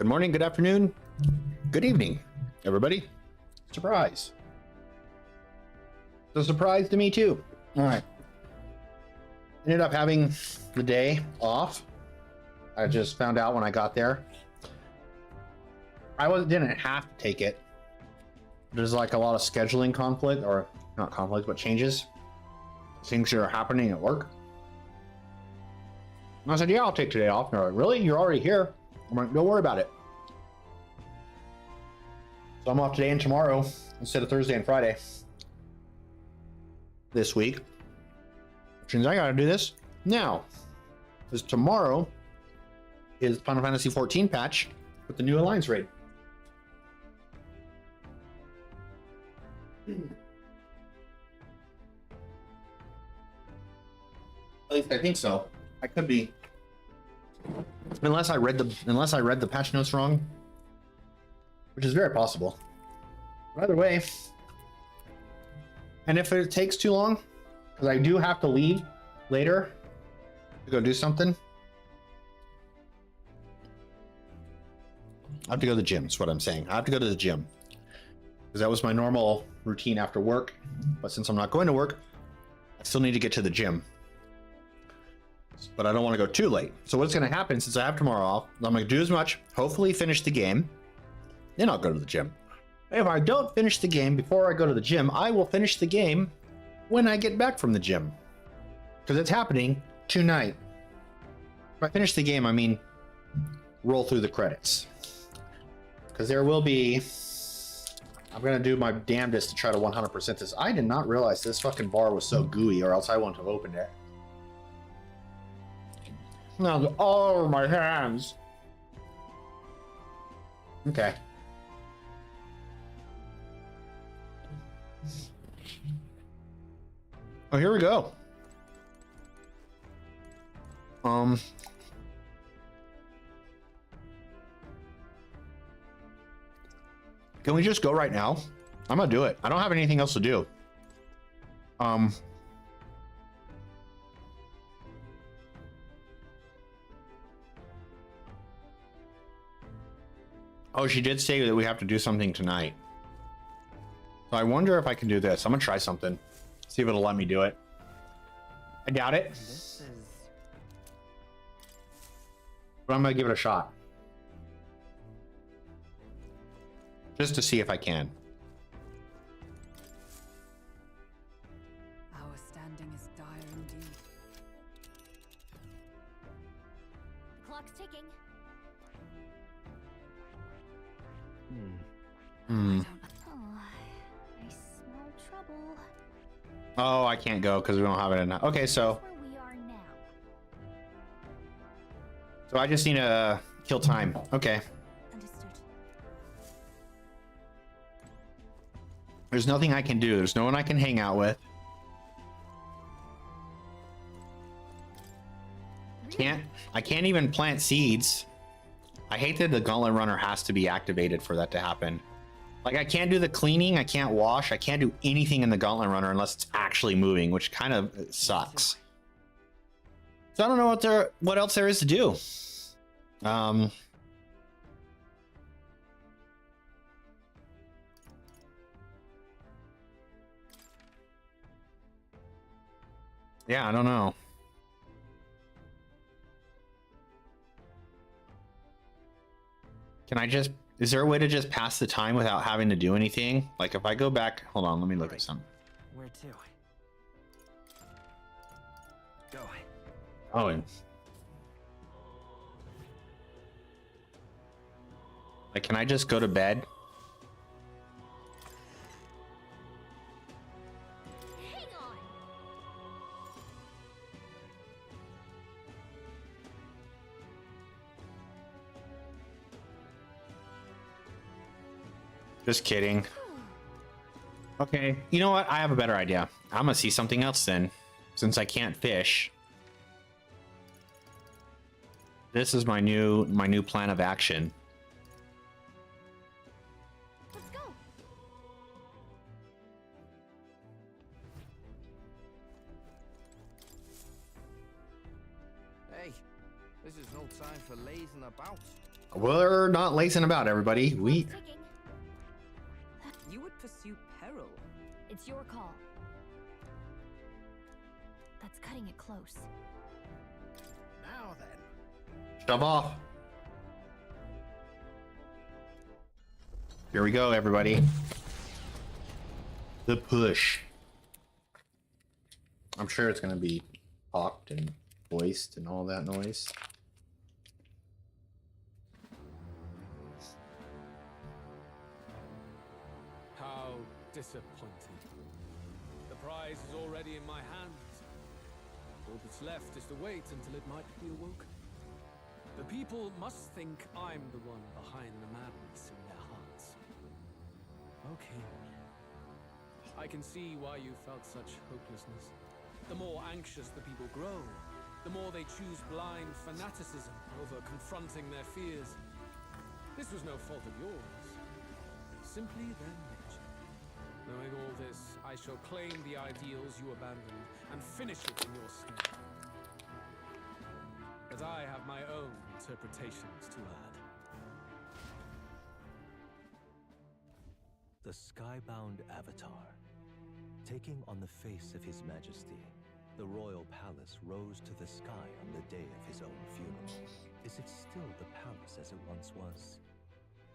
Good morning, good afternoon, good evening, everybody. Surprise. It's a surprise to me too. All right. Ended up having the day off. I just found out when I got there. Didn't have to take it. There's like a lot of scheduling conflict, or not conflict, but changes. Things that are happening at work. And I said, yeah, I'll take today off. And they're like, really? You're already here? I'm like, don't worry about it. So I'm off today and tomorrow instead of Thursday and Friday this week. Which means I gotta do this now. Because tomorrow is Final Fantasy 14 patch with the new Alliance raid. At least I think so. I could be, unless I read the patch notes wrong, which is very possible. But either way, and if it takes too long, because I do have to leave later to go do something, I have to go to the gym. Is what I'm saying. I have to go to the gym because that was my normal routine after work. But since I'm not going to work, I still need to get to the gym. But I don't want to go too late. So what's going to happen, since I have tomorrow off, I'm going to do as much, hopefully finish the game, then I'll go to the gym. If I don't finish the game before I go to the gym, I will finish the game when I get back from the gym. Because it's happening tonight. If I finish the game, I mean roll through the credits. Because there will be... I'm going to do my damnedest to try to 100% this. I did not realize this fucking bar was so gooey, or else I wouldn't have opened it. Now, all over my hands. Okay. Oh, here we go. Can we just go right now? I'm gonna do it. I don't have anything else to do. Oh, she did say that we have to do something tonight. So I wonder if I can do this. I'm gonna try something. See if it'll let me do it. I doubt it. But I'm gonna give it a shot. Just to see if I can. Our standing is dire indeed. The clock's ticking. I Oh, I smell trouble. Oh, I can't go because we don't have it enough. Okay, so Where we are now. I just need to kill time. Okay. Understood. There's nothing I can do. There's no one I can hang out with. I can't even plant seeds. I hate that the Gauntlet Runner has to be activated for that to happen. Like, I can't do the cleaning, I can't wash, I can't do anything in the Gauntlet Runner unless it's actually moving, which kind of sucks. So I don't know what else there is to do. Yeah, I don't know. Can I just... Is there a way to just pass the time without having to do anything? Like, if I go back... Hold on, let me look at something. Where to? Go. Oh, and... Like, can I just go to bed? Hang on. Just kidding. Okay, you know what? I have a better idea. I'm gonna see something else then, since I can't fish. This is my new plan of action. Let's go. Hey, this is no time for lazing about. We're not lacing about, everybody. We Clock's ticking. You would pursue peril. It's your call. That's cutting it close. Now then. shove off. Here we go, everybody. The push. I'm sure it's gonna be talked and voiced and all that noise. How disappointing. The prize is already in my hands. All that's left is to wait until it might be awoken. The people must think I'm the one behind the madness in their hearts. Okay. I can see why you felt such hopelessness. The more anxious the people grow, the more they choose blind fanaticism over confronting their fears. This was no fault of yours. Simply their nature. Knowing all this, I shall claim the ideals you abandoned and finish it in your stead. But I have my own interpretations to add. The skybound avatar. Taking on the face of His Majesty, the royal palace rose to the sky on the day of his own funeral. Is it still the palace as it once was?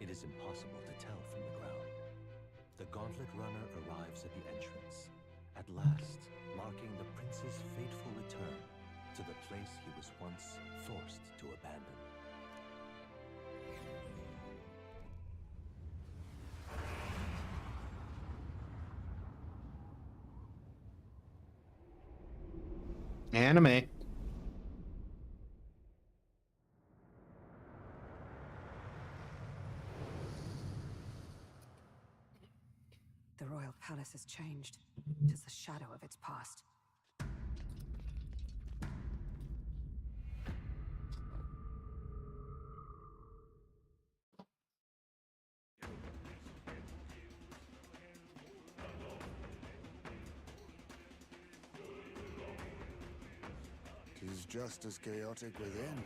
It is impossible to tell from the ground. The gauntlet runner arrives at the entrance, at last marking the prince's fateful return to the place he was once forced to abandon. Anime. The royal palace has changed. It is a shadow of its past. Tis just as chaotic within.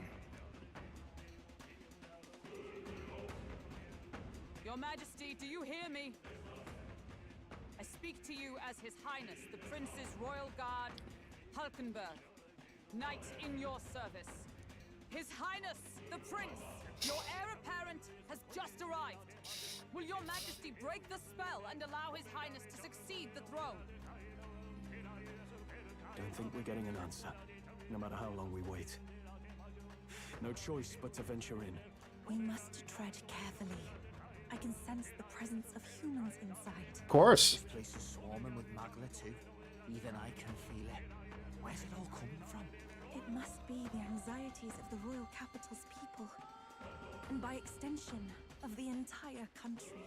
Your Majesty, do you hear me? I speak to you as His Highness, the Prince's Royal Guard, Hulkenberg, Knight in your service. His Highness, the Prince, your heir apparent, has just arrived. Will your Majesty break the spell and allow His Highness to succeed the throne? Don't think we're getting an answer, no matter how long we wait. No choice but to venture in. We must tread carefully. I can sense the presence of humans inside. Of course. This place is swarming with Magla too. Even I can feel it. Where's it all coming from? It must be the anxieties of the royal capital's people, and by extension, of the entire country.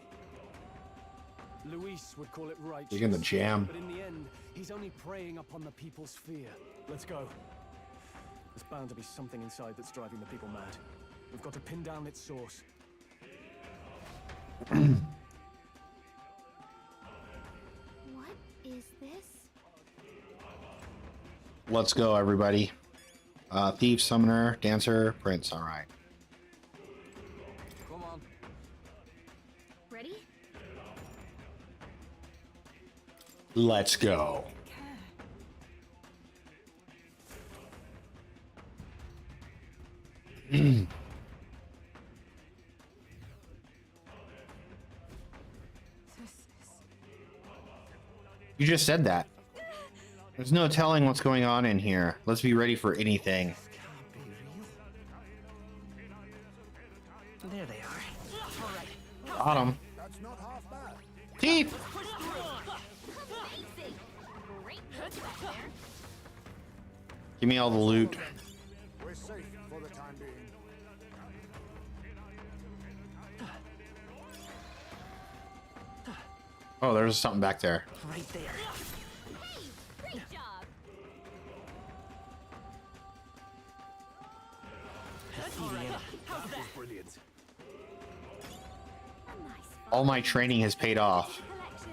Luis would call it righteous. You're gonna jam. But in the end, he's only preying upon the people's fear. Let's go. There's bound to be something inside that's driving the people mad. We've got to pin down its source. What is this? Let's go, everybody. Thief, summoner, dancer, prince. All right. Come on. Ready? Let's go. You just said that. There's no telling what's going on in here. Let's be ready for anything. Can't be real. There they are. Got him. That's not half bad. Thief! Amazing! Great work back there. Give me all the loot. We're safe for the time being. Oh, there's something back there. Right there. Hey, great job! Brilliant. A nice All my training has paid off. collection.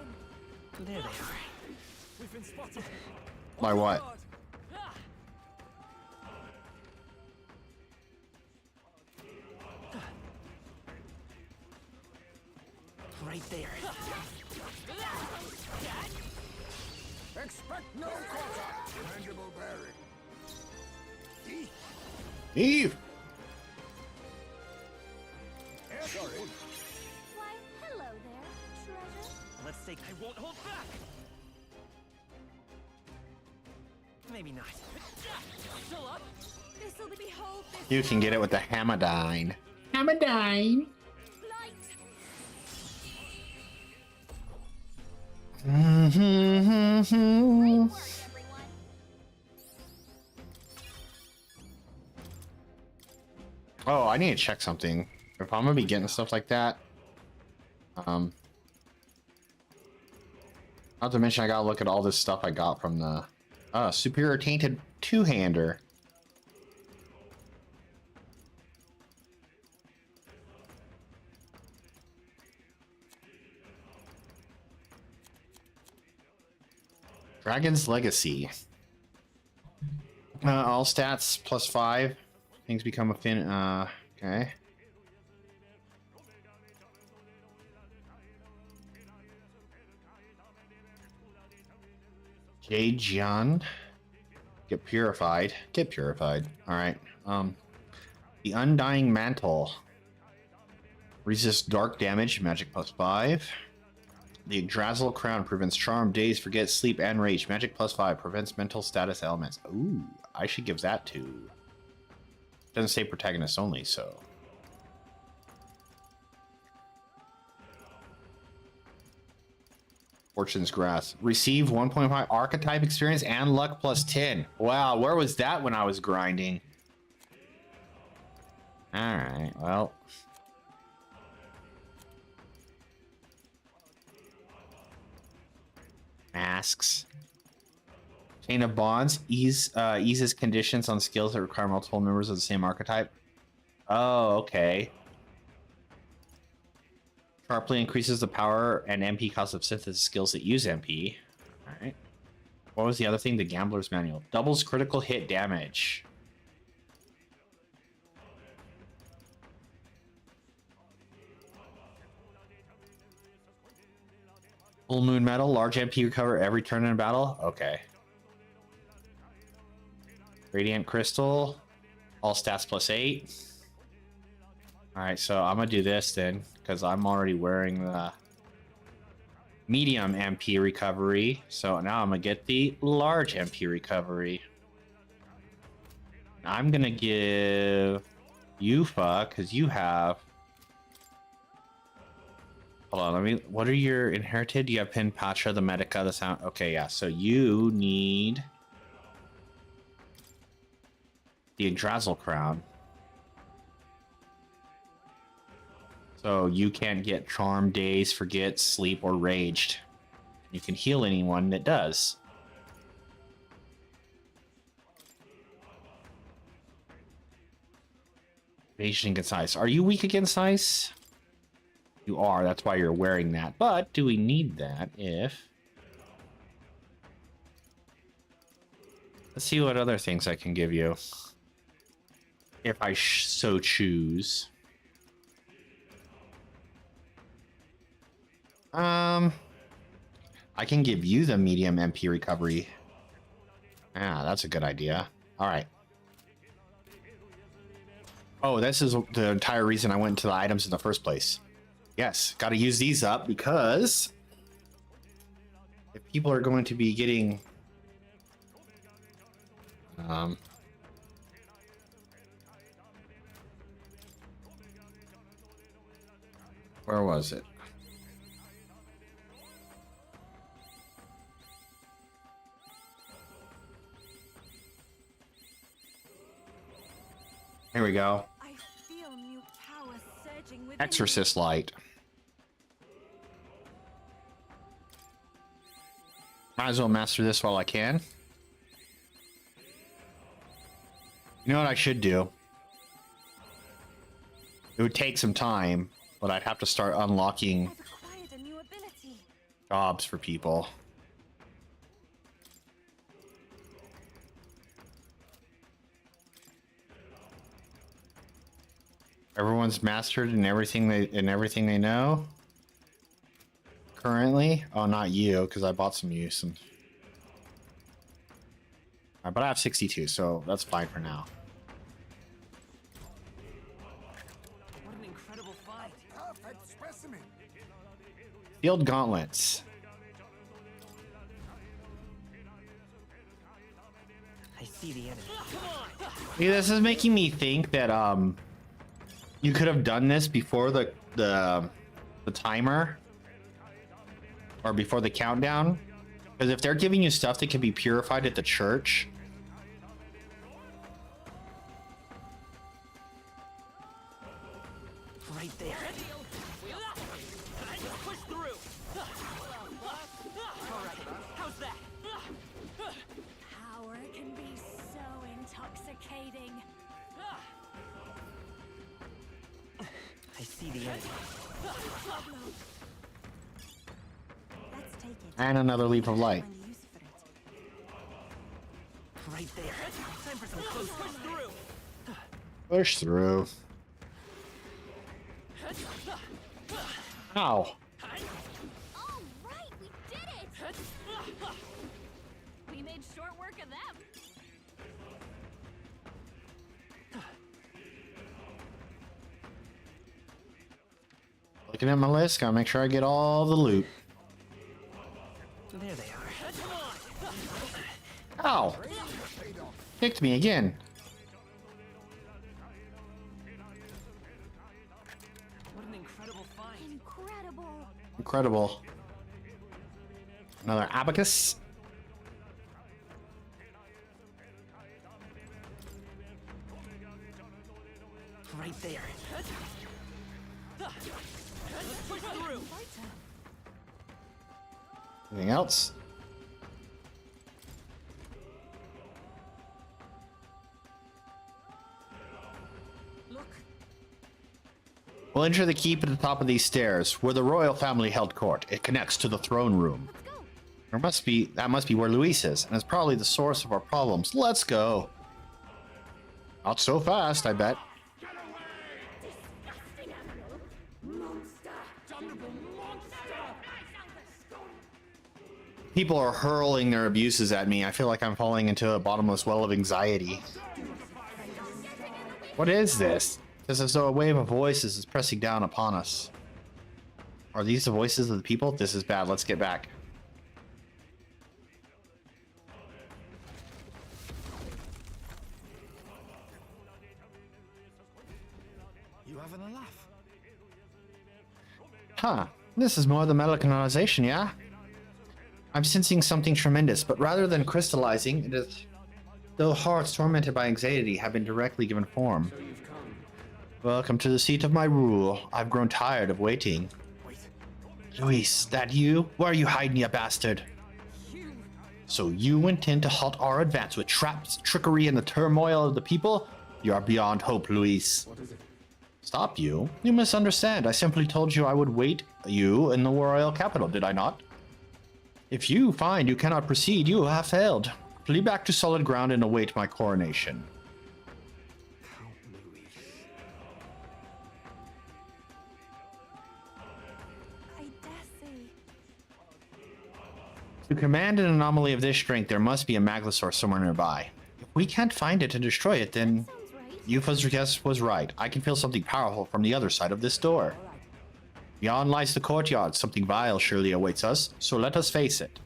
There they are. We've been spotted. By what? right there. Expect no quarter. Tangible bearing. Eve! Sorry. Why, hello there, treasure. Let's say I won't hold back. Maybe not. Still up? This'll behold this You can get it with the Hamadine. Hamadine! light. Great work, everyone. Oh, I need to check something. If I'm gonna be getting stuff like that, not to mention I gotta look at all this stuff I got from the Superior Tainted Two-Hander. Dragon's Legacy. All stats +5. Things become a fin. Okay. Jade Jian. Get purified. Get purified. Alright. The Undying Mantle. Resist dark damage, magic +5. The Yggdrasil Crown prevents charm, daze, forget, sleep, and rage. Magic +5 prevents mental status elements. Ooh, I should give that to. Doesn't say protagonist only, so. Fortune's Grass. Receive 1.5 archetype experience and luck +10. Wow, where was that when I was grinding? Alright, well. Masks. Chain of Bonds eases conditions on skills that require multiple members of the same archetype. Oh, okay. Sharply increases the power and MP cost of synthesis skills that use MP. Alright. What was the other thing? The Gambler's Manual. Doubles critical hit damage. Full Moon Metal, large MP recover every turn in battle. Okay. Radiant Crystal, all stats +8. Alright, so I'm gonna do this then, because I'm already wearing the medium MP recovery. So now I'm gonna get the large MP recovery. I'm gonna give Yufa, because you have. Hold on, let me. What are your inherited? You have Pin Patra, the Medica, the sound. Okay, yeah. So you need the Yggdrasil Crown. So you can't get Charm, Daze, Forget, Sleep, or Raged. You can heal anyone that does. Evasion against ice. Are you weak against ice? You are, that's why you're wearing that. But do we need that if... Let's see what other things I can give you. If I so choose. I can give you the medium MP recovery. Ah, that's a good idea. Alright. Oh, this is the entire reason I went into the items in the first place. Yes, got to use these up because if people are going to be getting where was it? Here we go. I feel new power surging within me. Exorcist Light. Might as well master this while I can. You know what I should do? It would take some time, but I'd have to start unlocking I've acquired a new ability. jobs for people. Everyone's mastered in everything they know. currently. Oh, not you, because I bought some use. And... Alright, but I have 62, so that's fine for now. What an incredible fight. Perfect specimen. Field gauntlets. I see the enemy. See, this is making me think that you could have done this before the timer or before the countdown, because if they're giving you stuff that can be purified at the church, Right there. Push through. How's that? Power can be so intoxicating. I see the enemy. Let's take it. and another leap of light. Find a use for it. Right there. Time for some close push through. Push through. Ow. All right, we did it. We made short work of them. Looking at my list, gotta make sure I get all the loot. There they are. Ow! Kicked me again. What an incredible fight. Incredible. Incredible. Another abacus. Right there. Let's push through. Anything else? Look, We'll enter the keep at the top of these stairs, where the royal family held court. It connects to the throne room. Let's go. That must be where Luis is, and it's probably the source of our problems. Let's go. Not so fast, I bet. People are hurling their abuses at me. I feel like I'm falling into a bottomless well of anxiety. What is this? It's as though a wave of voices is pressing down upon us. Are these the voices of the people? This is bad. Let's get back. You having a laugh? Huh. This is more the mechanization, yeah? I'm sensing something tremendous, but rather than crystallizing, it is... Though hearts tormented by anxiety have been directly given form. So you've come. Welcome to the seat of my rule. I've grown tired of waiting. Wait. Luis, that you? Where are you hiding, you bastard? you. So you intend to halt our advance with traps, trickery, and the turmoil of the people? You are beyond hope, Luis. What is it? Stop you? You misunderstand. I simply told you I would wait you in the royal capital, did I not? If you find you cannot proceed, you have failed. Flee back to solid ground and await my coronation. I dare say. To command an anomaly of this strength, there must be a Maglosaur somewhere nearby. If we can't find it and destroy it, then... Sounds right. Yufa's guess was right. I can feel something powerful from the other side of this door. Beyond lies the courtyard. Something vile surely awaits us, so let us face it.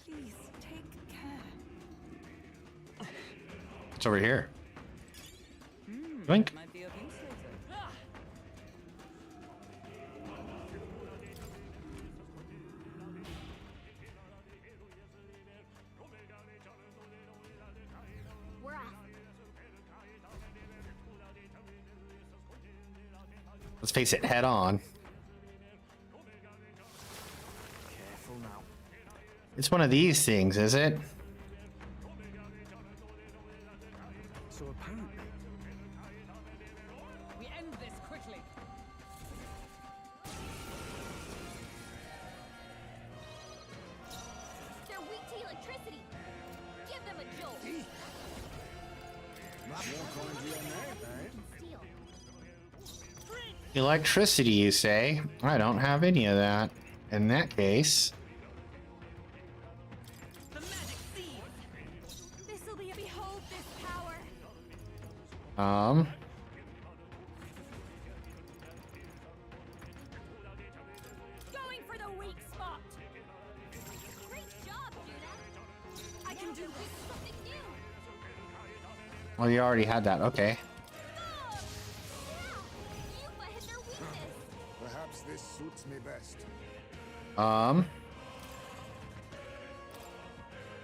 Please take care. It's over here. Blink. Might be of use later. We're off. Let's face it, head on. Careful now. It's one of these things, is it? So apparently, We end this quickly. They're weak to electricity. Give them a jolt. Not more coin to your name, eh? Steel. Electricity, you say? I don't have any of that. In that case, The magic seed. This'll be a behold this power. Going for the weak spot. Great job, Judah. I can do this. Something new. well, you already had that. Okay. Oh! Yeah! Yupa hit their weakness. Perhaps this suits me best.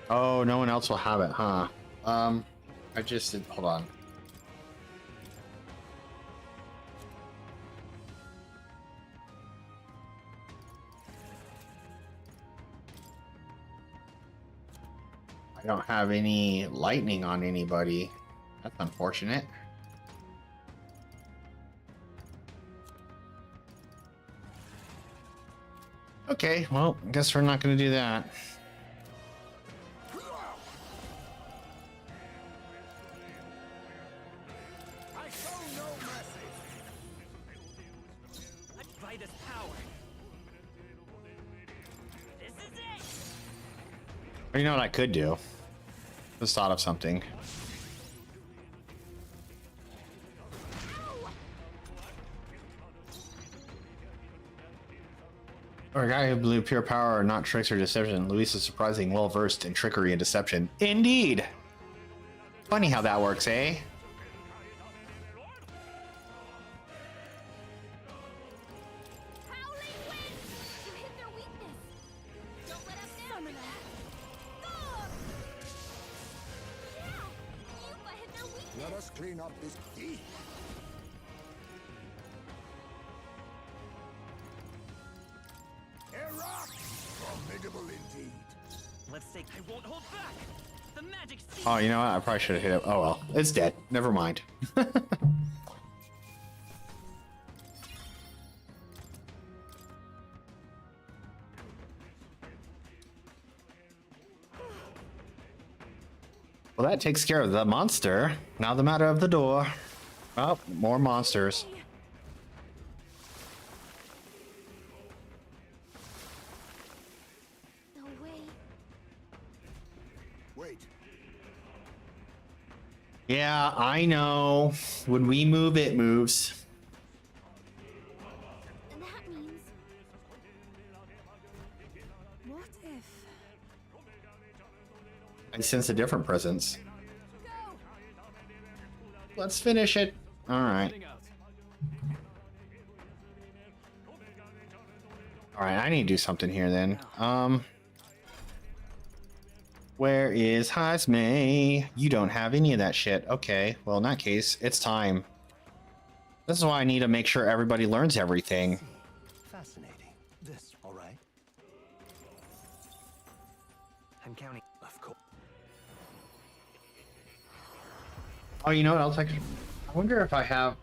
Oh, no one else will have it, huh? I just did. Hold on. I don't have any lightning on anybody. That's unfortunate. Okay, well, I guess we're not going to do that. I show no mercy. Let's try this power. This is it. Or you know what I could do? Just thought of something. For a guy who blew pure power, not tricks or deception, Luis is surprisingly well versed in trickery and deception. Indeed! Funny how that works, eh? Howling winds. You hit their weakness. Don't let us down. Oh! Yeah! Yupa hit their weakness. Let us clean up this key. A rock! Formidable indeed. Let's say I won't hold back. The magic seed. Oh, you know what? I probably should have hit it. Oh well, it's dead. Never mind. Well, that takes care of the monster. Now the matter of the door. Oh, more monsters. No way. Wait. Yeah, I know. When we move, it moves. And that means What if? I sense a different presence. go. Let's finish it. All right. Heading out. All right, I need to do something here then. Where is Hazme? You don't have any of that shit. Okay, well in that case, it's time. This is why I need to make sure everybody learns everything. Fascinating. This, all right? I'm counting. Of course. Oh, you know what else I could... I wonder if I have...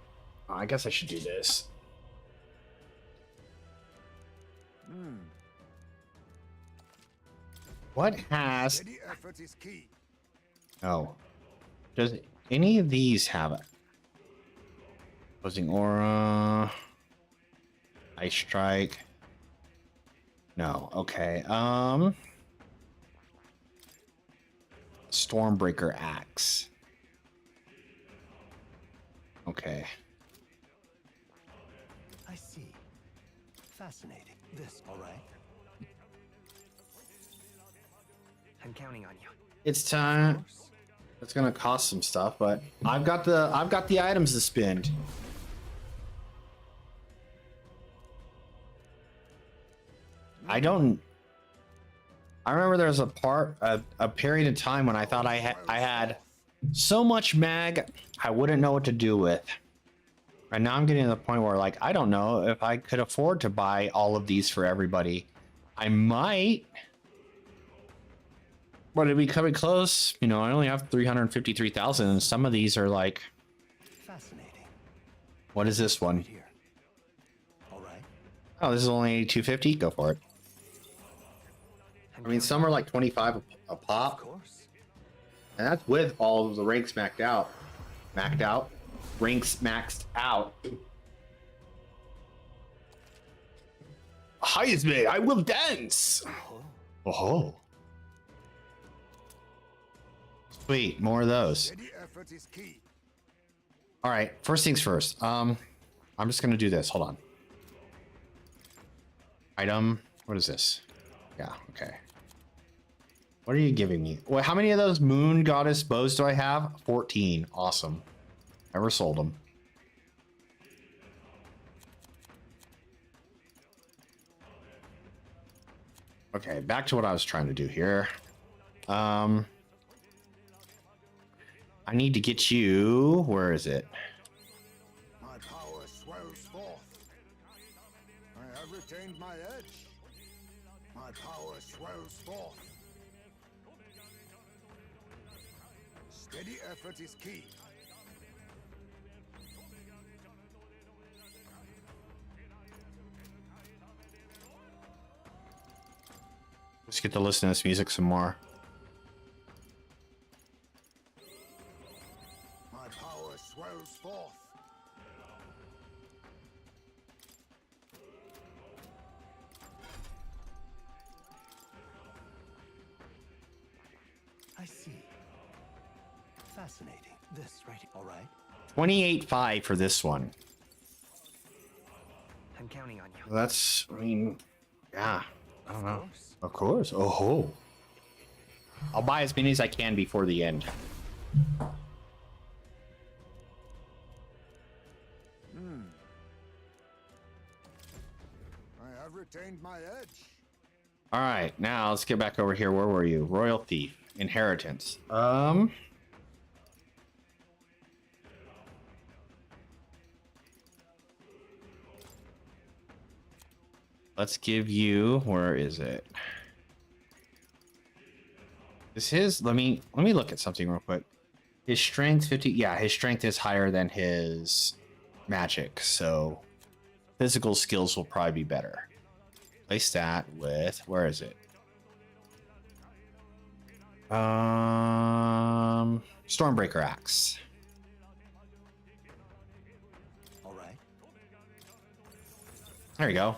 Oh, I guess I should do this. What has... Steady effort is key. Oh. Does any of these have it? Opposing aura... Ice strike... No, okay. Stormbreaker axe. Okay. I see. Fascinating. This, all right? I'm counting on you. It's time. It's gonna cost some stuff, but I've got the items to spend. I remember there was a period of time when I thought I had so much mag I wouldn't know what to do with. And now I'm getting to the point where like I don't know if I could afford to buy all of these for everybody. I might. But it'd be coming close. You know, I only have 353,000 and some of these are like Fascinating. what is this one? Here. All right. Oh, this is only 250. Go for it. I mean, some are like 25 a pop. Of course. And that's with all of the ranks maxed out. Maxed out. Ranks maxed out. Heisman, I will dance. Oh. Sweet, more of those. Steady effort is key. All right, first things first. I'm just gonna do this. Hold on. Item. What is this? Yeah. Okay. What are you giving me? Well, how many of those moon goddess bows do I have? 14. Awesome. Never sold them. Okay, back to what I was trying to do here. I need to get you. Where is it? My power swells forth. I have retained my edge. My power swells forth. Steady effort is key. Let's get to listen to this music some more. My power swells forth. I see. Fascinating. This right, all right? 28.5 for this one. I'm counting on you. That's, I mean, yeah. I don't know. course. Of course. Oh. I'll buy as many as I can before the end. I have retained my edge. All right, now let's get back over here. Where were you? Royal Thief. Inheritance. Let's give you, where is it? This is, let me look at something real quick. His strength 50, yeah, his strength is higher than his magic, so physical skills will probably be better. Place that with, where is it? Stormbreaker Axe. All right. There you go.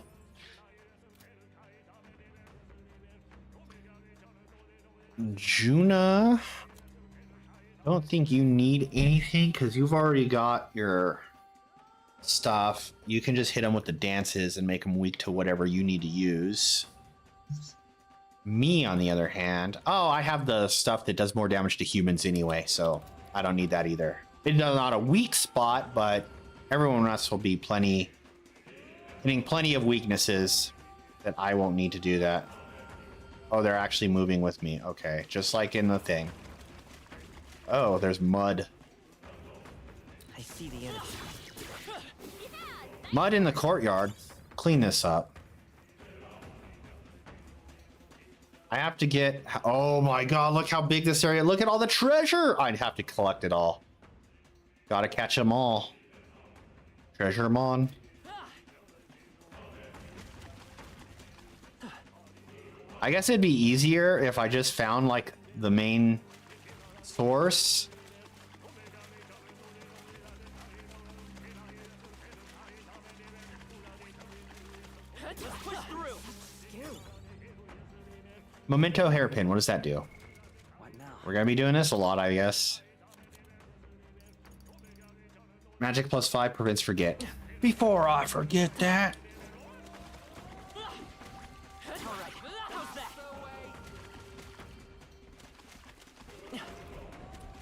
Juna, I don't think you need anything because you've already got your stuff. You can just hit them with the dances and make them weak to whatever you need to use. Me, on the other hand, oh, I have the stuff that does more damage to humans anyway, so I don't need that either. It's not a weak spot, but everyone else will be hitting plenty of weaknesses that I won't need to do that. Oh, they're actually moving with me. Okay, just like in the thing. Oh, there's mud. I see the enemy. Mud in the courtyard. Clean this up. I have to get... Oh my god, look how big this area... Look at all the treasure! I'd have to collect it all. Gotta catch them all. Treasure them on. I guess it'd be easier if I just found, like, the main source. Memento hairpin, what does that do? What now? We're gonna be doing this a lot, I guess. Magic +5 prevents forget. Before I forget that.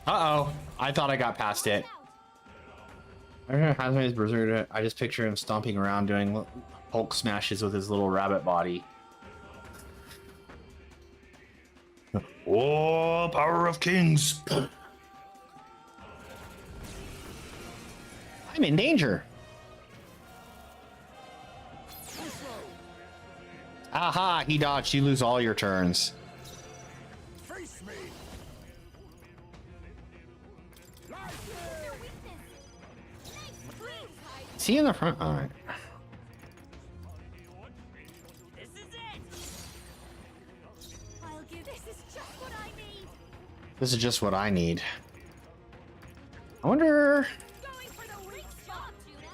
Uh-oh. I thought I got past it. I don't know how his berserker. I just picture him stomping around doing Hulk smashes with his little rabbit body. Oh, power of kings. I'm in danger. Aha, he dodged. You lose all your turns. Face me. Is he in the front? All right. This is it. I'll give. This is just what I need. This is just what I need. I wonder... Going for the weak spot, Judah.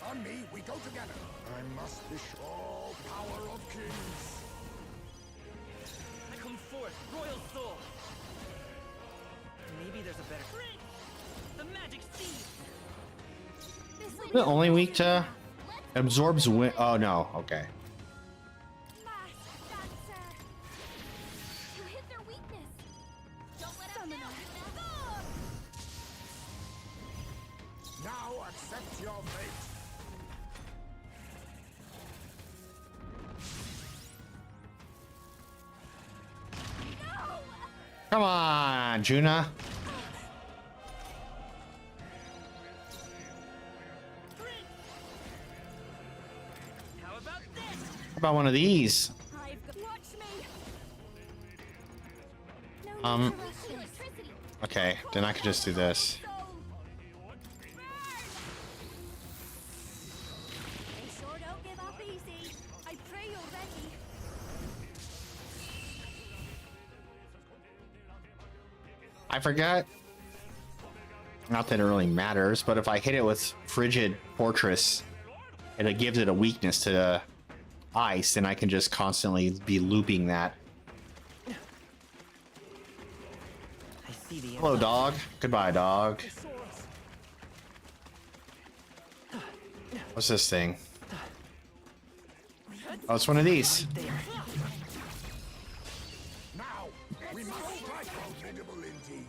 On me, we go together. I must be all power of kings. Come forth, royal soul. Maybe there's a better. The magic seed. The only weak to absorbs wind. Oh no, okay. You hit their weakness. Don't let up now. Now accept your fate. Come on, Juna. How about this? How about one of these? Watch me. Okay, then I could just do this. They sure don't give up easy. I pray you're ready. I forgot. Not that it really matters, but if I hit it with Frigid Fortress and it gives it a weakness to the ice, then I can just constantly be looping that. I see the Hello, dog. Goodbye, dog. What's this thing? Oh, it's one of these. Now, we must strike formidable indeed.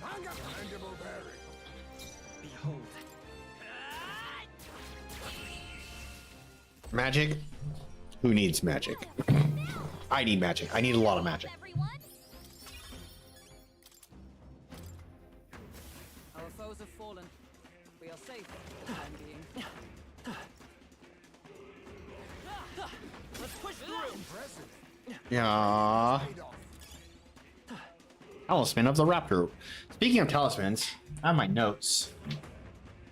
Hang up, mandible berry. Behold. Magic? Who needs magic? I need magic. I need a lot of magic. Everyone. Our foes have fallen. We are safe for the time being. Let's push through. Impressive. Yeah. Paid off. Talisman of the Raptor. Speaking of talismans, I have my notes.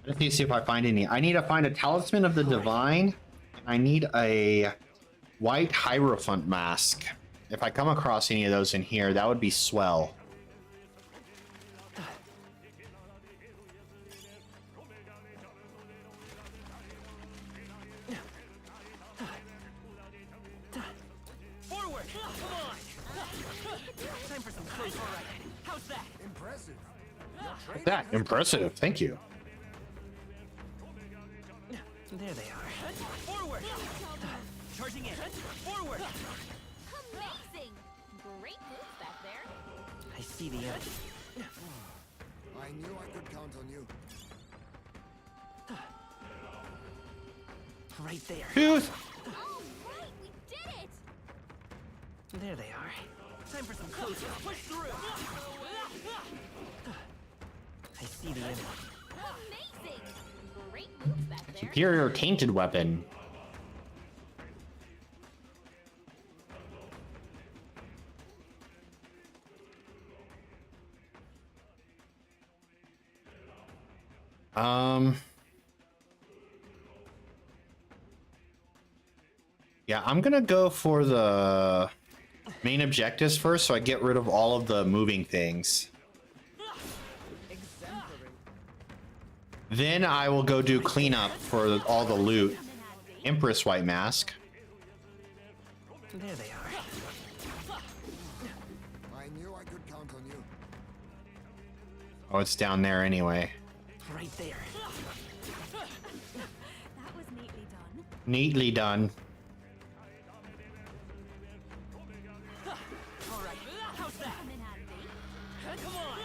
I just need to see if I find any. I need to find a Talisman of the Divine. I need a white Hierophant mask. If I come across any of those in here, that would be swell. Forward. Come on. Time for some close. All right. How's that? Impressive. Like that. Impressive. Thank you. There they are. Forward. Charging in. Forward. Amazing. Great moves back there. I see the end. I knew I could count on you. Right there. Tooth. All right, we did it. There they are. Time for some close. Push through. I see the end. Amazing. Great moves back there. Superior tainted weapon. Yeah, I'm gonna go for the main objectives first, so I get rid of all of the moving things. Then I will go do cleanup for all the loot. Empress White Mask. There they are. I knew I could count on you. Oh, it's down there anyway. Right there. That was neatly done. Neatly done. All right. How's that? Come in handy. Come on.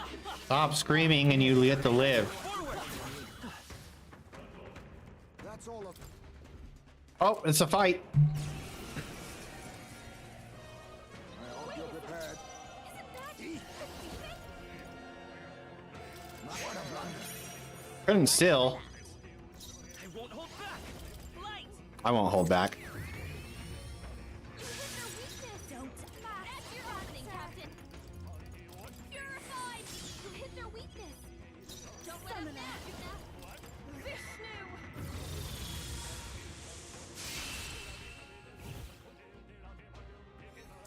Stop screaming and you get to live. Forward. That's all of. Oh, it's a fight. I hope you're prepared. What a blunder. Couldn't still. I won't hold back. Light. I won't hold back. Don't That's your happening, Captain. Purified. You hit their weakness. Don't let them down, Juna. Vishnu.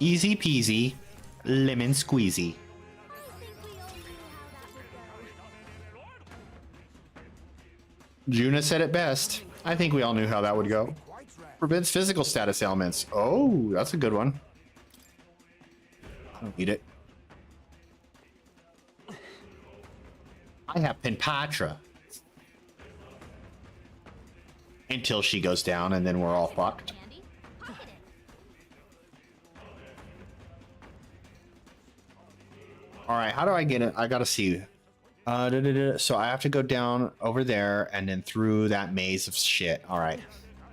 Easy peasy, lemon squeezy. I think we all knew how that would go. Juna said it best. I think we all knew how that would go. Prevents physical status ailments. Oh, that's a good one. I don't need it. I have Penpatra. Until she goes down, and then we're all fucked. Alright, how do I get it? I gotta see. So I have to go down over there and then through that maze of shit. Alright.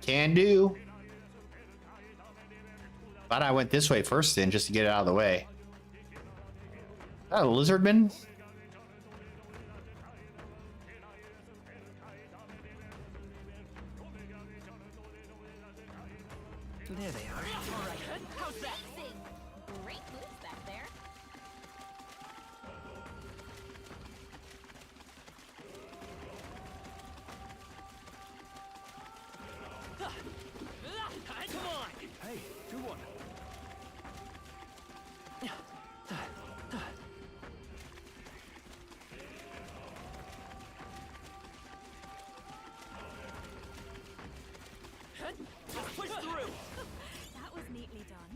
Can do. Glad I went this way first then, just to get it out of the way. Is that a lizardman? There they are. All right, how's that? Great moves back there. Come on! Hey, good one. Push through! That was neatly done.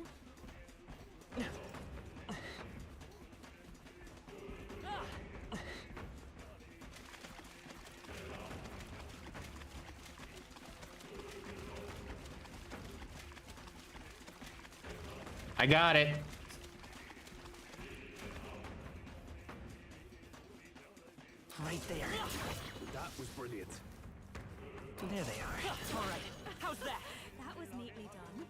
I got it. Right there. That was brilliant. There they are. All right, how's that? That was neatly done.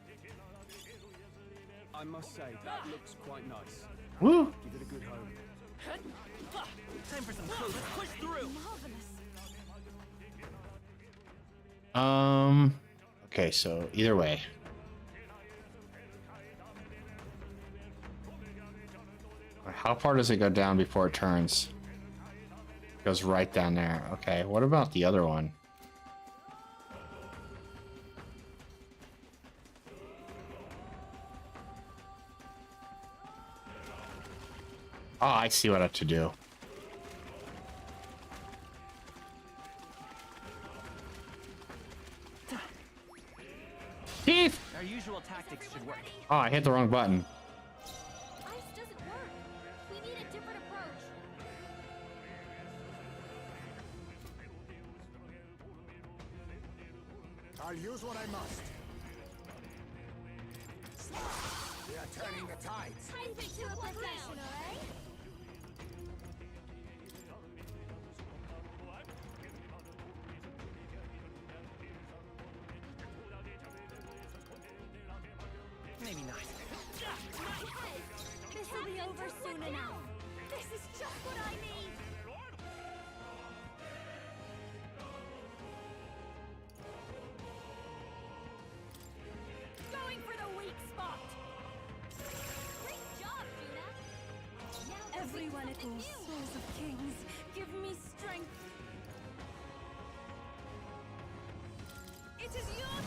I must say, that looks quite nice. Woo. Give it a good home. Time for some close. Push through. Marvelous. Okay, so either way. How far does it go down before it turns? It goes right down there. Okay, what about the other one? Oh, I see what I have to do. Thief! Our usual tactics should work. Oh, I hit the wrong button. Ice doesn't work. We need a different approach. I'll use what I must. We are turning the tides. Time to a professional, eh? Maybe not. This will be over soon enough. This is just what I need. Going for the weak spot. Great job, Juna. Now Everyone echoes souls of kings. Give me strength. it is your turn.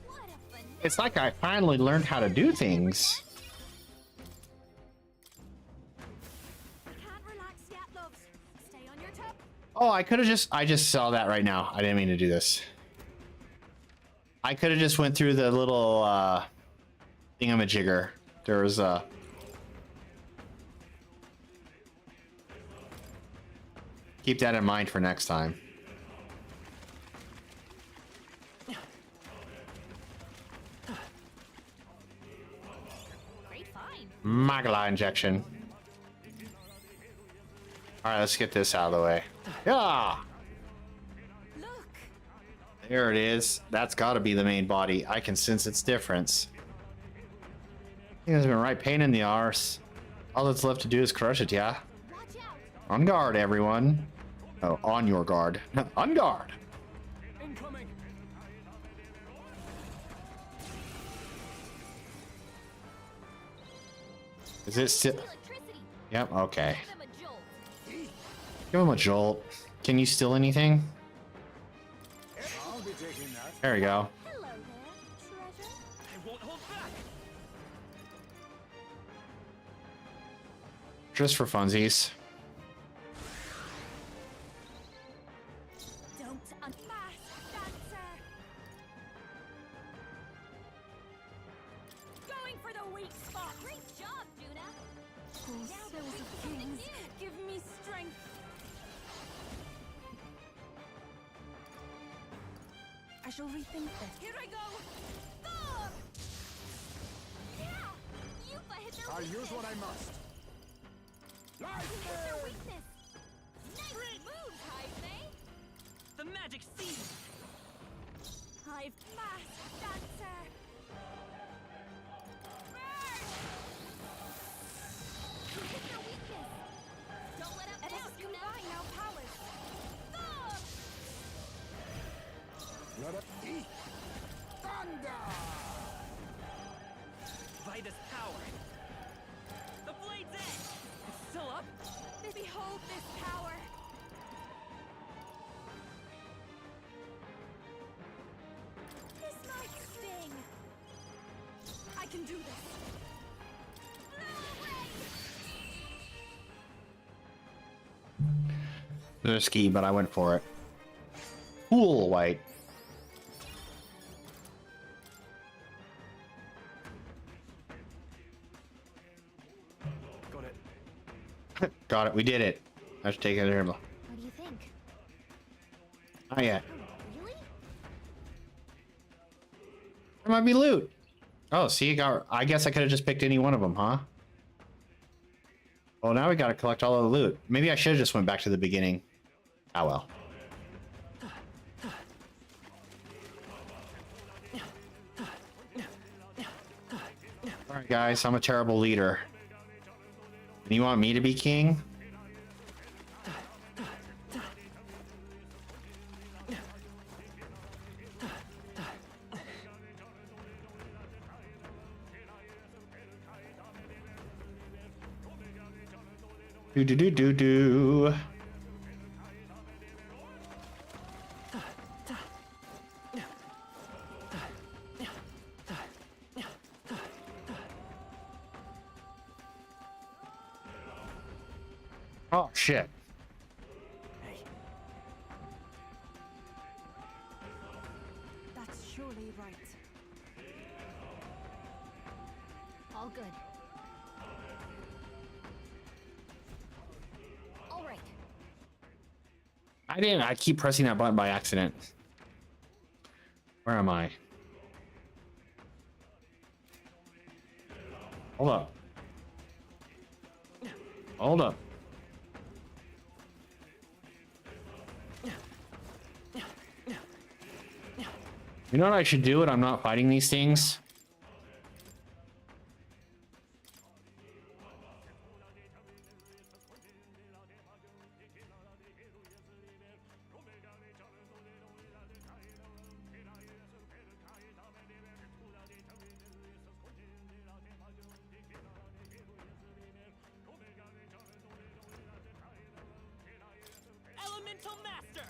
What a finesse. It's like I finally learned how to do things. Can't relax yet, loves. Stay on your top. Oh, I just saw that right now. I didn't mean to do this. I could have just went through the little thingamajigger. There was a keep that in mind for next time. Great find. Magala injection. Alright, let's get this out of the way. Yeah! Look. There it is. That's gotta be the main body. I can sense its difference. I think it's been right pain in the arse. All that's left to do is crush it, yeah? Watch out. On guard, everyone. Oh, on your guard. On guard. Incoming! Is it still? Electricity. Yep, okay. Give them a jolt. Give him a jolt. Can you steal anything? I'll be taking that. There we go. Hello there, treasure. I won't hold back. Just for funsies. weak spot. Great job, Juna. Oh, souls of kings, give me strength. I shall rethink this. Here I go. Thor! Yeah! Yupa hit their I'll weakness. use what I must. You hit their weakness. Nice move, Hyphae. The magic seed! Hive fast dancer. Burn! You hit their weakness. Don't let up Let now, us Juna. combine our powers. Thor! Let it eat. Thunder! Vitus power! The blade's edge! It's still up? Behold this power. This might sting. I can do this. Risky, but I went for it. Cool, white. Got it. Got it. We did it. I should take it here. What do you think? Not yet. Really? There might be loot. Oh, see, I guess I could have just picked any one of them, huh? Well, now we got to collect all of the loot. Maybe I should have just went back to the beginning. Ah, well. All right, guys, I'm a terrible leader. You want me to be king? Do do do do do. Oh shit. That's surely right. All good. All right. I keep pressing that button by accident. Where am I? Hold up. Hold up. You know what I should do when I'm not fighting these things? Elemental Master!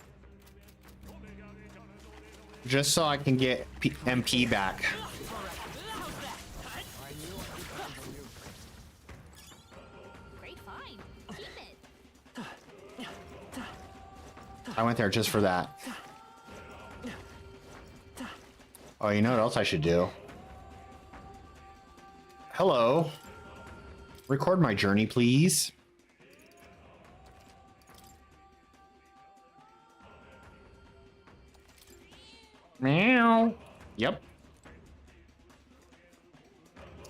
Just so I can get MP back. Great find. Keep it. I went there just for that. Oh, you know what else I should do? Hello. Record my journey, please. Meow. Yep.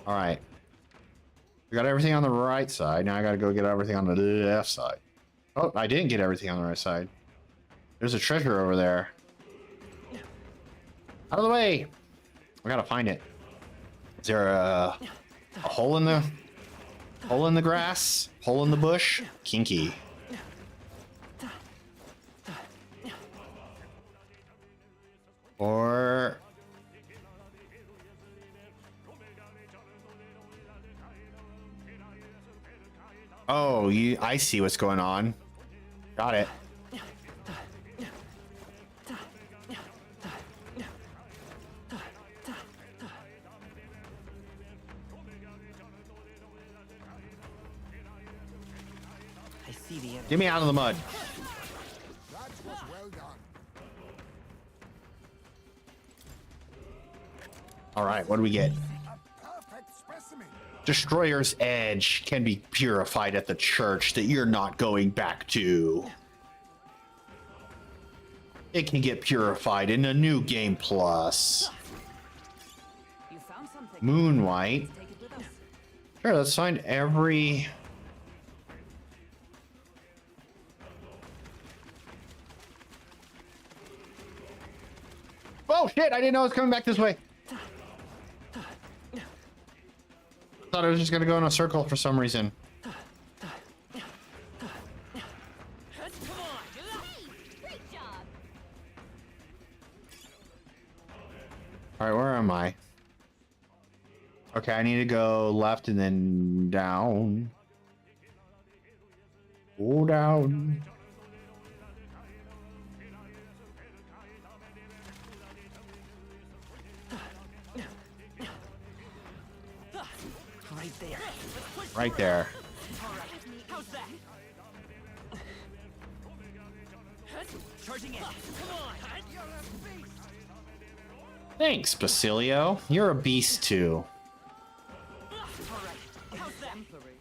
All right. We got everything on the right side. Now I got to go get everything on the left side. Oh, I didn't get everything on the right side. There's a treasure over there. Out of the way. I got to find it. Is there a hole in the grass? Hole in the bush? Kinky. Or oh, I see what's going on. Got it. I see the enemy. Get me out of the mud. That was well done. All right, what do we get? A perfect specimen. Destroyer's Edge can be purified at the church that you're not going back to. It can get purified in a new game plus. You found something. Moonlight. Take it with us. Sure, let's find every... Oh shit, I didn't know it was coming back this way. Thought I was just gonna go in a circle for some reason. Great job. Alright, where am I? Okay, I need to go left and then down. Go down. Right there. Right there. How's that? Charging in. Come on. Thanks, Basilio. You're a beast too. How's that? Exemplary.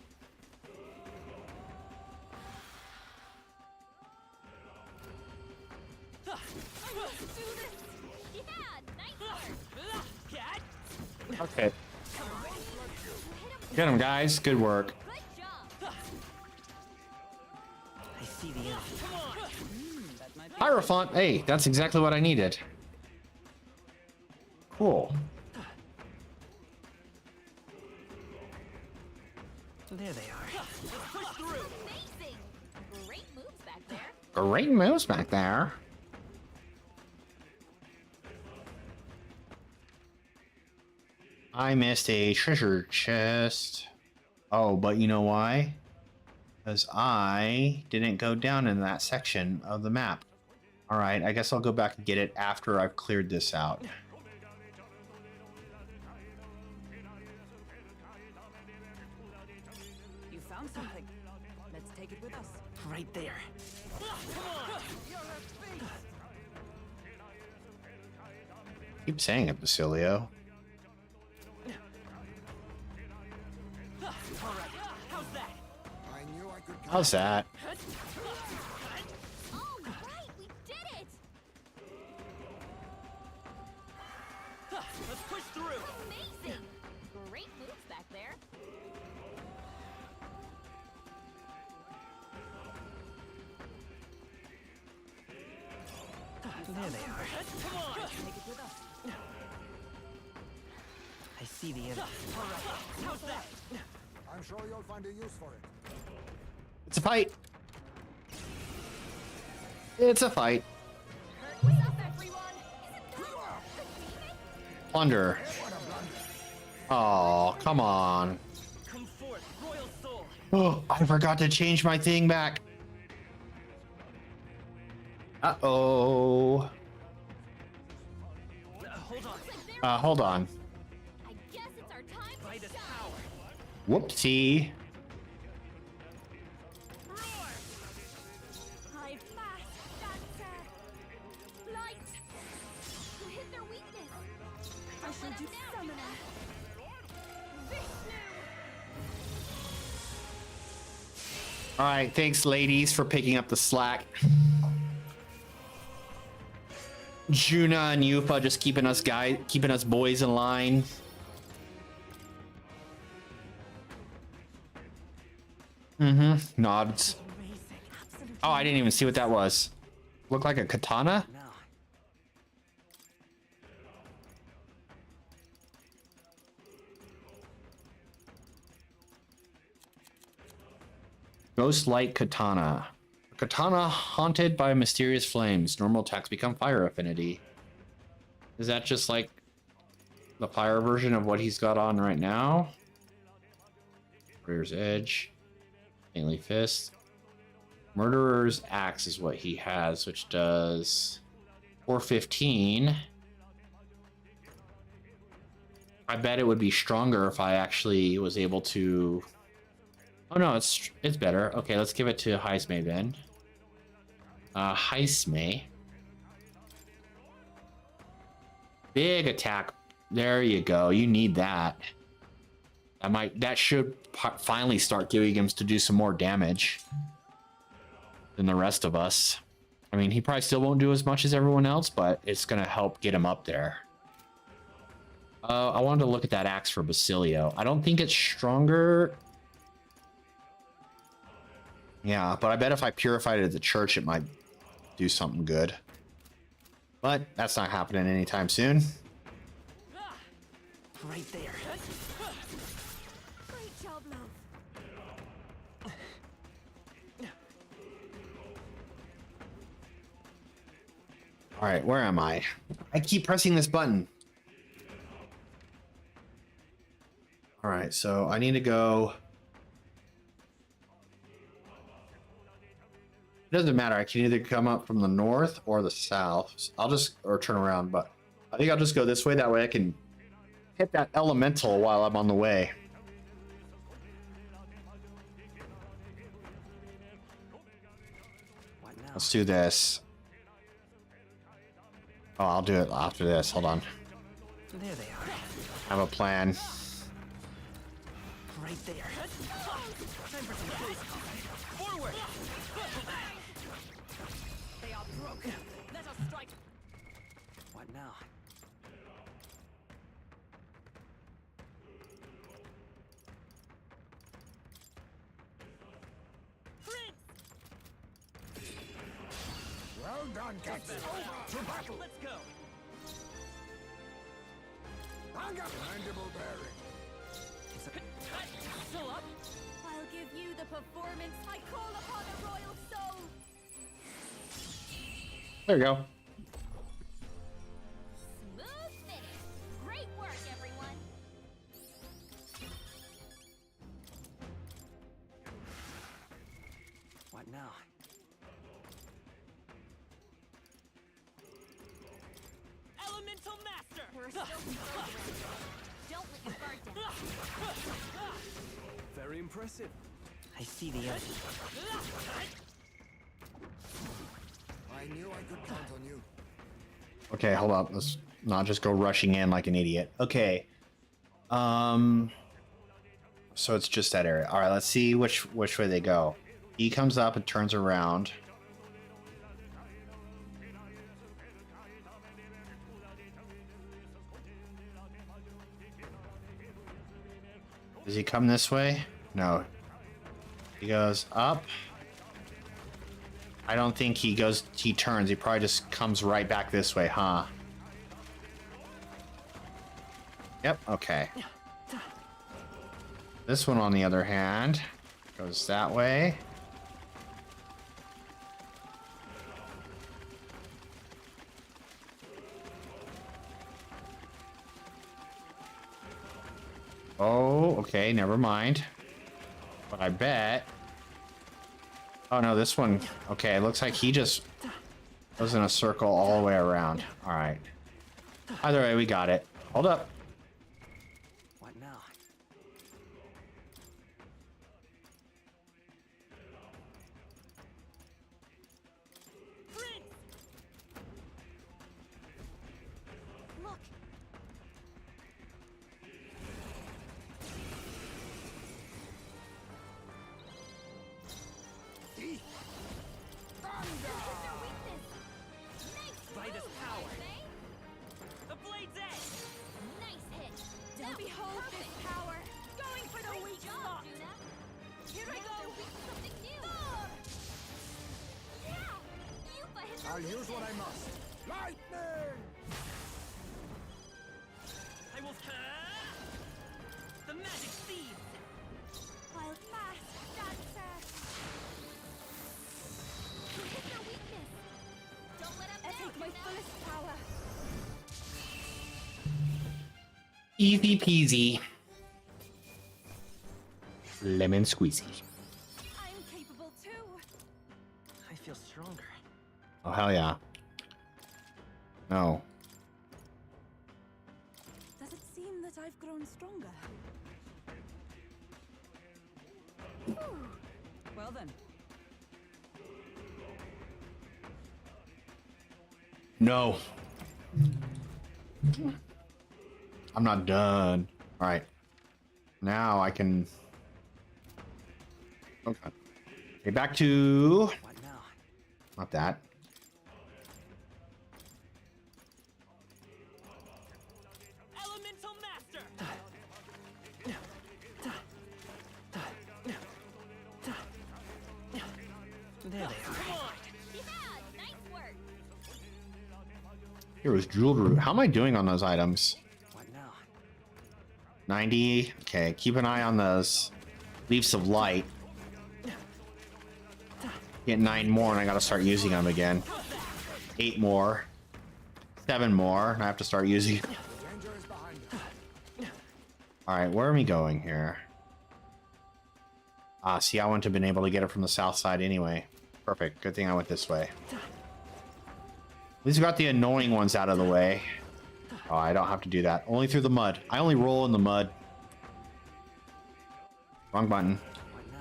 Yeah, nice work. Okay. Get him, guys. Good work. Good job. I see the enemy. That might be Hierophant. Hey, that's exactly what I needed. Cool. There they are. Amazing. Great moves back there. Great moves back there. I missed a treasure chest. Oh, but you know why? Because I didn't go down in that section of the map. Alright, I guess I'll go back and get it after I've cleared this out. You found something. Let's take it with us. Right there. Keep saying it, Basilio. I knew I could How's that? All right, we did it. Let's push through. Amazing. Great moves back there. There they are. Take it with us. I see the enemy. How's that? I'm sure you'll find a use for it. It's a fight. It's a fight. What's up, everyone? Isn't that Plunder. Oh, come on. Come forth, royal soul. Oh, I forgot to change my thing back. Uh-oh. Hold on. Hold on. I guess it's our time By to the shine. power. Whoopsie. High fast, dancer. Light. You hit their weakness. I shall do summoner. Vishnu. All right, thanks, ladies, for picking up the slack. Juna and Yufa just keeping us boys in line. Nods. Oh, I didn't even see what that was. Looked like a katana? Now. Ghost Light Katana. Katana haunted by mysterious flames. Normal attacks become fire affinity. Is that just like the fire version of what he's got on right now? Warrior's Edge. Saintly Fist. Murderer's Axe is what he has, which does 415. I bet it would be stronger if I actually was able to... Oh no, it's better. Okay, let's give it to Heisme then. Heisme. Big attack. There you go. You need that. That should finally start giving him to do some more damage than the rest of us. I mean, he probably still won't do as much as everyone else, but it's gonna help get him up there. I wanted to look at that axe for Basilio. I don't think it's stronger. Yeah, but I bet if I purified it at the church, it might do something good. But that's not happening anytime soon. Right there. Great job, love. All right, where am I? I keep pressing this button. All right, so I need to go. It doesn't matter. I can either come up from the north or the south. Or turn around, but I think I'll just go this way. That way I can hit that elemental while I'm on the way. What now? Let's do this. Oh, I'll do it after this. Hold on. There they are. I have a plan. Right there. Time for some close combat. Forward! They are broken. Let us strike. What now? Well done, Captain. To battle. Let's go. Hang up. Mandible bearing. Still up. I'll give you the performance. I call upon a royal soul. There we go. Smooth finish. Great work, everyone. What now? Elemental Master! There are still some progress. Don't let your guard down. Very impressive. I see the end. I knew I could count on you. Okay, hold up. Let's not just go rushing in like an idiot. Okay. So it's just that area. All right, let's see which way they go. He comes up and turns around. Does he come this way? No. He goes up. I don't think he turns. He probably just comes right back this way, huh? Yep, okay. This one, on the other hand, goes that way. Oh, okay, never mind. But I bet... Oh no, this one... Okay, it looks like he just goes in a circle all the way around. Alright. Either way, we got it. Hold up. What now? Look. By this power. The blade's edge. Nice hit. Don't behold this power. Going for the weak spot. Here I go. Something new. Yeah. Yupa hit the I'll use weakness. what I must. Lightning! I will. The magic seeds. Wild fast dancer. You hit their weakness. Don't let up I now. take my fullest power. Easy peasy. Lemon squeezy. I'm capable too. I feel stronger. Oh, hell yeah. No. Does it seem that I've grown stronger? Well then. No. I'm not done. All right. Now I can... Okay. Okay, back to... What now? Not that. Elemental Master! There they are. Yeah, nice work! Here was jeweled root. How am I doing on those items? What now? 90. Okay, keep an eye on those leaves of light. Get 9 more and I gotta start using them again. 8 more. 7 more and I have to start using. Alright, where are we going here? Ah, see, I wouldn't have been able to get it from the south side anyway. Perfect. Good thing I went this way. At least we got the annoying ones out of the way. Oh, I don't have to do that. Only through the mud. I only roll in the mud. Wrong button. What now?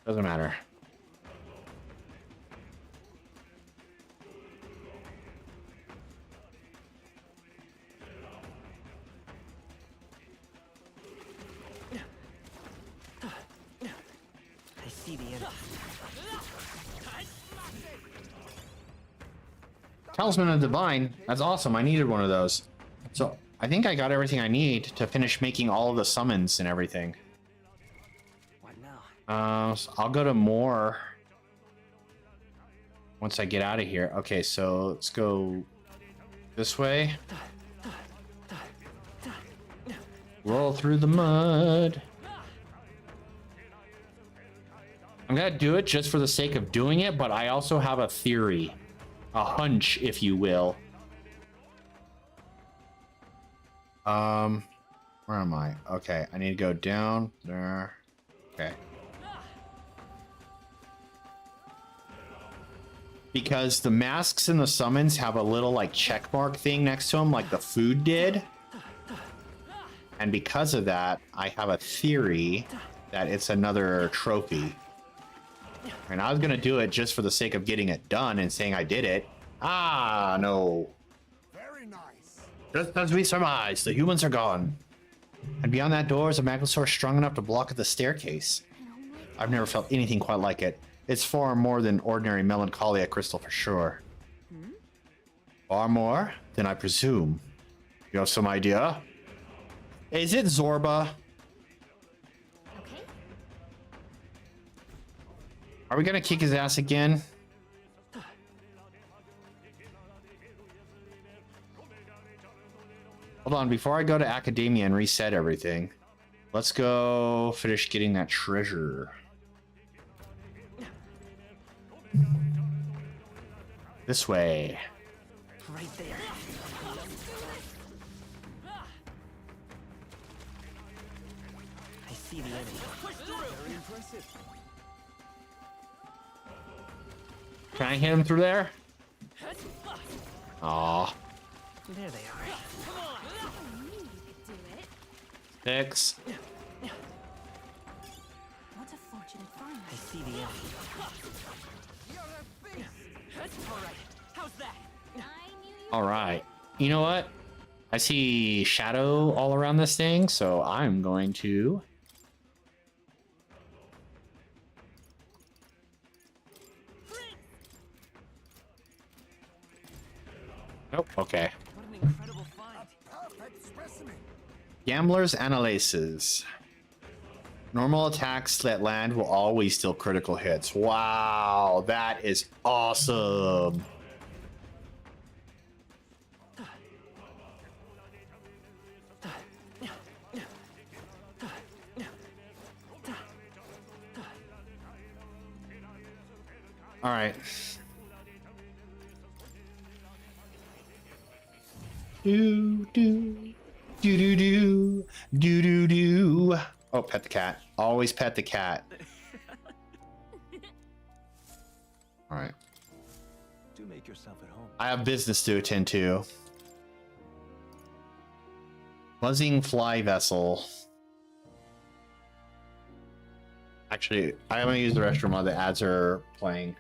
Doesn't matter. I see the enemy. Talisman of Divine. That's awesome. I needed one of those. So I think I got everything I need to finish making all of the summons and everything. What now? So I'll go to more once I get out of here. Okay, so let's go this way. Roll through the mud. I'm gonna do it just for the sake of doing it, but I also have a theory. A hunch, if you will. Where am I? Okay, I need to go down there. Okay. Because the masks and the summons have a little like check mark thing next to them, like the food did. And because of that, I have a theory that it's another trophy. And I was gonna do it just for the sake of getting it done and saying I did it. Ah, no. Very nice. Just as we surmised, the humans are gone. And beyond that door is a Maglosaur strong enough to block the staircase. I've never felt anything quite like it. It's far more than ordinary melancholia crystal for sure. Far more than I presume. You have some idea? Is it Zorba? Okay. Are we gonna kick his ass again? Hold on, before I go to Academia and reset everything, let's go finish getting that treasure. This way. Right there. I see the enemy. Very impressive. Can I hit him through there? Aw. There they are. I knew you could do it. 6. What a fortunate find. I see the enemy. Alright, how's that? I knew you Alright. You know what? I see shadow all around this thing, so I'm going to... Nope, okay. What an incredible find. Perfect specimen. Gambler's Analysis. Normal attacks that land will always deal critical hits. Wow, that is awesome. All right. Do do do do do do do do. Oh, pet the cat. Always pet the cat. All right. Do make yourself at home. I have business to attend to. Buzzing fly vessel. Actually, I haven't used the restroom while the ads are playing.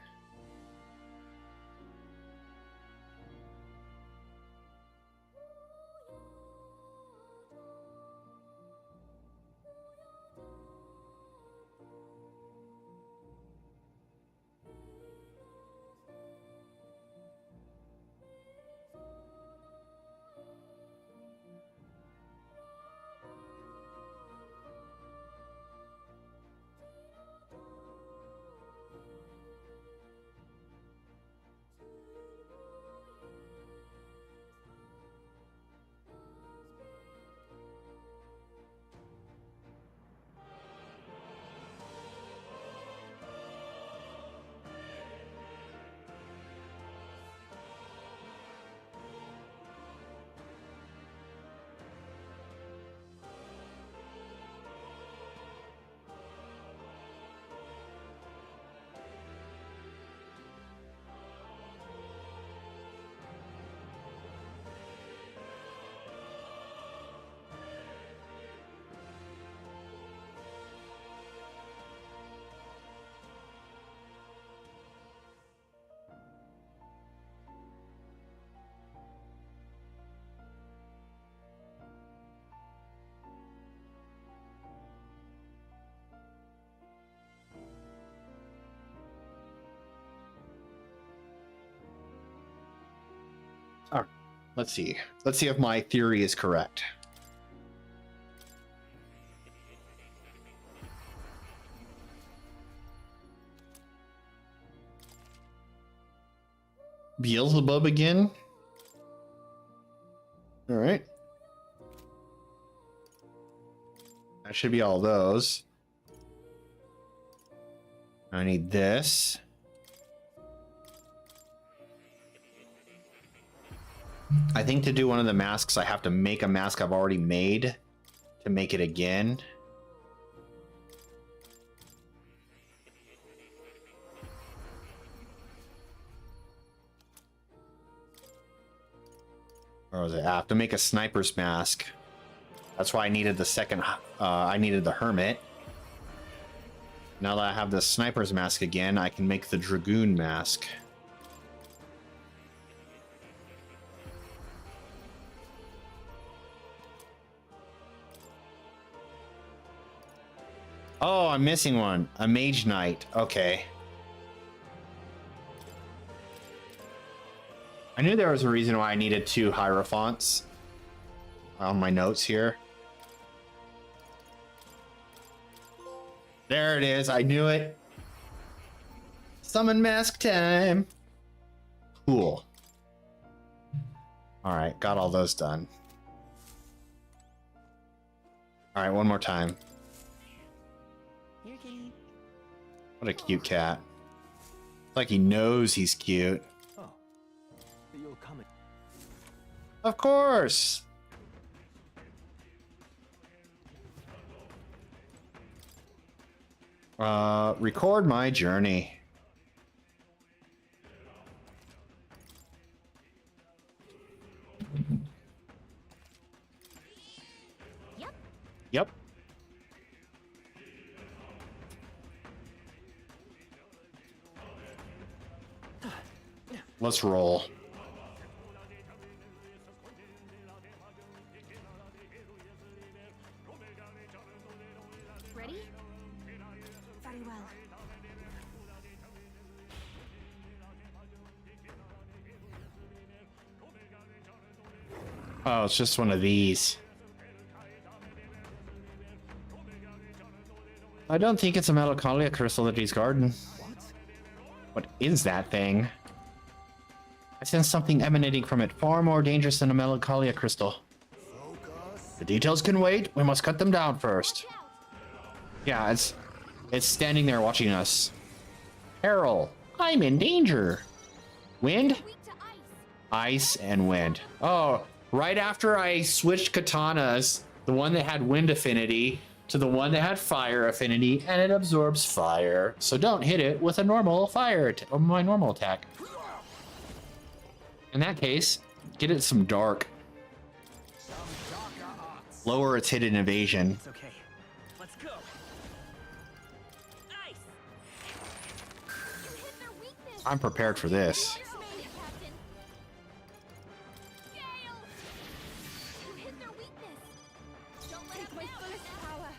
All right, let's see. Let's see if my theory is correct. Beelzebub again? All right. That should be all those. I need this. I think to do one of the masks, I have to make a mask I've already made to make it again. Or was it? I have to make a sniper's mask. That's why I needed the second. I needed the hermit. Now that I have the sniper's mask again, I can make the dragoon mask. Oh, I'm missing one. A mage knight. Okay. I knew there was a reason why I needed 2 hierophants on my notes here. There it is. I knew it. Summon mask time. Cool. All right, got all those done. All right, one more time. Here, kitty. What a cute cat. It's like he knows he's cute. Oh, you're coming. Of course. Record my journey. Yep. Yep. Let's roll. Ready? Very well. Oh, it's just one of these. I don't think it's a melancholia crystal at his garden. What is that thing? I sense something emanating from it far more dangerous than a melancholia crystal. The details can wait. We must cut them down first. Yeah, it's standing there watching us. Peril. I'm in danger. Wind? Weak to ice. Ice and wind. Oh, right after I switched katanas, the one that had wind affinity to the one that had fire affinity, and it absorbs fire. So don't hit it with a normal my normal attack. In that case, get it some dark. Lower its hidden evasion. It's okay. Let's go. Ice. You hit their weakness. I'm prepared for this. Understand, Captain. Gale. You hit their weakness. Don't let Take my up fullest now. power.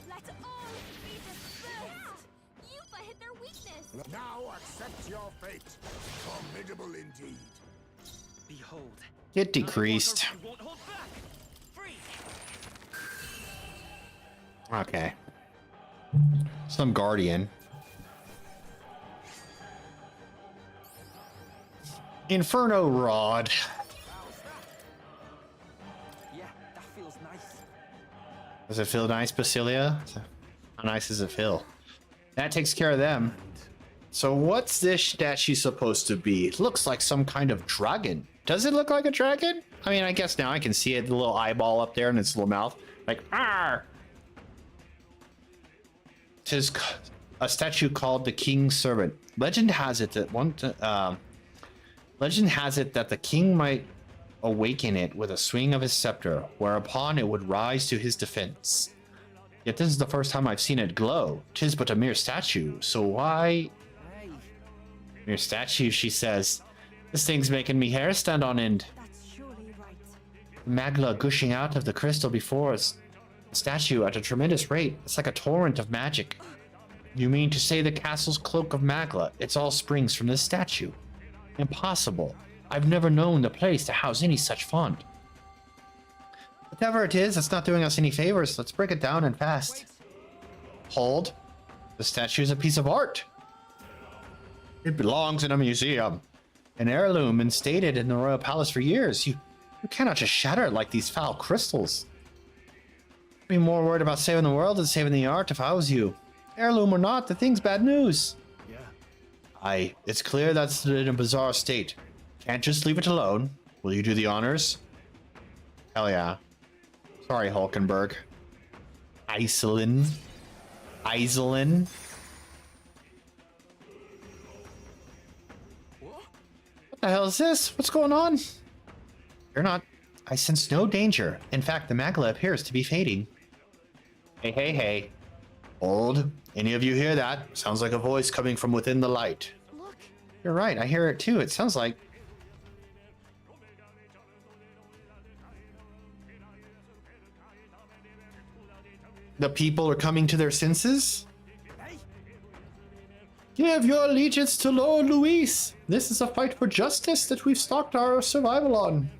Let all be dispersed. Yupa hit their weakness. Now accept your fate. Formidable indeed. Behold. Get decreased. You won't hold back. Free. Okay. Some guardian. Inferno Rod. Yeah, that feels nice. Does it feel nice, Basilia? How nice does it feel? That takes care of them. So what's this statue supposed to be? It looks like some kind of dragon. Does it look like a dragon? I mean, I guess now I can see it, the little eyeball up there in its little mouth. Like, ah! It is a statue called the King's Servant. Legend has it that the king might awaken it with a swing of his scepter, whereupon it would rise to his defense. Yet this is the first time I've seen it glow. 'Tis but a mere statue, so why... Hey. Mere statue, she says. This thing's making me hair stand on end. That's surely right. The magma gushing out of the crystal before us. The statue at a tremendous rate. It's like a torrent of magic. You mean to say the castle's cloak of Magla, it's all springs from this statue? Impossible. I've never known the place to house any such font. Whatever it is, it's not doing us any favors. Let's break it down and fast. Hold. The statue is a piece of art. It belongs in a museum. An heirloom instated in the royal palace for years. You cannot just shatter it like these foul crystals. I'd be more worried about saving the world than saving the art if I was you. Heirloom or not, the thing's bad news. Yeah. It's clear that's in a bizarre state. Can't just leave it alone. Will you do the honors? Hell yeah. Sorry, Hulkenberg. Iselin. What the hell is this? What's going on? You're not. I sense no danger. In fact, the Magla appears to be fading. Hey. Hold. Any of you hear that? Sounds like a voice coming from within the light. Look. You're right. I hear it too. It sounds like... the people are coming to their senses? Give your allegiance to Lord Luis. This is a fight for justice that we've staked our survival on.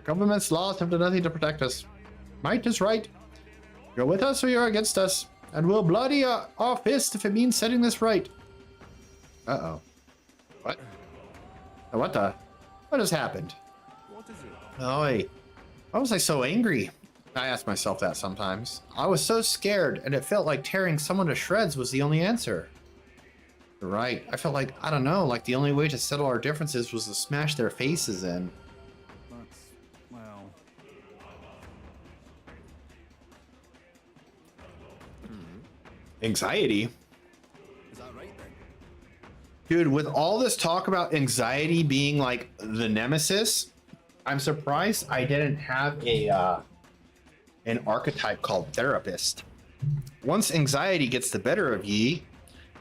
Government's laws have done nothing to protect us. Might is right. You're with us or you're against us. And we'll bloody our fist if it means setting this right. Uh-oh. What? What the? What has happened? What is it? Oh, wait. Why was I so angry? I ask myself that sometimes. I was so scared, and it felt like tearing someone to shreds was the only answer. You're right. I felt like, I don't know, like the only way to settle our differences was to smash their faces in. That's, well... Anxiety? Is that right then? Dude, with all this talk about anxiety being like the nemesis, I'm surprised I didn't have an archetype called therapist. Once anxiety gets the better of ye,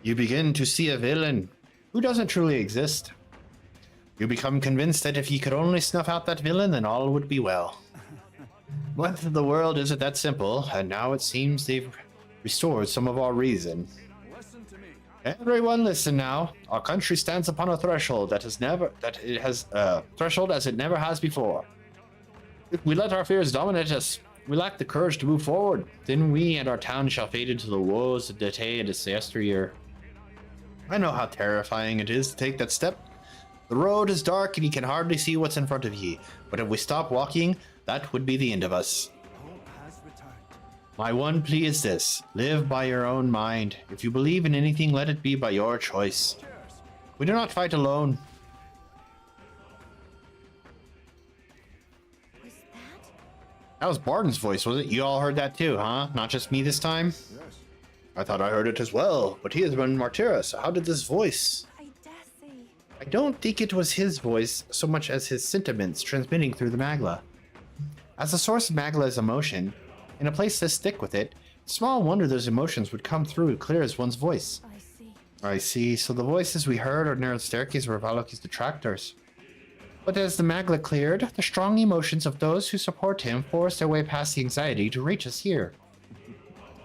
you begin to see a villain who doesn't truly exist. You become convinced that if ye could only snuff out that villain, then all would be well. But the world isn't that simple, and now it seems they've restored some of our reason. Listen to me. Everyone listen now. Our country stands upon a threshold threshold as it never has before. If we let our fears dominate us, we lack the courage to move forward. Then we and our town shall fade into the woes of day and disaster year. I know how terrifying it is to take that step. The road is dark and you can hardly see what's in front of ye. But if we stop walking, that would be the end of us. Hope has returned. My one plea is this. Live by your own mind. If you believe in anything, let it be by your choice. Cheers. We do not fight alone. Was that? That was Barton's voice, was it? You all heard that too, huh? Not just me this time? Yes. I thought I heard it as well, but he has been Martyra, so how did this voice? I dare say. I don't think it was his voice so much as his sentiments transmitting through the Magla. As the source of Magla is emotion, in a place this thick with it, small wonder those emotions would come through clear as one's voice. I see. I see, so the voices we heard are near the staircase were Valoki's detractors. But as the Magla cleared, the strong emotions of those who support him forced their way past the anxiety to reach us here.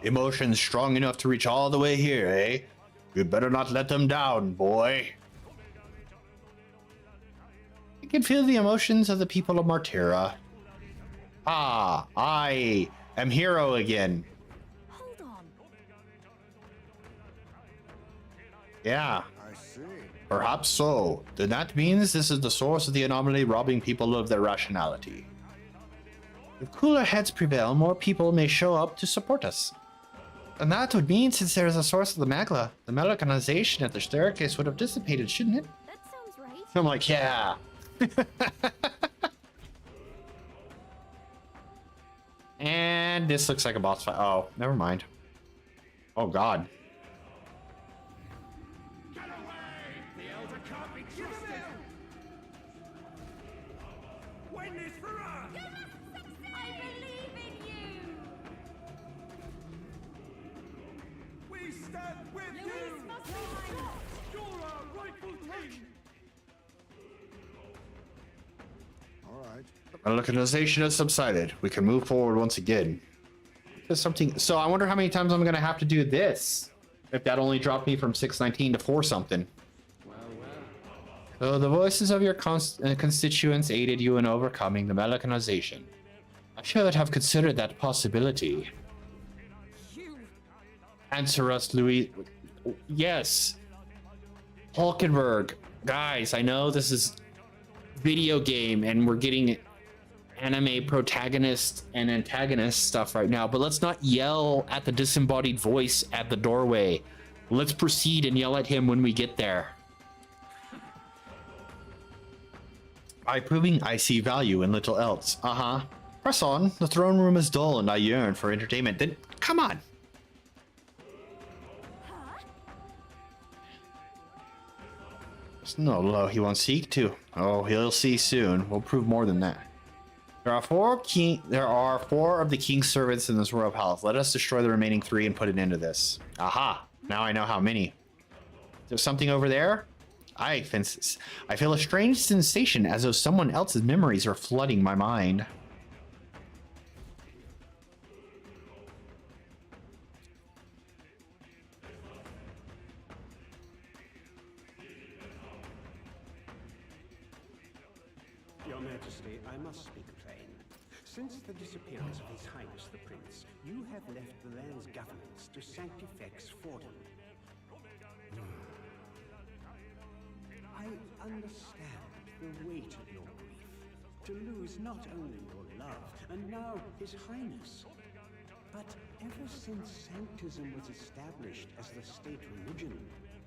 Emotions strong enough to reach all the way here, eh? You better not let them down, boy. I can feel the emotions of the people of Martyra. Ah, I am hero again. Hold on. Yeah, I see. perhaps so. Then that means this is the source of the anomaly robbing people of their rationality. If cooler heads prevail, more people may show up to support us. And that would mean, since there is a source of the Magla, the mechanization at the staircase would have dissipated, shouldn't it? That sounds right. I'm like, yeah. And this looks like a boss fight. Oh, never mind. Oh, God. I believe in you! We stand with Louise must be stopped! You're our rightful king. All right. The mechanization has subsided. We can move forward once again. There's something. So I wonder how many times I'm going to have to do this. If that only dropped me from 619 to 4 something. Well. So the voices of your constituents aided you in overcoming the Melicanization. I should have considered that possibility. You. Answer us, Louis. Yes. Hulkenberg. Guys, I know this is video game and we're getting anime protagonist and antagonist stuff right now, but let's not yell at the disembodied voice at the doorway. Let's proceed and yell at him when we get there. By proving I see value in little else. Uh-huh. Press on. The throne room is dull and I yearn for entertainment. Then come on. No, he won't seek to. Oh, he'll see soon. We'll prove more than that. There are four of the king's servants in this royal palace. Let us destroy the remaining 3 and put an end to this. Aha! Now I know how many. There's something over there? I feel a strange sensation as though someone else's memories are flooding my mind. Your Majesty, I must speak plain. Since the disappearance of His Highness the Prince, you have left the land's governance to Sanctifex Fordham. I understand the weight of your grief. To lose not only your love, and now His Highness, but ever since Sanctism was established as the state religion,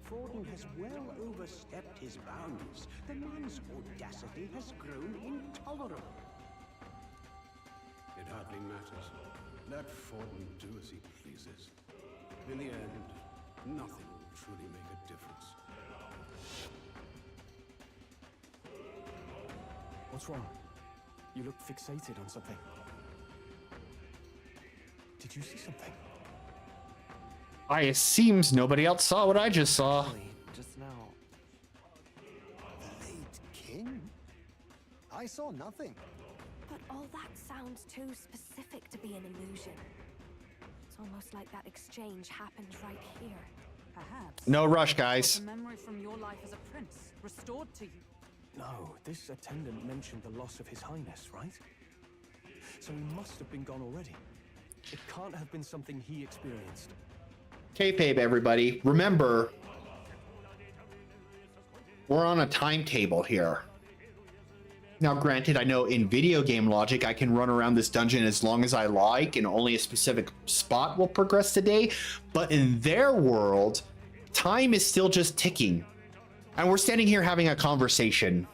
Forden has well overstepped his bounds. The man's audacity has grown intolerable. It hardly matters. Let Forden do as he pleases. In the end, nothing will truly make a difference. What's wrong? You look fixated on something. Did you see something? It seems nobody else saw what I just saw. Just now. The late king? I saw nothing. But all that sounds too specific to be an illusion. It's almost like that exchange happened right here. Perhaps. No rush, Was guys. a memory from your life as a prince restored to you. No, this attendant mentioned the loss of His Highness, right? So he must have been gone already. It can't have been something he experienced. Kayfabe, everybody. Remember, we're on a timetable here. Now, granted, I know in video game logic, I can run around this dungeon as long as I like, and only a specific spot will progress today. But in their world, time is still just ticking. And we're standing here having a conversation.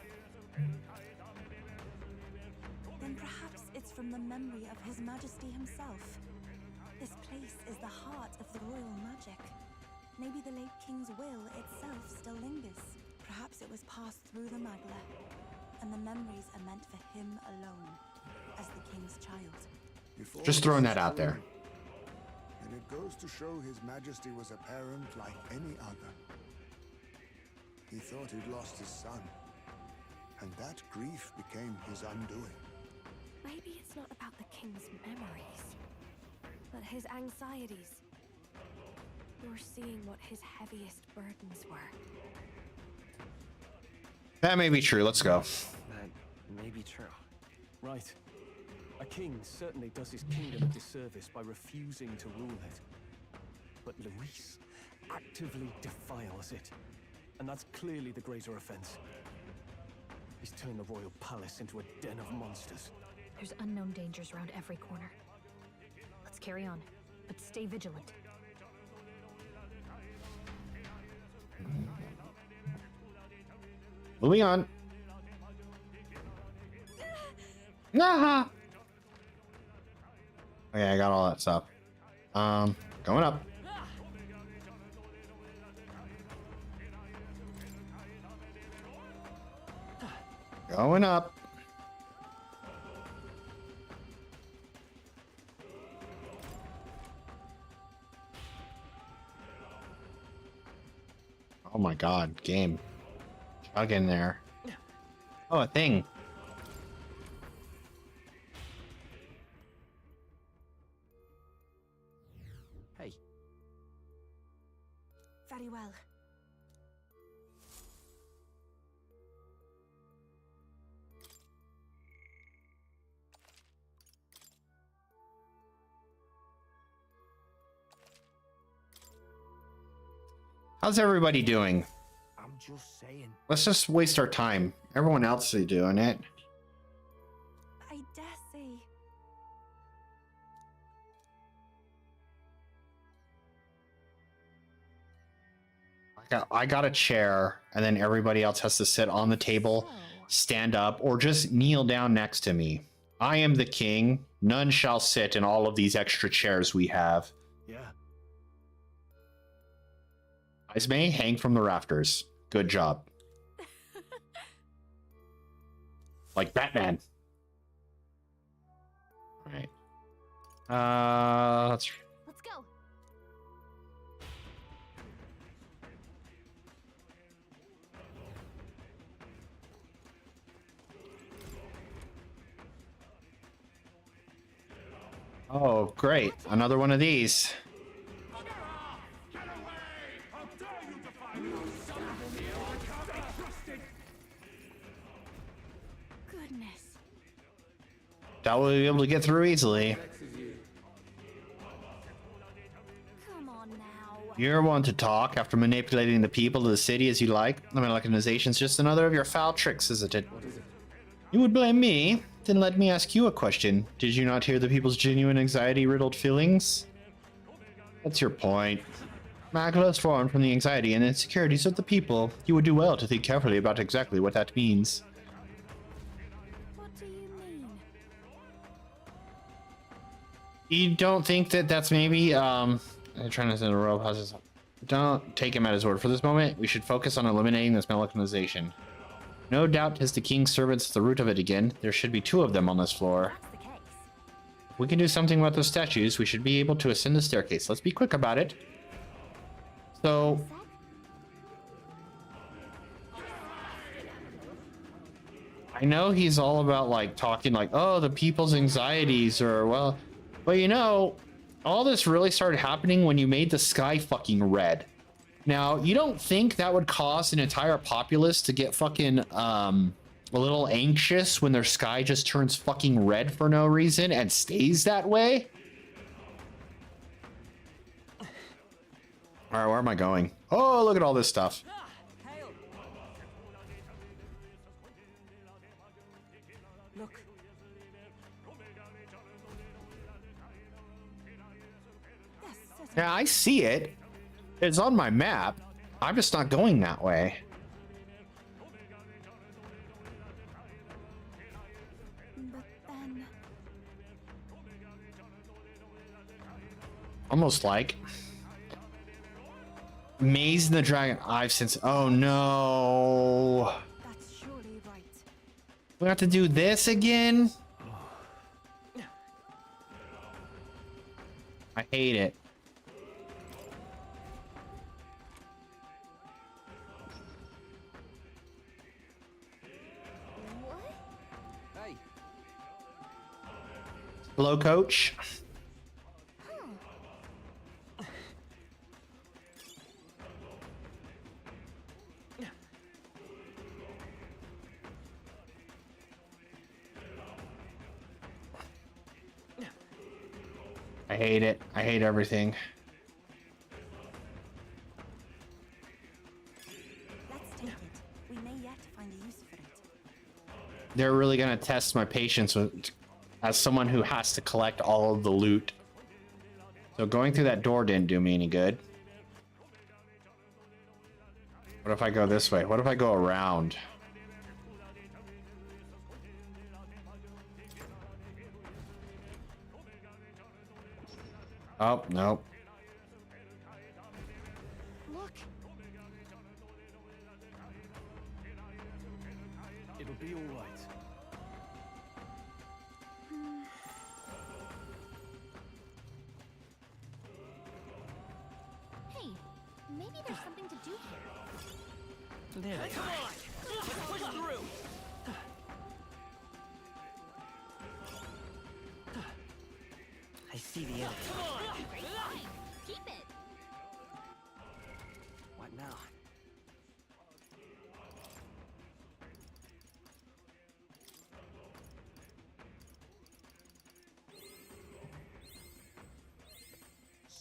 Then perhaps it's from the memory of His Majesty himself. This place is the heart of the royal magic. Maybe the late king's will itself still lingers. Perhaps it was passed through the Magla, and the memories are meant for him alone, as the king's child. Just throwing that out there. And it goes to show His Majesty was a parent like any other. He thought he'd lost his son, and that grief became his undoing. Maybe it's not about the king's memories, but his anxieties. You're seeing what his heaviest burdens were. That may be true. Let's go. That may be true. Right. A king certainly does his kingdom a disservice by refusing to rule it. But Luis actively defiles it. And that's clearly the greater offense. He's turned the royal palace into a den of monsters. There's unknown dangers around every corner. Let's carry on, but stay vigilant. Moving on. Nah. Okay, I got all that stuff. Going up. Going up. Oh my god, game. Chug in there. Oh, a thing. Hey. Very well. How's everybody doing? I'm just saying. Let's just waste our time. Everyone else is doing it. I dare say. I got a chair, and then everybody else has to sit on the table, stand up, or just kneel down next to me. I am the king. None shall sit in all of these extra chairs we have. Yeah. Eyes may hang from the rafters. Good job. Like Batman. All right. Let's go. Oh, great. Another one of these. Goodness. That will be able to get through easily. Come on now. You're one to talk after manipulating the people of the city as you like. I mean, mechanization's just another of your foul tricks, isn't it? You would blame me? Then let me ask you a question. Did you not hear the people's genuine anxiety-riddled feelings? That's your point. Magla is formed from the anxiety and insecurities of the people. You would do well to think carefully about exactly what that means. What do you mean? You don't think that that's maybe, I'm trying to send a royal process. Don't take him at his word for this moment. We should focus on eliminating this mechanization. No doubt is the king's servants at the root of it again. There should be 2 of them on this floor. That's the case. If we can do something about those statues, we should be able to ascend the staircase. Let's be quick about it. So... I know he's all about, like, talking like, oh, the people's anxieties, or, well... But, you know, all this really started happening when you made the sky fucking red. Now, you don't think that would cause an entire populace to get fucking, a little anxious when their sky just turns fucking red for no reason and stays that way? Alright, where am I going? Oh, look at all this stuff. Look. Yeah, I see it. It's on my map. I'm just not going that way. But then... Almost like... Maze and the Dragon. I've since... Oh, no. That's surely right. We have to do this again? I hate it. Hello, coach. I hate it. I hate everything. Let's take it. We may yet find a use for it. They're really gonna test my patience with, as someone who has to collect all of the loot. So going through that door didn't do me any good. What if I go this way? What if I go around? Oh, nope. Look. It'll be all right. Hey, maybe there's something to do here. There they Come are. on! Let's push through! I see the enemy. Fine, keep it.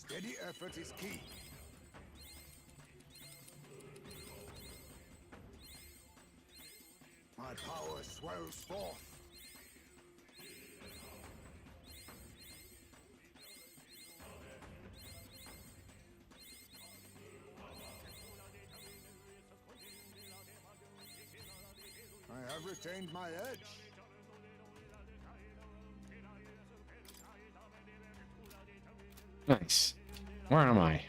Steady effort is key. My power swells forth. I have retained my edge. Nice. Where am I?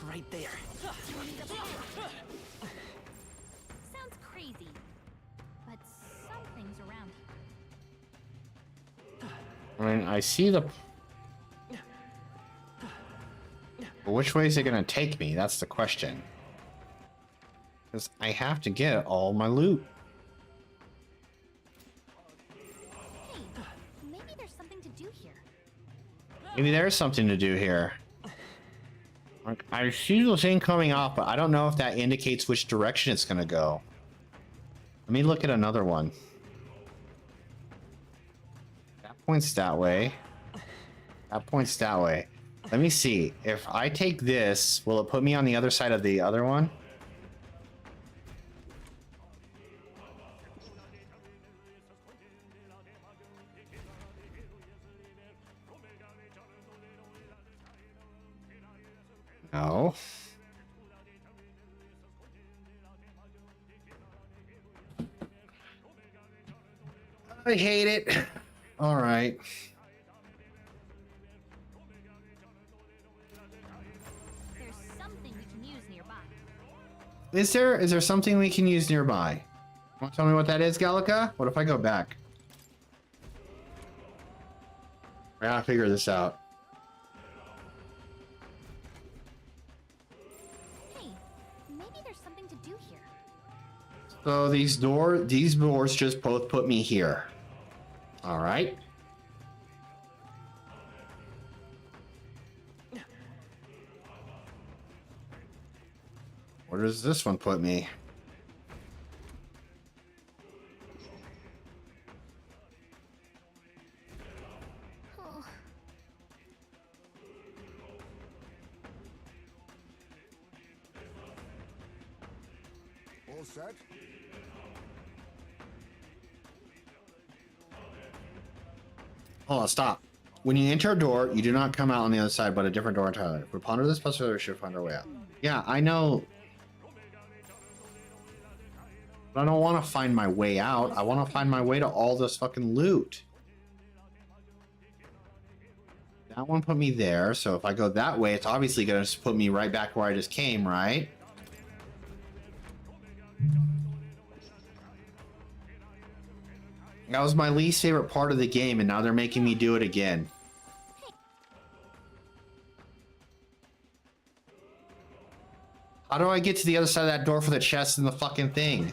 Right there. Sounds crazy, but something's around here. I mean, I see the... But which way is it gonna take me? That's the question. Because I have to get all my loot. Hey, maybe there's something to do here. Maybe there's something to do here. I see the thing coming off, but I don't know if that indicates which direction it's gonna go. Let me look at another one. That points that way. That points that way. Let me see. If I take this, will it put me on the other side of the other one? No. I hate it. All right. There's something we can use nearby. Is there something we can use nearby? Want to tell me what that is, Gallica? What if I go back? I gotta figure this out. Hey, maybe there's something to do here. So these doors just both put me here. All right. Where does this one put me? Oh. All set? Hold on, stop. When you enter a door, you do not come out on the other side, but a different door entirely. If we ponder this puzzle, we should find our way out. Yeah, I know. But I don't want to find my way out. I want to find my way to all this fucking loot. That one put me there, so if I go that way, it's obviously going to put me right back where I just came, right? That was my least favorite part of the game, and now they're making me do it again. How do I get to the other side of that door for the chest and the fucking thing?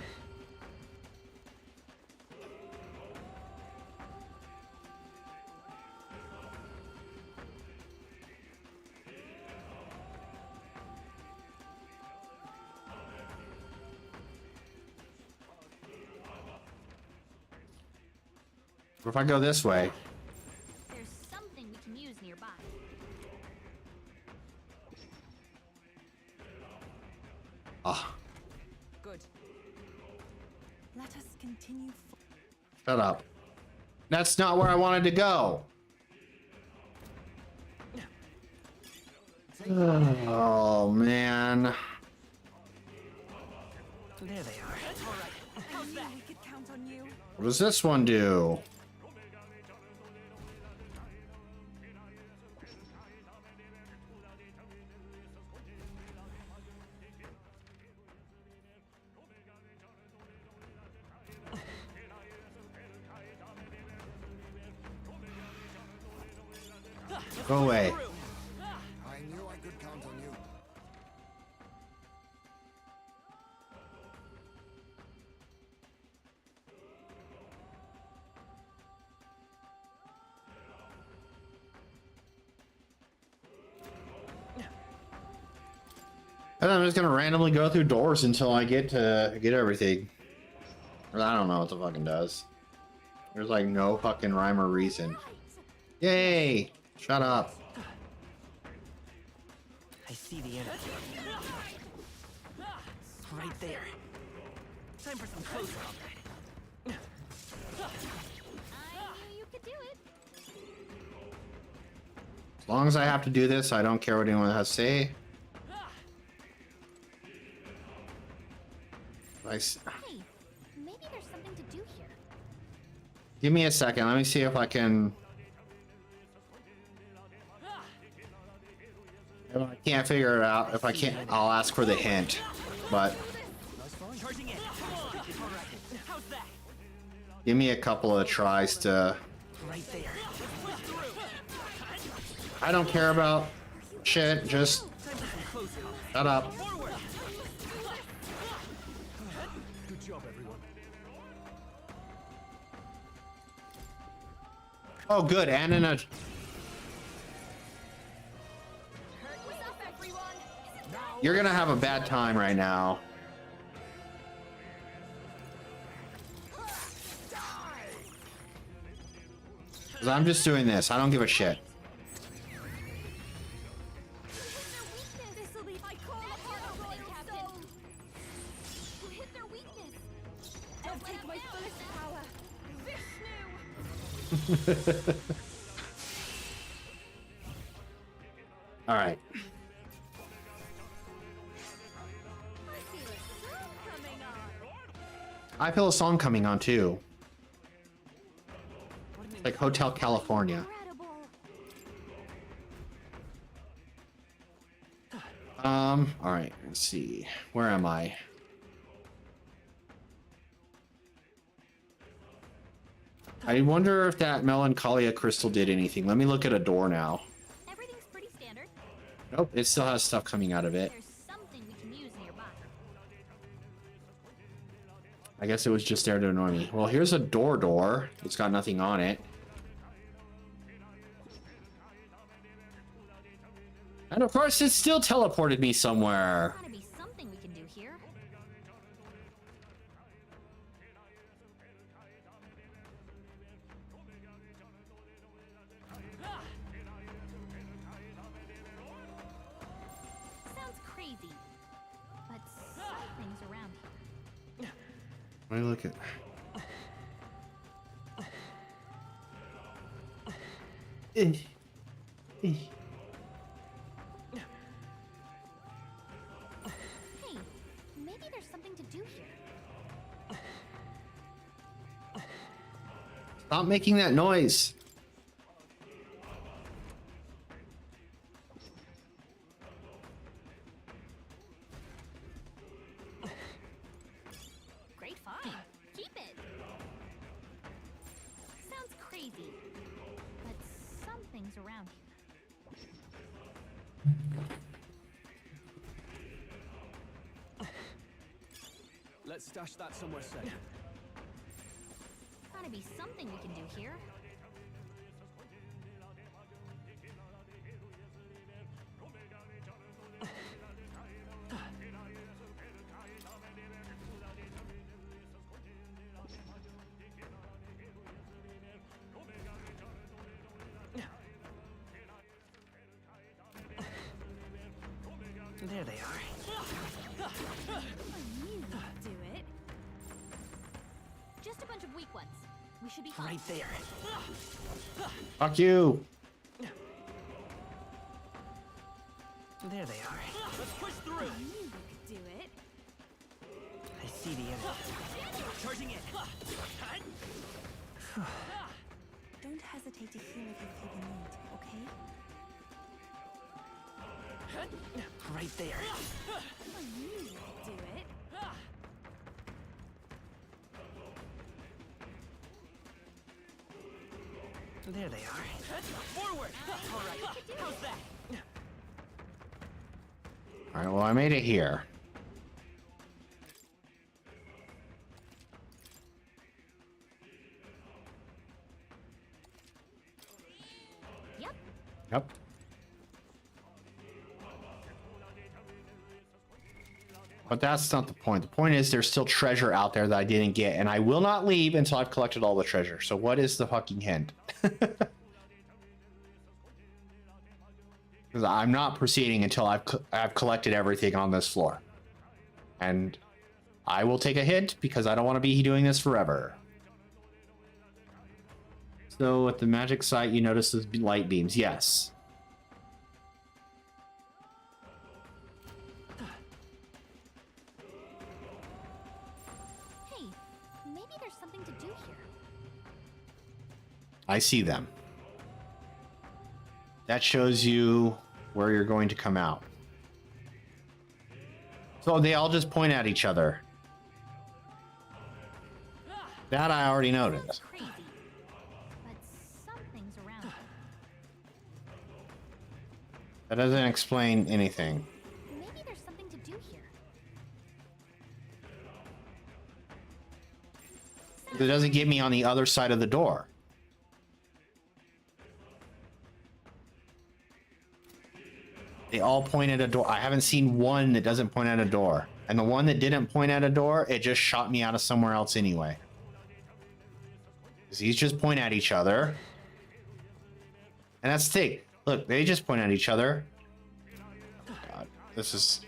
What if I go this way? There's something we can use nearby. Ah, Good. Let us continue. shut up. That's not where I wanted to go. Oh, man. There they are. I knew we could count on you. What does this one do? Go away. I knew I could count on you. And I'm just gonna randomly go through doors until I get everything. I don't know what the fucking does. There's like no fucking rhyme or reason. Yay! Shut up. I see the enemy. Right there. Time for some close combat. I knew you could do it. As long as I have to do this, I don't care what anyone has to say. Hey, maybe there's something to do here. Give me a second. Let me see if I can. If I can't figure it out, if I can't, I'll ask for the hint. But give me a couple of tries to. I don't care about shit. Just shut up. Good job, everyone. Oh, good. And in a. You're gonna have a bad time right now. Because I'm just doing this. I don't give a shit. All right. I feel a song coming on too. Like Hotel California. All right, let's see. Where am I? I wonder if that Melancholia crystal did anything. Let me look at a door now. Everything's pretty standard. Nope, it still has stuff coming out of it. There's something we can use nearby. I guess it was just there to annoy me. Well, here's a door. It's got nothing on it. And of course, it still teleported me somewhere. Gotta be something we can do here. Sounds crazy, but something's around here. Let me look at. Hey, maybe there's something to do here. Stop making that noise. Great find. Keep it. Sounds crazy, but something's around here. Let's stash that somewhere safe. Gotta be something we can do here. There they are. I knew you could do it. Just a bunch of weak ones. We should be fine. Right there. Fuck you. There they are. Let's push through. I knew you could do it. I see the enemy. Charging in. Don't hesitate to heal if you feel the need, okay? Right there. I knew you could do it. There they are. Forward. All right. How's that? All right, well, I made it here. Yep. Yep. But that's not the point. The point is there's still treasure out there that I didn't get, and I will not leave until I've collected all the treasure. So what is the fucking hint? Because I'm not proceeding until I've collected everything on this floor. And I will take a hint because I don't want to be doing this forever. So at the magic site, you notice those light beams. Yes. Hey, maybe there's something to do here. I see them. That shows you where you're going to come out. So they all just point at each other. That I already noticed. Crazy, but something's around here. That doesn't explain anything. Maybe there's something to do here. It doesn't get me on the other side of the door. They all point at a door. I haven't seen one that doesn't point at a door. And the one that didn't point at a door, it just shot me out of somewhere else anyway. These just point at each other. And that's the thing. Look, they just point at each other. God, this is...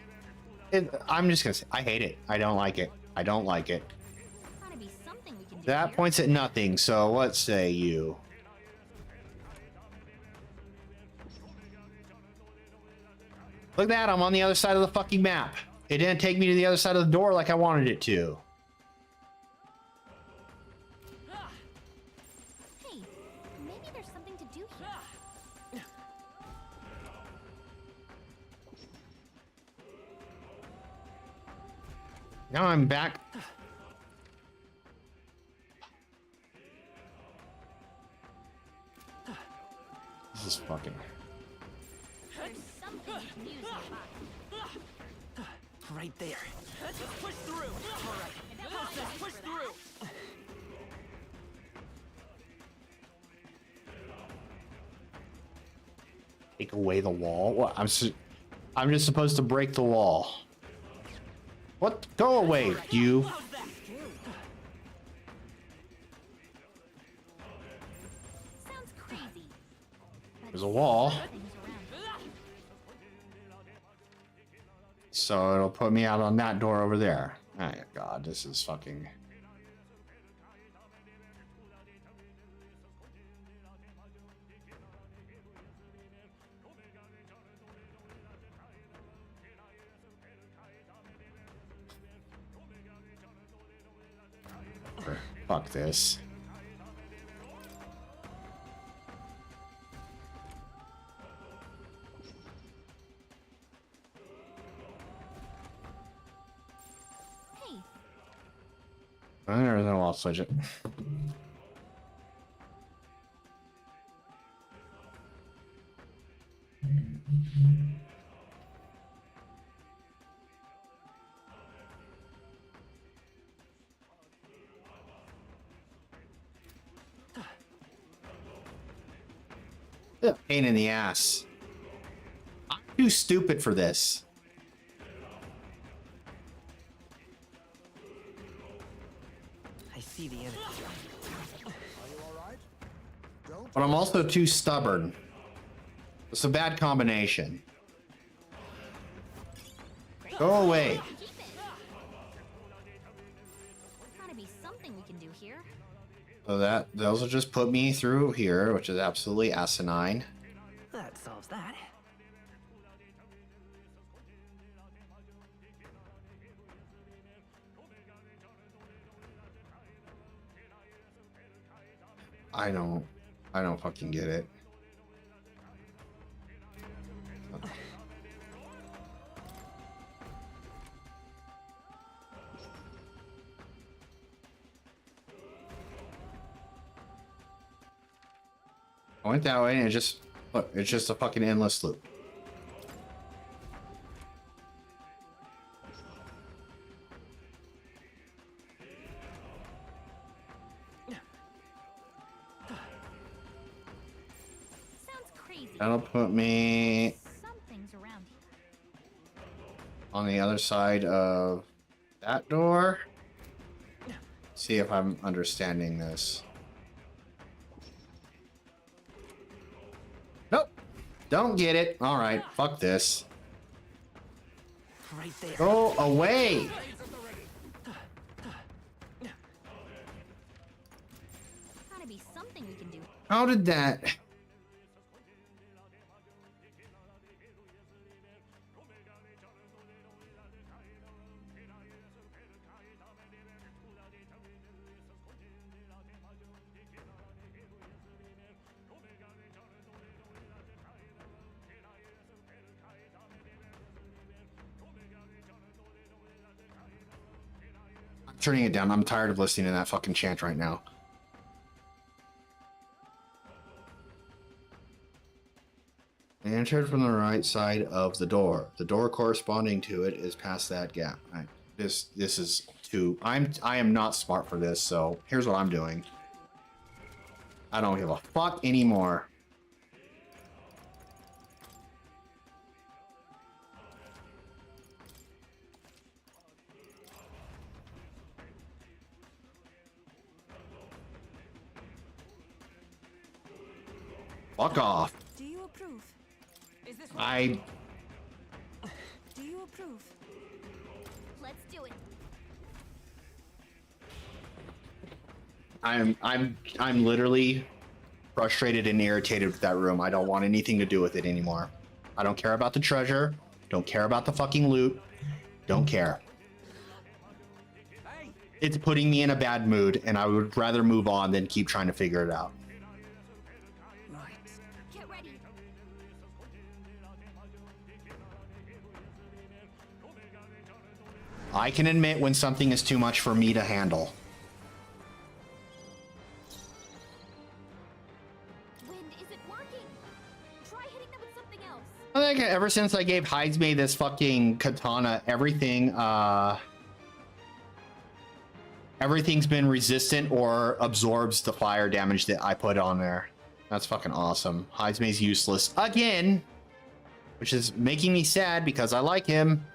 I'm just going to say, I hate it. I don't like it. I don't like it. Gotta be something we can do That here. points at nothing, so what say you? Look at that, I'm on the other side of the fucking map. It didn't take me to the other side of the door like I wanted it to. Hey, maybe there's something to do here. Now I'm back. This is fucking... There's something we can use nearby. Right there. Push through. All right. Push through. Take away the wall? What? I'm just supposed to break the wall. What? Go away, you. Sounds crazy. There's a wall. Something's around here. So it'll put me out on that door over there. Oh God, this is fucking... Fuck this. Hey, There's no wall switch it. Pain in the ass. I'm too stupid for this. I see the enemy. But I'm also too stubborn. It's a bad combination. Go away. keep it. Gotta be something we can do here. So those will just put me through here, which is absolutely asinine. That solves that. I don't fucking get it. I went that way and it just, look, it's just a fucking endless loop. Sounds crazy. That'll put me... Something's around here. on the other side of that door. See if I'm understanding this. Nope. Don't get it. All right. Fuck this. Right there. Go away. Gotta be something we can do. How did that? Turning it down. I'm tired of listening to that fucking chant right now. Entered from the right side of the door. The door corresponding to it is past that gap. This is too. I am not smart for this. So here's what I'm doing. I don't give a fuck anymore. Fuck off. Do you approve? Is this I. Do you approve? Let's do it. I'm literally frustrated and irritated with that room. I don't want anything to do with it anymore. I don't care about the treasure. Don't care about the fucking loot. Don't care. It's putting me in a bad mood, and I would rather move on than keep trying to figure it out. Get ready. I can admit when something is too much for me to handle. Wind isn't working. Try hitting them with something else. I think ever since I gave Hydesmaid this fucking katana, everything's been resistant or absorbs the fire damage that I put on there. That's fucking awesome. Hydesmaid's useless again, which is making me sad because I like him.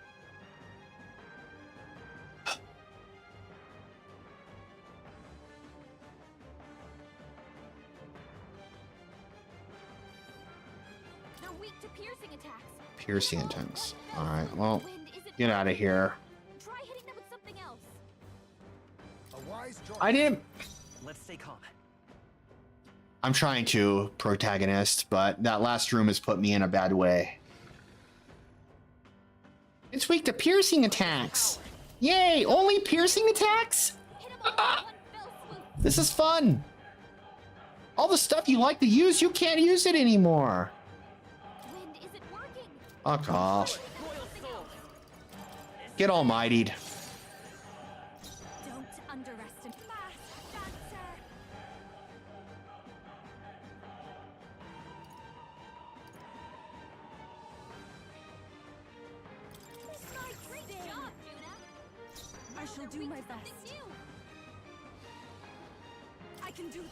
They're weak to piercing attacks. Piercing attacks. All right, well, get out of here. Try hitting them with something else. A wise choice. I didn't. Let's stay calm. I'm trying to, protagonist, but that last room has put me in a bad way. It's weak to piercing attacks. Yay, only piercing attacks? This is fun. All the stuff you like to use, you can't use it anymore. Wind isn't working. Fuck off. Get almightied. Don't underestimate mass dancer. Great job, Juna. I shall do my best. Something new. I can do this.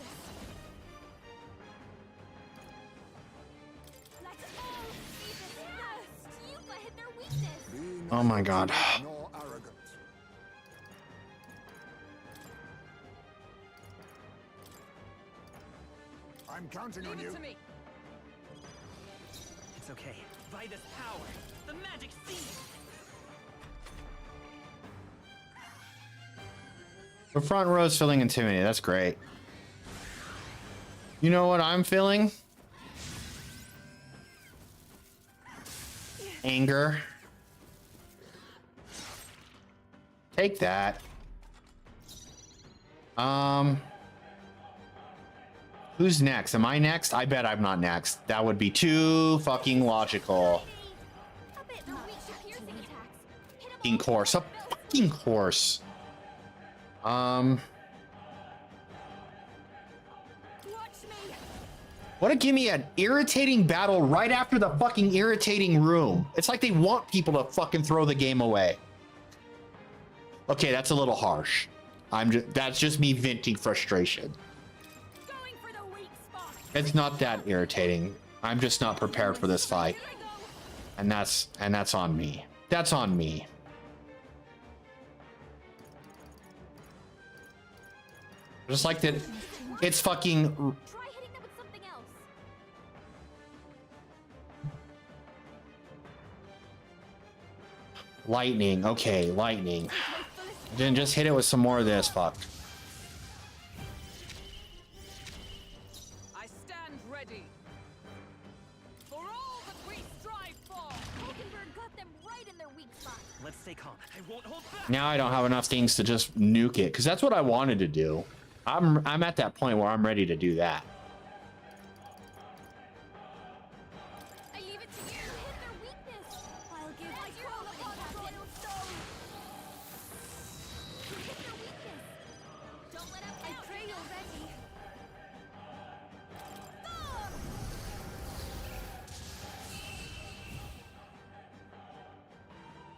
Let's all see this first. Yuka hit their weakness. Be Oh my god. neither nor arrogant. I'm counting on Leave you. it to me. It's okay. Vida's power. The magic seed. The front row is feeling intimidated. That's great. You know what I'm feeling? Anger. Take that. Who's next? Am I next? I bet I'm not next. That would be too fucking logical. A bit they're weak to piercing attacks. Hit 'em Fucking course. A fucking course. Watch me. Want to give me an irritating battle right after the fucking irritating room. It's like they want people to fucking throw the game away. Okay, that's a little harsh. That's just me venting frustration. Going for the weak spot. It's not that irritating. I'm just not prepared for this fight. And that's on me. That's on me. Just like that, it's fucking. Try hitting them with something else. Lightning. Okay, lightning. Then just hit it with some more of this. Fuck. I stand ready. For all that we strive for. Hulkenberg got them right in their weak spot. Let's stay calm. I won't hold back. Now I don't have enough things to just nuke it, because that's what I wanted to do. I'm at that point where I'm ready to do that. I leave it to you to hit their weakness. I'll give my call upon royal stone. Hit their weakness. Don't let up. I pray you're ready.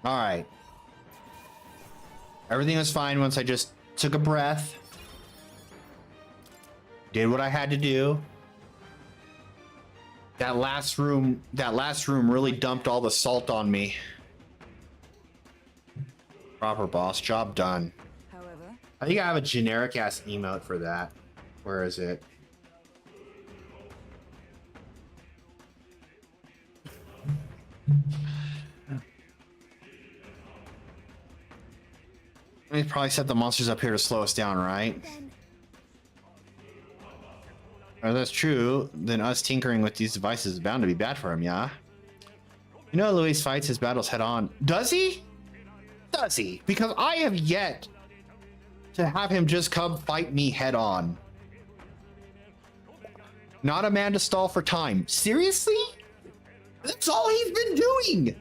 All right. Everything was fine once I just took a breath. Did what I had to do. That last room really dumped all the salt on me. Proper boss, job done. However, I think I have a generic ass emote for that. Where is it? They probably set the monsters up here to slow us down, right? If that's true, then us tinkering with these devices is bound to be bad for him, yeah? You know, Luis fights his battles head on. Does he? Does he? Because I have yet to have him just come fight me head on. Not a man to stall for time. Seriously? That's all he's been doing.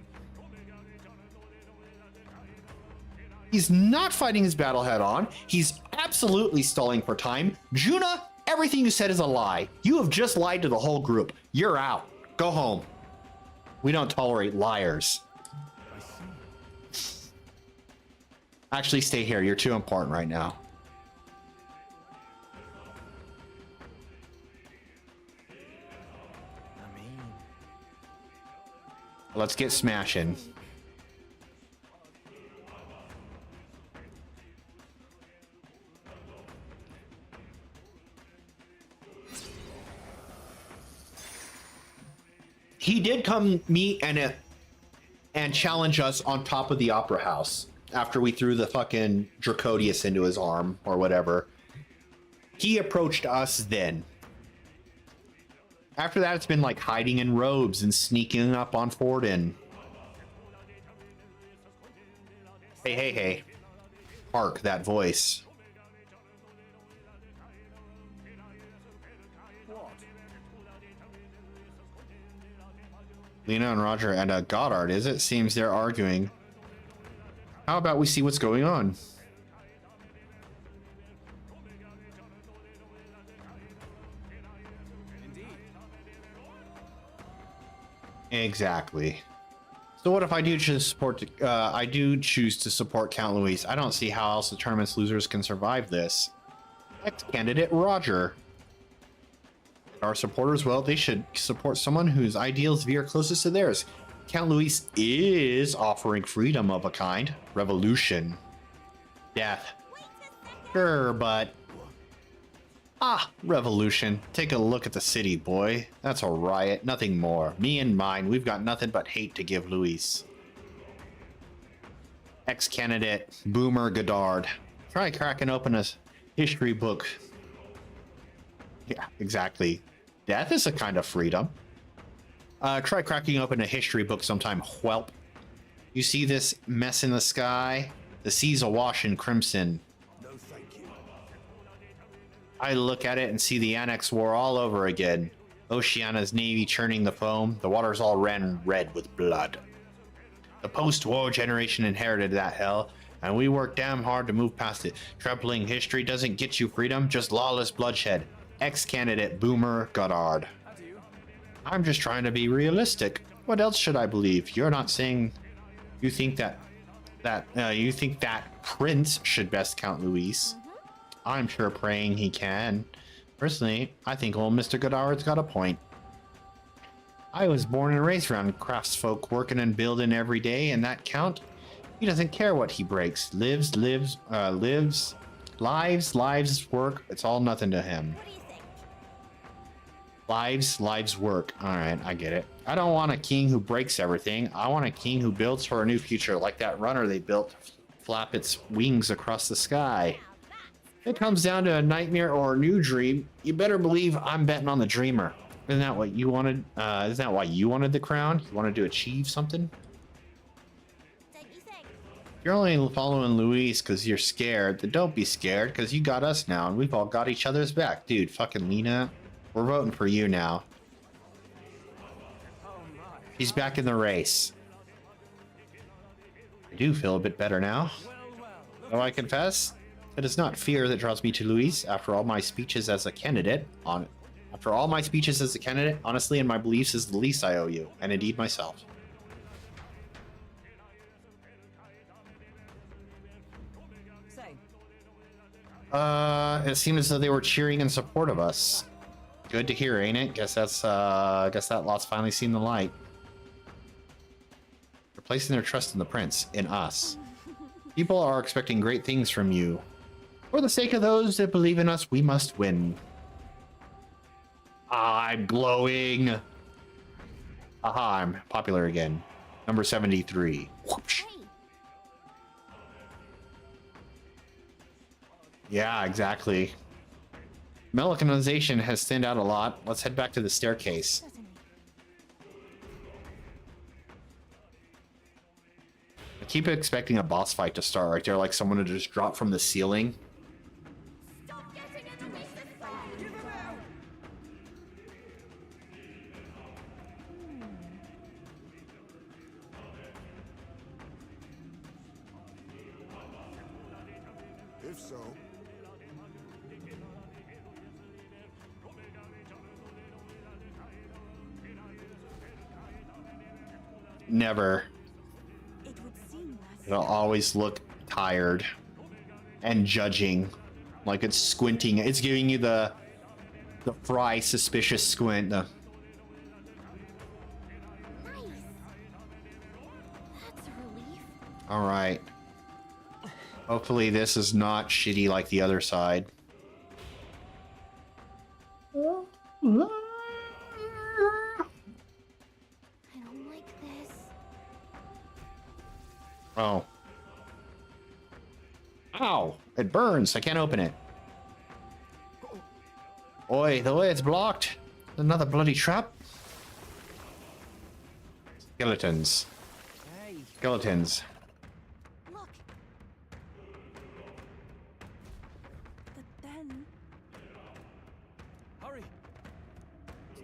He's not fighting his battle head on. He's absolutely stalling for time. Juna, everything you said is a lie. You have just lied to the whole group. You're out. Go home. We don't tolerate liars. Actually, stay here. You're too important right now. I mean, Let's get smashing. He did come meet and challenge us on top of the Opera House after we threw the fucking Dracodius into his arm or whatever. He approached us then. After that, it's been like hiding in robes and sneaking up on Forden. Hey, hey, hey. Hark, that voice. Lena and Roger and Goddard, is it? Seems they're arguing. How about we see what's going on? Exactly. So what if I do choose to support? I do choose to support Count Luis. I don't see how else the tournament's losers can survive this. Ex-candidate Roger. Our supporters, well, they should support someone whose ideals veer closest to theirs. Count Luis is offering freedom of a kind. Revolution. Death. Sure, but... Ah, revolution. Take a look at the city, boy. That's a riot, nothing more. Me and mine, we've got nothing but hate to give Luis. Ex-candidate Boomer Goddard. Try cracking open a history book. Yeah, exactly. Death is a kind of freedom. Try cracking open a history book sometime, whelp. You see this mess in the sky? The sea's awash in crimson. No, thank you. I look at it and see the Annex War all over again. Oceania's navy churning the foam. The waters all ran red with blood. The post-war generation inherited that hell, and we worked damn hard to move past it. Trampling history doesn't get you freedom, just lawless bloodshed. Ex-candidate Boomer Goddard. I'm just trying to be realistic. What else should I believe? You're not saying you think that Prince should best Count Luis. I'm sure praying he can. Personally, I think old Mr. Goddard's got a point. I was born and raised around craftsfolk working and building every day, and that count, he doesn't care what he breaks. Lives, work. It's all nothing to him. Lives, work. All right, I get it. I don't want a king who breaks everything. I want a king who builds for a new future, like that runner they built to flap its wings across the sky. If it comes down to a nightmare or a new dream, you better believe I'm betting on the dreamer. Isn't that what you wanted? Isn't that why you wanted the crown? You wanted to achieve something? You're only following Luis because you're scared. Then don't be scared, because you got us now, and we've all got each other's back. Dude, fucking Lena, we're voting for you now. He's back in the race. I do feel a bit better now. Though I confess, it is not fear that draws me to Luis. After all my speeches as a candidate, honestly, and my beliefs is the least I owe you, and indeed myself. It seemed as though they were cheering in support of us. Good to hear, ain't it? Guess that lot's finally seen the light. They're placing their trust in the prince, in us. People are expecting great things from you. For the sake of those that believe in us, we must win. I'm glowing. Aha, I'm popular again. Number 73. Whoosh. Yeah, exactly. Mechanization has thinned out a lot. Let's head back to the staircase. I keep expecting a boss fight to start right there, like someone to just drop from the ceiling. If so, Never. It would seem that It'll always look tired and judging, like it's squinting. It's giving you the Fry suspicious squint. Nice. That's a relief. All right. Hopefully this is not shitty like the other side. I don't like this. Oh. Ow! It burns. I can't open it. Oi, the way it's blocked. Another bloody trap. Skeletons. Hey. Skeletons. look. But then Hurry.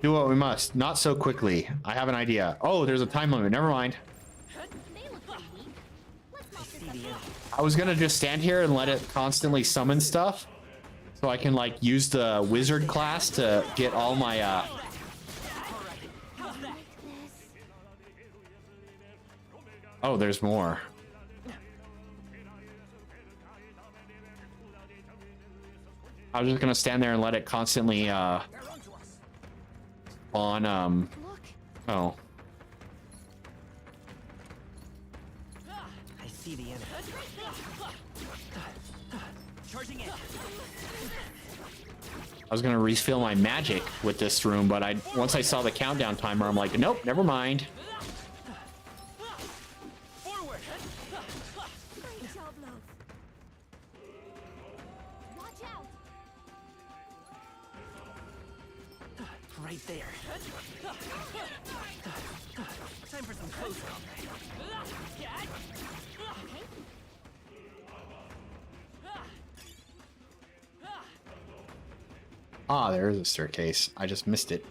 Do what we must. Not so quickly. I have an idea. Oh, there's a time limit. Never mind. They look weak. Let's mop this up. I was gonna just stand here and let it constantly summon stuff, so I can like use the wizard class to get all my I like this. Oh, there's more. I was just gonna stand there and let it constantly on Look. oh. I see the enemy. Charging in. I was gonna refill my magic with this room, but once I saw the countdown timer, I'm like, nope, never mind. Forward. Great job, love. Watch out. Right there. Time for some close combat. Okay. Ah, there is a staircase. I just missed it.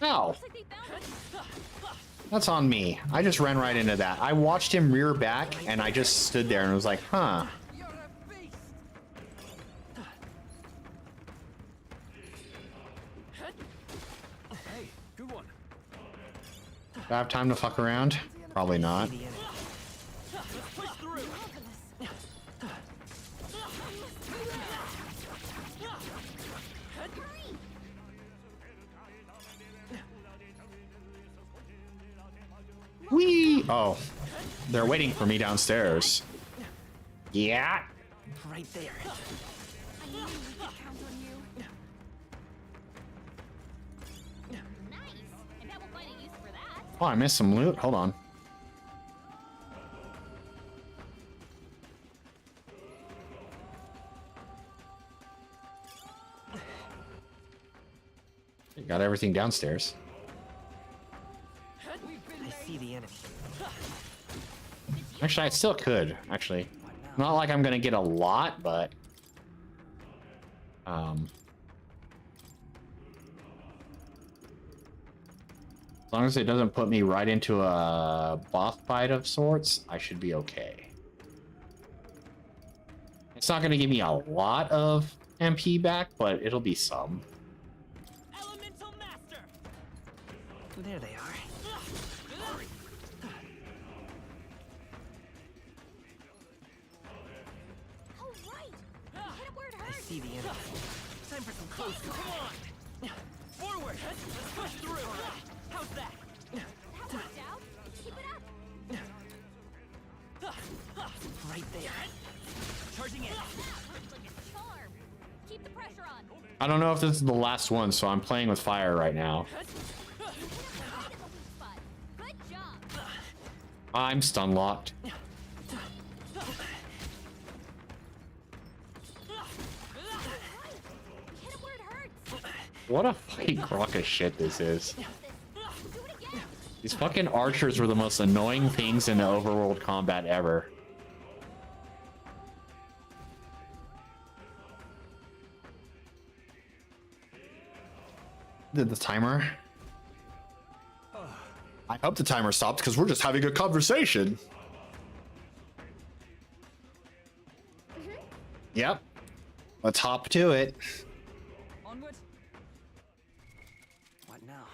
Ow! Looks like they found it. That's on me. I just ran right into that. I watched him rear back, and I just stood there and was like, huh. You're a beast. Hey, good one. Do I have time to fuck around? Probably not. See the enemy. Let's push through. Oh, they're waiting for me downstairs. Yeah. Right there. I knew we could count on you. Nice. I bet we'll find a use for that. Oh, I missed some loot. Hold on. Got everything downstairs. I see the enemy. Actually, I still could. Actually, not like I'm gonna get a lot, but as long as it doesn't put me right into a boss fight of sorts, I should be okay. It's not gonna give me a lot of MP back, but it'll be some. There they are. Oh, right. Hit it where it I hurts. see the enemy. Time for some close. Come on. Forward. Let's push through. How's that? That worked out. Keep it up. Right there. Charging in. Looks like a charm. Keep the pressure on. I don't know if this is the last one, so I'm playing with fire right now. Good job. I'm stun locked. Hit it where it hurts. What a fucking crock of shit this is. These fucking archers were the most annoying things in the overworld combat ever. Did the timer? I hope the timer stopped because we're just having a conversation. Yep. Let's hop to it. Onward. What now?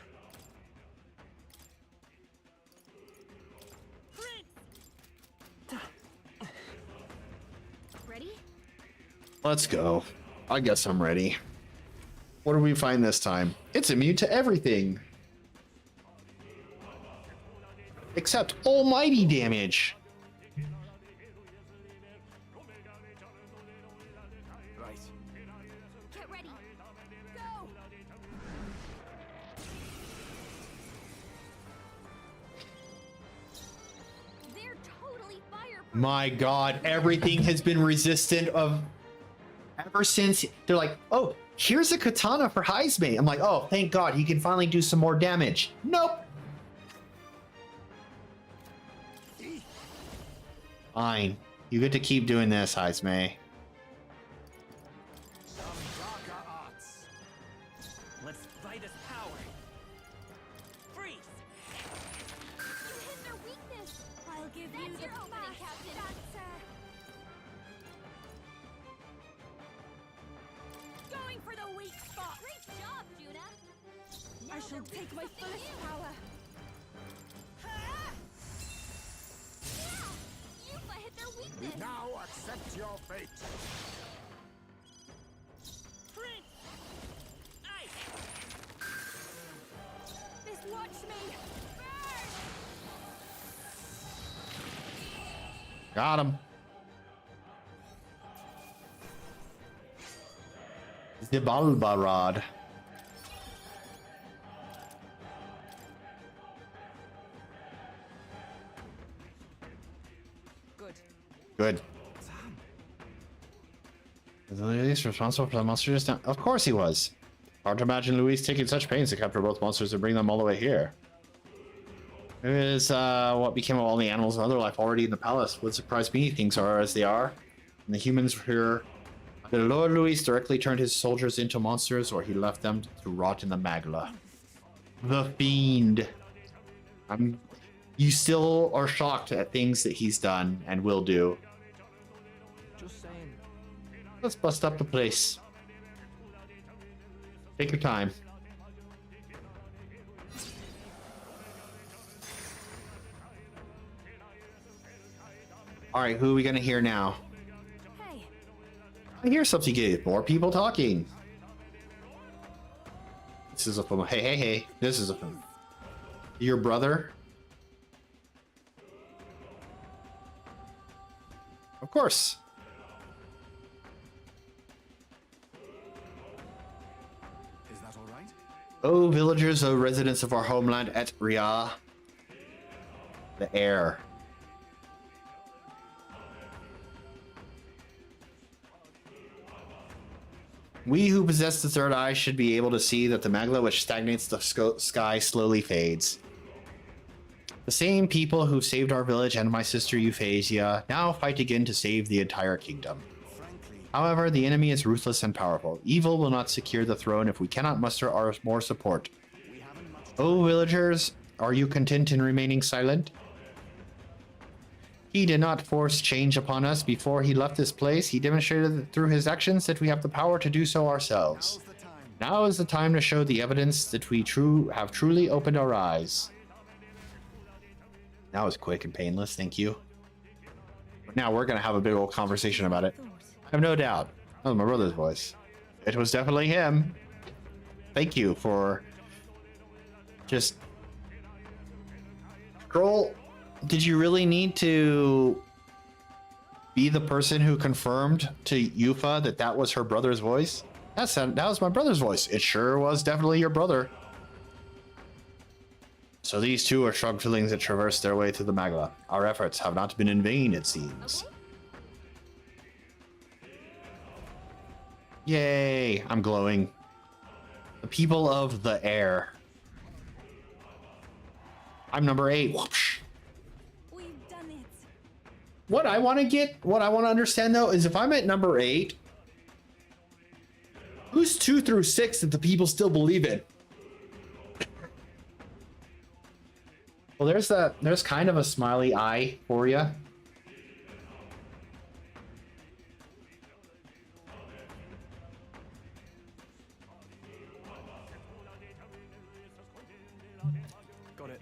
Ready? Let's go. I guess I'm ready. What do we find this time? It's immune to everything. Except almighty damage. Right. Get ready. Go. They're totally fireproof. My god, everything has been resistant of ever since. They're like, oh, here's a katana for Heisme. I'm like, oh, thank god, he can finally do some more damage. Nope. Fine. You get to keep doing this, Heisme. Let's fight his power. Freeze. You hit their weakness. I'll give you the opening, Captain. Going for the weak spot. Great job, Juna. I shall take my fullest power. Hit their weakness. Now accept your fate. Prince! Ice! This watch me! Burn! Got him. The Balbarad. Good. Is Luis responsible for the monster just now? Of course he was. Hard to imagine Luis taking such pains to capture both monsters and bring them all the way here. It is what became of all the animals and other life already in the palace. Would surprise me, things are as they are. And the humans here. The Lord Luis directly turned his soldiers into monsters, or he left them to rot in the Magla. The Fiend. You still are shocked at things that he's done and will do. Just saying. Let's bust up the place. Take your time. Alright, who are we gonna hear now? Hey. I hear something good. More people talking. This is a film. Hey. This is a film. Your brother? Of course. Is that all right? O villagers, O residents of our homeland et Ria, the heir. We who possess the third eye should be able to see that the magla which stagnates the sky slowly fades. The same people who saved our village and my sister Euphrasia now fight again to save the entire kingdom. However, the enemy is ruthless and powerful. Evil will not secure the throne if we cannot muster our more support. O villagers, are you content in remaining silent? He did not force change upon us before he left this place. He demonstrated through his actions that we have the power to do so ourselves. Now is the time to show the evidence that we have truly opened our eyes. That was quick and painless, thank you. But now we're going to have a big old conversation about it. I have no doubt. That was my brother's voice. It was definitely him. Thank you for just... Scroll... Did you really need to be the person who confirmed to Yufa that that was her brother's voice? That was my brother's voice. It sure was definitely your brother. So these two are strong feelings that traverse their way through the Magla. Our efforts have not been in vain, it seems. Yay, I'm glowing. The people of the air. I'm number 8. Whoopsh. What I want to understand though is if I'm at number 8, who's 2 through 6 that the people still believe in? Well, there's kind of a smiley eye for you. Got it.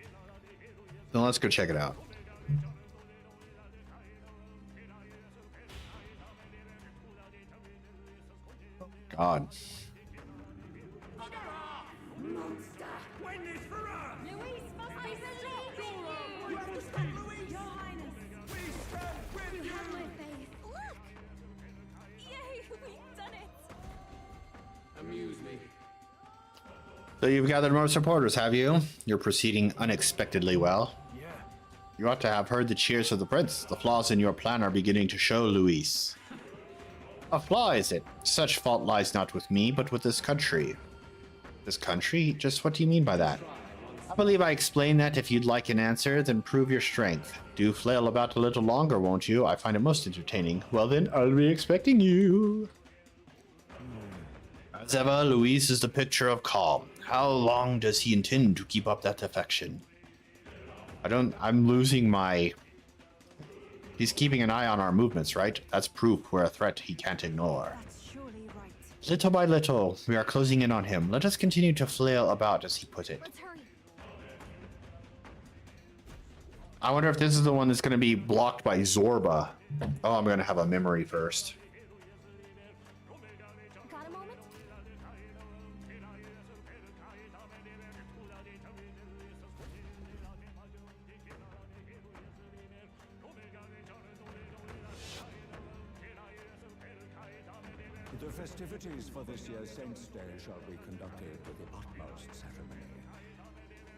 Then let's go check it out. God. Amuse me. So you've gathered more supporters, have you? You're proceeding unexpectedly well. Yeah. You ought to have heard the cheers of the prince. The flaws in your plan are beginning to show, Luis. A flaw, is it? Such fault lies not with me, but with this country. This country? Just what do you mean by that? I believe I explained that. If you'd like an answer, then prove your strength. Do flail about a little longer, won't you? I find it most entertaining. Well then, I'll be expecting you. As ever, Luis is the picture of calm. How long does he intend to keep up that affection? I'm losing my... He's keeping an eye on our movements, right? That's proof we're a threat he can't ignore. That's surely right. Little by little, we are closing in on him. Let us continue to flail about, as he put it. Let's hurry. I wonder if this is the one that's going to be blocked by Zorba. Oh, I'm going to have a memory first. Got a moment? The festivities for this year's Saints' Day shall be conducted with the utmost ceremony.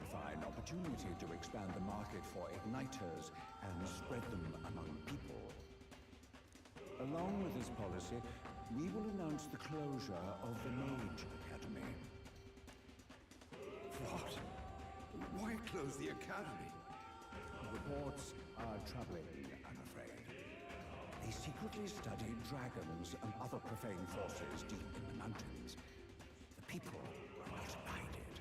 A fine opportunity to expand the market for igniters and spread them among people. Along with this policy, we will announce the closure of the Mage Academy. What? Why close the academy? Reports are troubling, I'm afraid. They secretly study dragons and other profane forces deep in the mountains. The people will not abide it.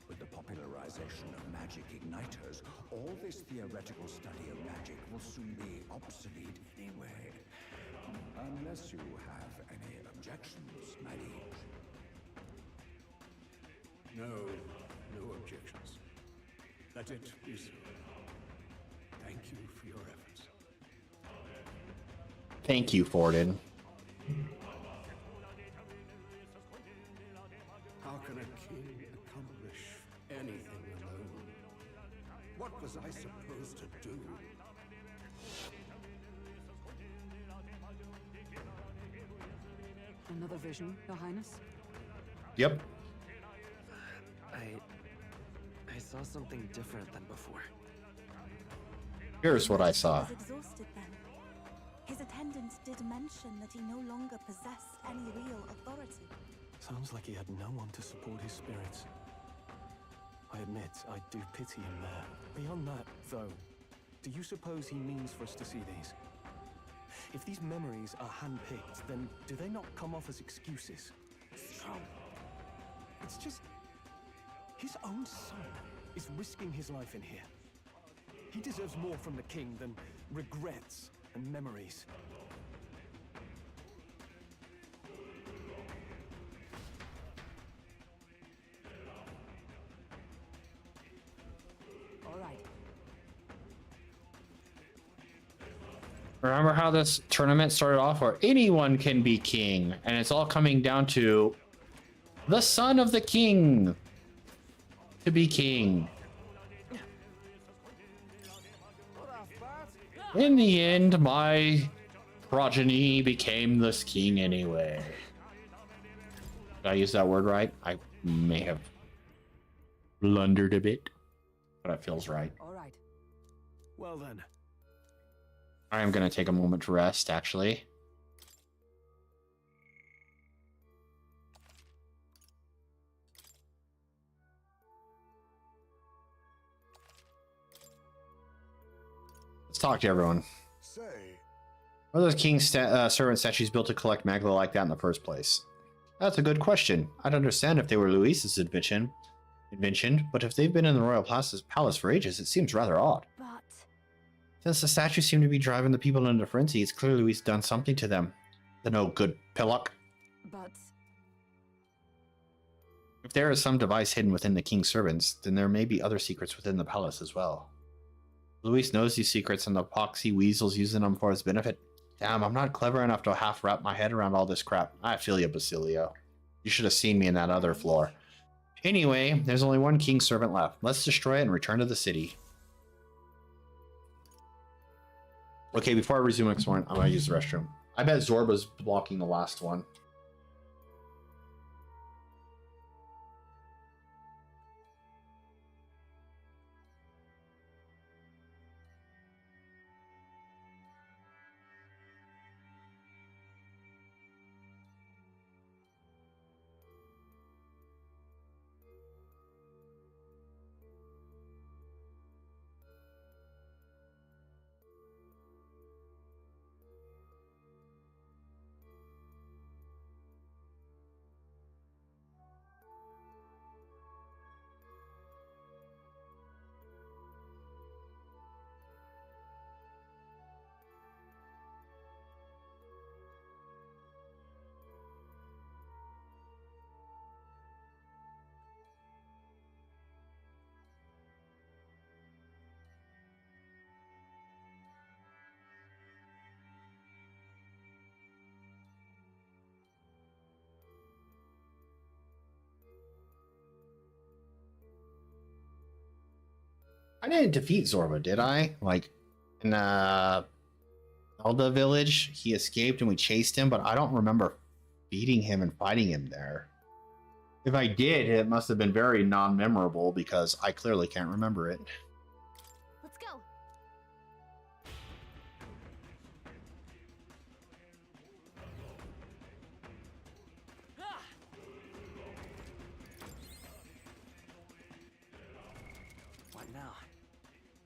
With the popularization of magic igniters, all this theoretical study of magic will soon be obsolete anyway. Unless you have any objections, my liege. No objections. Let it be so. Thank you for your efforts. Thank you, Forden. How can a king accomplish anything alone? What was I supposed to do? another vision, Your Highness? Yep. I saw something different than before. Here's what I saw. He was exhausted then. His attendants did mention that he no longer possessed any real authority. Sounds like he had no one to support his spirits. I admit, I do pity him there. Beyond that, though, do you suppose he means for us to see these? If these memories are handpicked, then do they not come off as excuses? Strong. It's just... his own son is risking his life in here. He deserves more from the king than regrets and memories. All right. Remember how this tournament started off where anyone can be king, and it's all coming down to the son of the king to be king. In the end, my progeny became this king anyway. Did I use that word right? I may have blundered a bit, but it feels right. All right. Well then. I am going to take a moment to rest, actually. Let's talk to everyone. Say, What are those king's servant statues built to collect magma like that in the first place? That's a good question. I'd understand if they were Luis's invention, but if they've been in the royal palace for ages, it seems rather odd. But Since the statues seem to be driving the people into frenzy, it's clear Luis done something to them. The no good pillock. But If there is some device hidden within the king's servants, then there may be other secrets within the palace as well. Luis knows these secrets and the poxy weasel's using them for his benefit. Damn, I'm not clever enough to half wrap my head around all this crap. I feel you, Basilio. You should have seen me in that other floor. Anyway, there's only one king's servant left. Let's destroy it and return to the city. Okay, before I resume exploring, I'm gonna use the restroom. I bet Zorba's blocking the last one. I didn't defeat Zorba, did I? Like, in Elda village, he escaped and we chased him, but I don't remember beating him and fighting him there. If I did, it must have been very non-memorable because I clearly can't remember it. let's go. What now?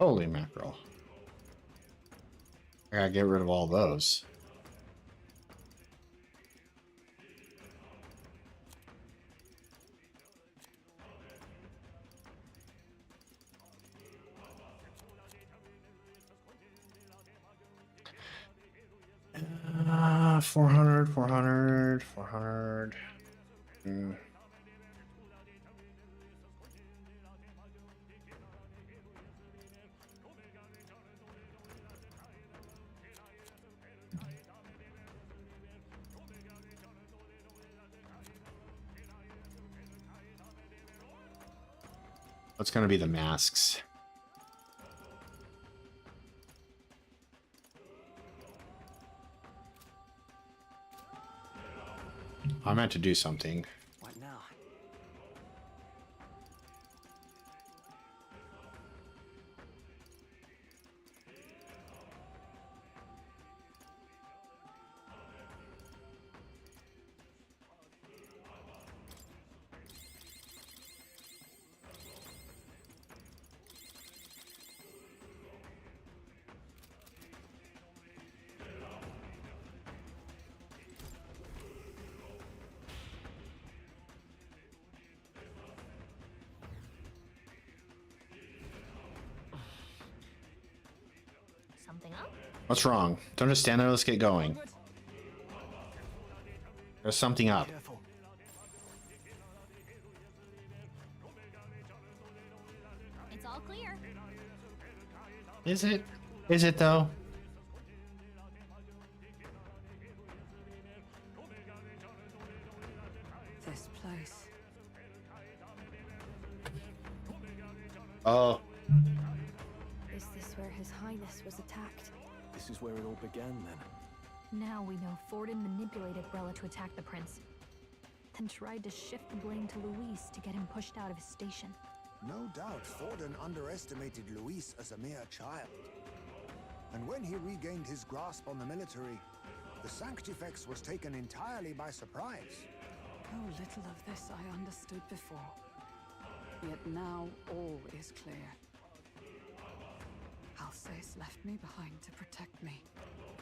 Holy mackerel. I gotta get rid of all those. Uh, 400, 400, 400. What's going to be the masks? I meant to do something. What now? Something up? What's wrong? Don't just stand there. Let's get going. There's something up. It's all clear. Is it? Is it though? This place. Oh. Is this where His Highness was attacked? This is where it all began, then. Now we know Forden manipulated Rella to attack the prince, then tried to shift the blame to Luis to get him pushed out of his station. No doubt Forden underestimated Luis as a mere child. And when he regained his grasp on the military, the Sanctifex was taken entirely by surprise. How little of this I understood before. Yet now all is clear. Alsace left me behind to protect me.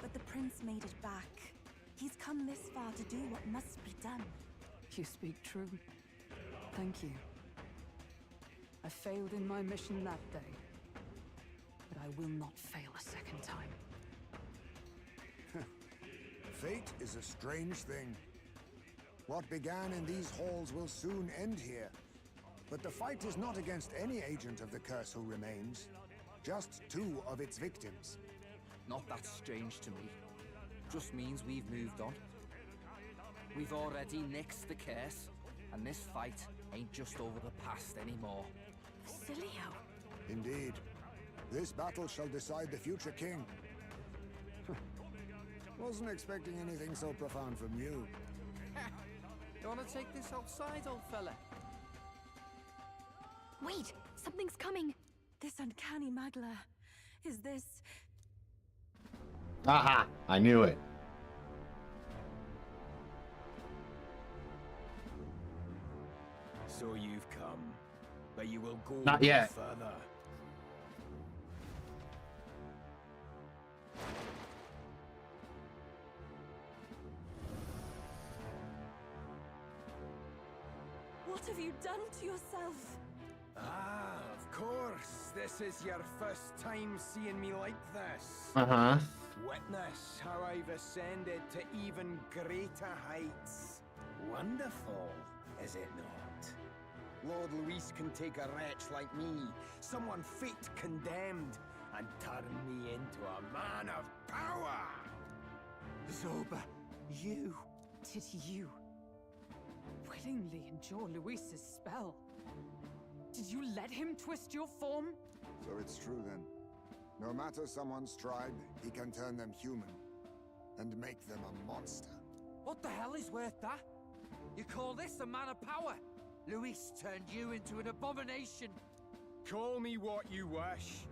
But the prince made it back. He's come this far to do what must be done. You speak true. Thank you. I failed in my mission that day, but I will not fail a second time. Fate is a strange thing. What began in these halls will soon end here. But the fight is not against any agent of the curse who remains. Just 2 of its victims. Not that strange to me. Just means we've moved on. We've already nixed the curse, and this fight ain't just over the past anymore. Basilio! Indeed. This battle shall decide the future king. Wasn't expecting anything so profound from you. You wanna take this outside, old fella? Wait! Something's coming! This uncanny Magla. Is this... Aha! I knew it. So you've come, but you will go Not no yet. further. What have you done to yourself? Ah, of course. This is your first time seeing me like this. Uh-huh. Witness how I've ascended to even greater heights. Wonderful, is it not? Lord Luis can take a wretch like me, someone fate condemned, and turn me into a man of power. Zoba, you... Did you... willingly endure Luis's spell? Did you let him twist your form? So it's true then. No matter someone's tribe, he can turn them human. And make them a monster. What the hell is worth that? You call this a man of power? Luis turned you into an abomination. Call me what you wish.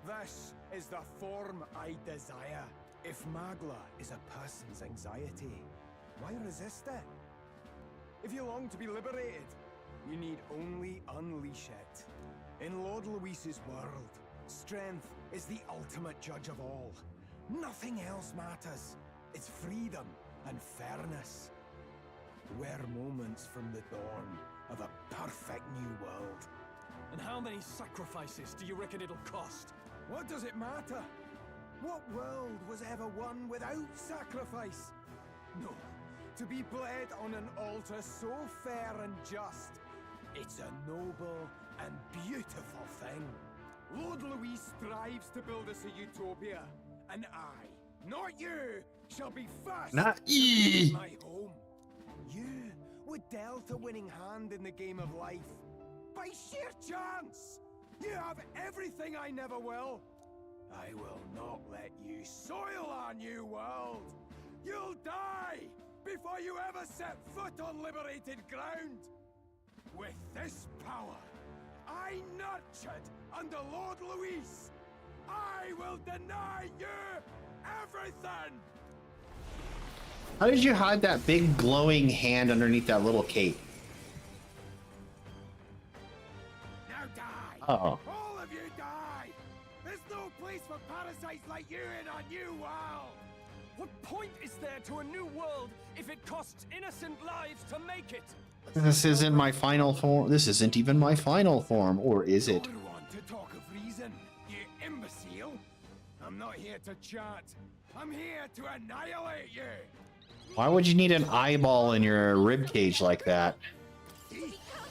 This is the form I desire. If Magla is a person's anxiety, why resist it? If you long to be liberated, you need only unleash it. In Lord Luis's world, strength is the ultimate judge of all. Nothing else matters. It's freedom and fairness. We're moments from the dawn of a perfect new world. And how many sacrifices do you reckon it'll cost? What does it matter? What world was ever won without sacrifice? No. To be bled on an altar so fair and just, it's a noble and beautiful thing. Lord Luis strives to build us a utopia, and I, not you, shall be first Not to ye. build my home. You were dealt a winning hand in the game of life. By sheer chance! You have everything I never will. I will not let you soil our new world. You'll die before you ever set foot on liberated ground. With this power, I nurtured under Lord Luis, I will deny you everything! How did you hide that big glowing hand underneath that little cape? Now die! Oh. All of you die! There's no place for parasites like you in our new world! What point is there to a new world if it costs innocent lives to make it? This isn't my final form. This isn't even my final form, or is it? You want to talk of reason, you imbecile? I'm not here to chat. I'm here to annihilate you! Why would you need an eyeball in your rib cage like that? Do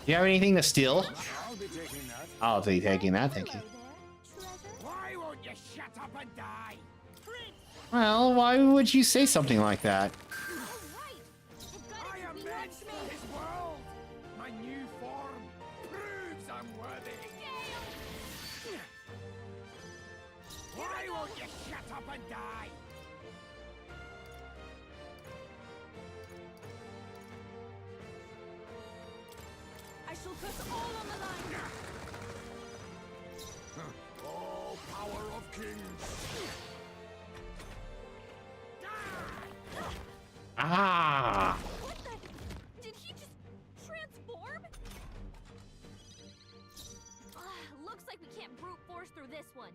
you have anything to steal? I'll be taking that. I'll be taking that, thank you. Why won't you shut up and die? Well, why would you say something like that? I am meant for his world! My new form proves I'm worthy! Why won't you shut up and die? I shall put all on the line. Oh, power of kings! Ah! What the? Did he just transform? Looks like we can't brute force through this one.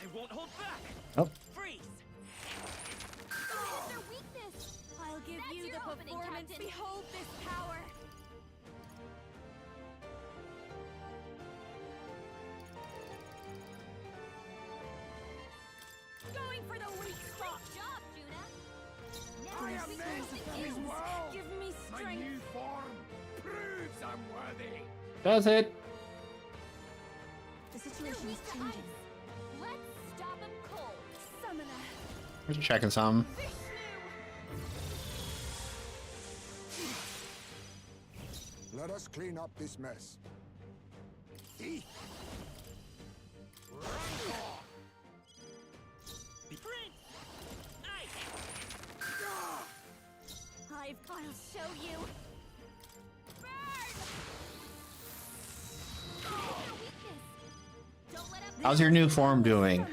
I won't hold back. Oh. Freeze. What is their weakness? I'll give you the performance. Behold this power. Going for the weak spot. Great job, Juna. I am meant for his world! Give me My strength. new form proves I'm worthy! Does it? The situation is changing. Let's stop him cold. Summoner. We're checking some. Let us clean up this mess. He. I'll show you. How's your new form doing?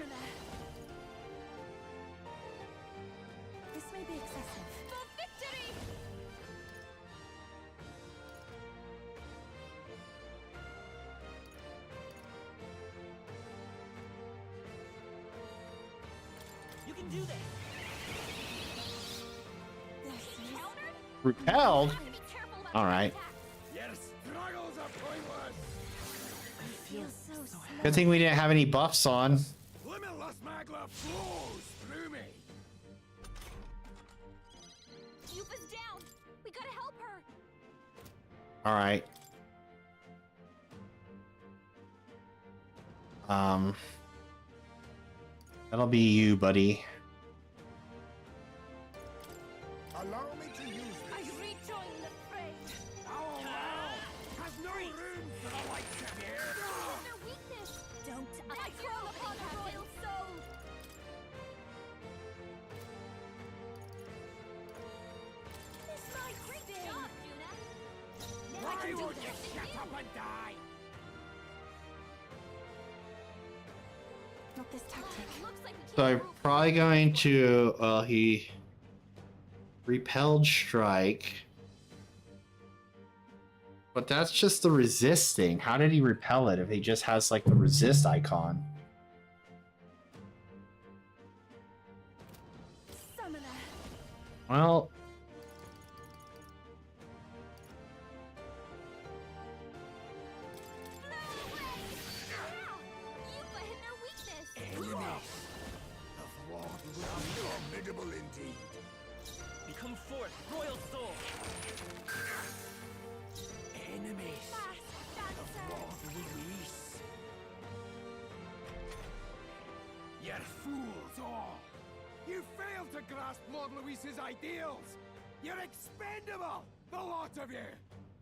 This may be excessive. For victory! You can do this. Repelled? Alright. Your struggles are pointless. I feel so Good thing we didn't have any buffs on. Limitless magma flows through me. Yufa's down. We gotta help her. Alright. That'll be you, buddy. Allow me to use I rejoin the fray. Our world has no room for the likes of you. Their weakness. Don't call upon the royal soul. This might great job, Juna. Why won't you shut up and die? Not this tactic. Looks like we So I'm probably going to, he repelled strike. But that's just the resisting. How did he repel it if he just has like the resist icon? Summoner. Well, Yufa hit their weakness. Enemies. The flawed will be formidable indeed. Become forth, royal soul. Enemies. Fast, dancer. Lord Luis. You're fools all. You failed to grasp Lord Luis's ideals. You're expendable, the lot of you.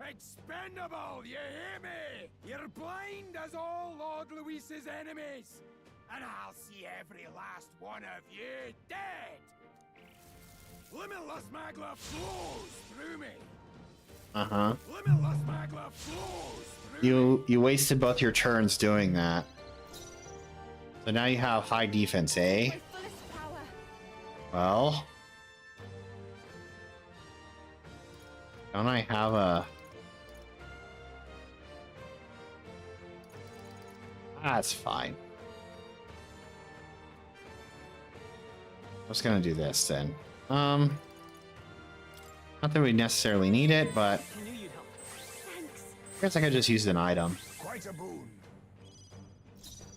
Expendable, you hear me? You're blind as all Lord Luis's enemies. And I'll see every last one of you dead. Limitless magla flows through me. Uh-huh. Limitless magla flows through You wasted both your turns doing that. So now you have high defense, eh? Well, don't I have a... That's fine. I was gonna do this then. Not that we necessarily need it, but I guess I could just use an item. Quite a boon.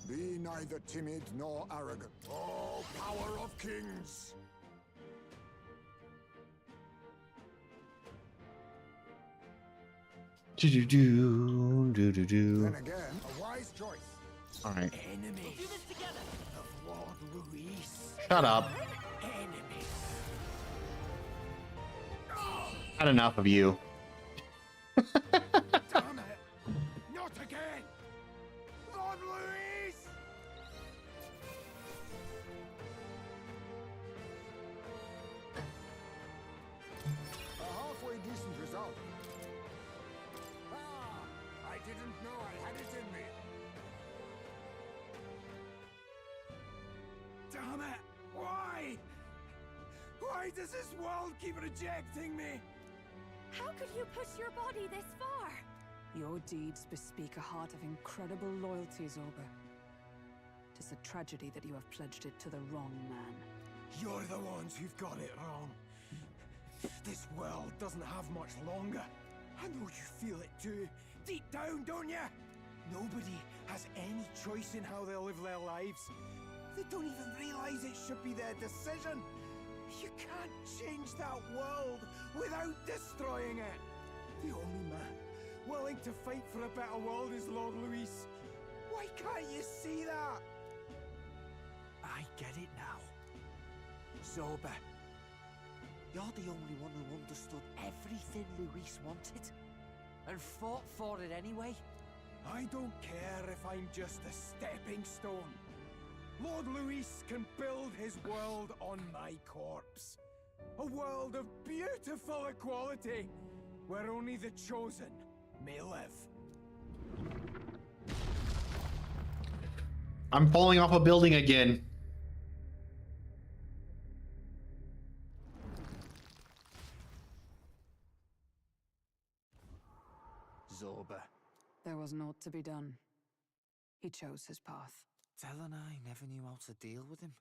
Be neither timid nor arrogant. Oh, power of kings! Do. Then again, a wise choice. All right. Enemies. Do this together. Of Lord Luis. Shut up. Enemies. Had enough of you. Damn it! Not again! Lord Luis! A halfway decent result. Ah, I didn't know I had it in me. Damn it! Why? Why does this world keep rejecting me? How could you push your body this far? Your deeds bespeak a heart of incredible loyalty, Zorba. Tis a tragedy that you have pledged it to the wrong man. You're the ones who've got it wrong. This world doesn't have much longer. I know you feel it too. Deep down, don't you? Nobody has any choice in how they'll live their lives. They don't even realize it should be their decision. You can't change that world without destroying it. The only man willing to fight for a better world is Lord Luis. Why can't you see that? I get it now. Zorba, you're the only one who understood everything Luis wanted. And fought for it anyway. I don't care if I'm just a stepping stone. Lord Luis can build his world on my corpse. A world of beautiful equality, where only the chosen may live. I'm falling off a building again. Zorba. There was naught to be done. He chose his path. Del and I never knew how to deal with him.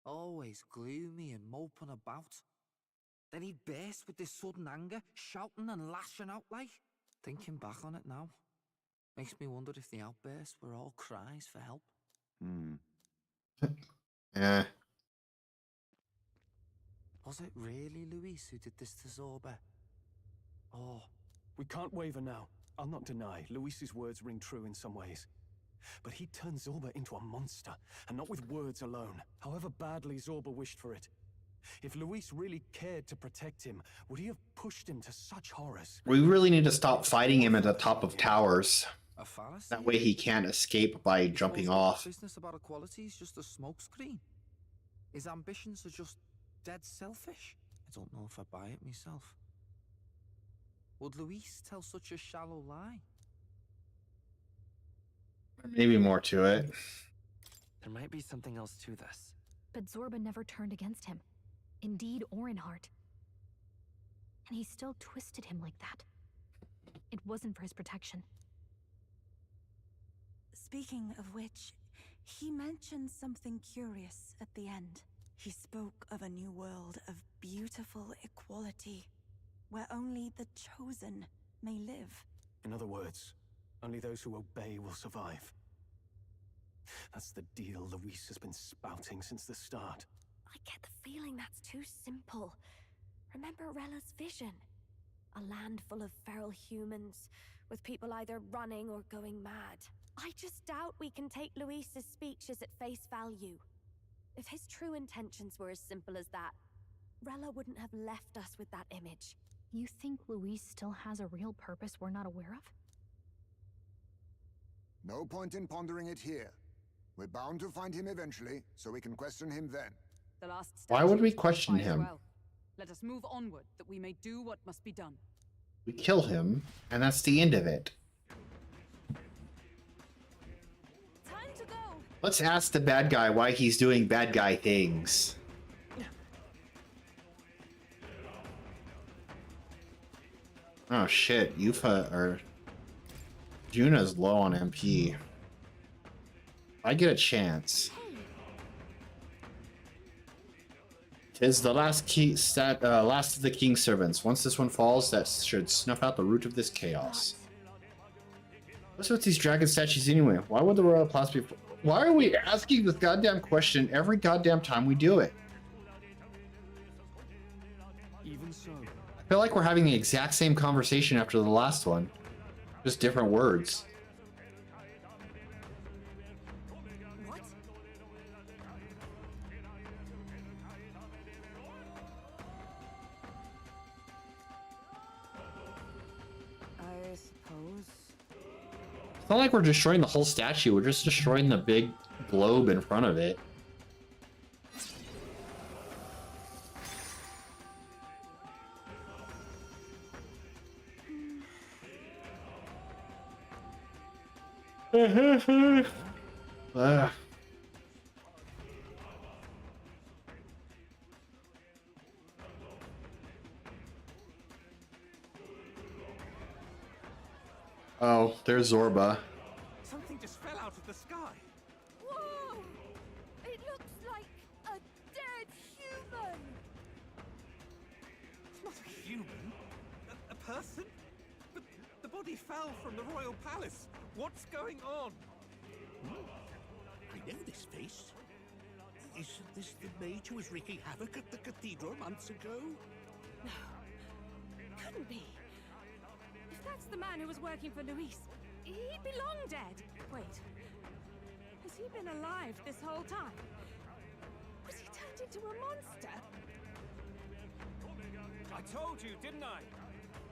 Always gloomy and moping about. Then he'd burst with this sudden anger, shouting and lashing out like. Thinking back on it now, makes me wonder if the outbursts were all cries for help. Yeah. Was it really Luis who did this to Zorba? Oh, we can't waver now. I'll not deny, Luis's words ring true in some ways. But he turned Zorba into a monster, and not with words alone, however badly Zorba wished for it. If Luis really cared to protect him, would he have pushed him to such horrors? We really need to stop fighting him at the top of towers. A fallacy? That way he can't escape by jumping off. Business about equality is just a smokescreen. His ambitions are just dead selfish. I don't know if I buy it myself. Would Luis tell such a shallow lie? Maybe more to it. There might be something else to this. But Zorba never turned against him, in deed or in heart. And he still twisted him like that. It wasn't for his protection. Speaking of which, he mentioned something curious at the end. He spoke of a new world of beautiful equality, where only the chosen may live. In other words, only those who obey will survive. That's the deal Luis has been spouting since the start. I get the feeling that's too simple. Remember Rella's vision? A land full of feral humans, with people either running or going mad. I just doubt we can take Luis's speeches at face value. If his true intentions were as simple as that, Rella wouldn't have left us with that image. You think Luis still has a real purpose we're not aware of? No point in pondering it here. We're bound to find him eventually, so we can question him then. The last Why would we statue is question close by as him? well. Let us move onward, that we may do what must be done. We kill him, and that's the end of it. Time to go. Let's ask the bad guy why he's doing bad guy things. Oh shit, Yufa or Juna's low on MP. I get a chance. Tis the last last of the king's servants. Once this one falls, that should snuff out the root of this chaos. What's with these dragon statues anyway? Why would the royal class be? Why are we asking this goddamn question every goddamn time we do it? Even so, I feel like we're having the exact same conversation after the last one, just different words. What? I suppose. It's not like we're destroying the whole statue, we're just destroying the big globe in front of it. Oh, there's Zorba. something just fell out of the sky. Whoa! It looks like a dead human. It's not a human. A person? But the body fell from the royal palace. What's going on? I know this face. Isn't this the mage who was wreaking havoc at the cathedral months ago? No. Couldn't be. If that's the man who was working for Luis, he'd be long dead. Wait. Has he been alive this whole time? Was he turned into a monster? I told you, didn't I?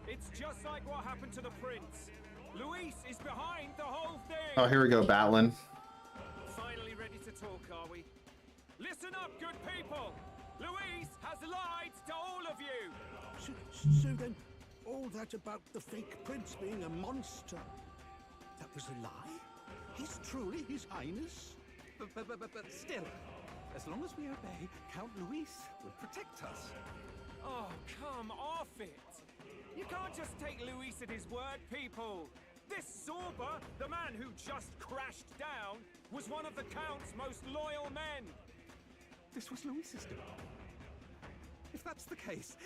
It's just like what happened to the prince. Luis is behind the whole thing. Oh, here we go, Batlin. Finally ready to talk, are we? Listen up, good people. Luis has lied to all of you. So then, all that about the fake prince being a monster, that was a lie? He's truly His Highness? But still, as long as we obey, Count Luis will protect us. Oh, come off it. You can't just take Luis at his word, people. This Zorba, the man who just crashed down, was one of the Count's most loyal men. This was Luis's doing. If that's the case,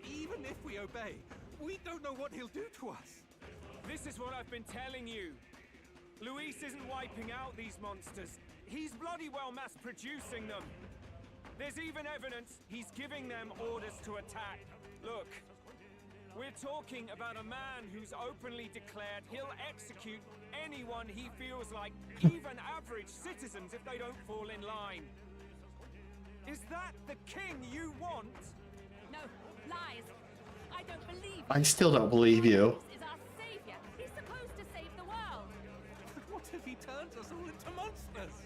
even if we obey, we don't know what he'll do to us. This is what I've been telling you. Luis isn't wiping out these monsters. He's bloody well mass-producing them. There's even evidence he's giving them orders to attack. Look, we're talking about a man who's openly declared he'll execute anyone he feels like, even average citizens, if they don't fall in line. Is that the king you want? No, lies. I don't believe I still don't believe you. is our savior. He's supposed to save the world. But what if he turns us all into monsters?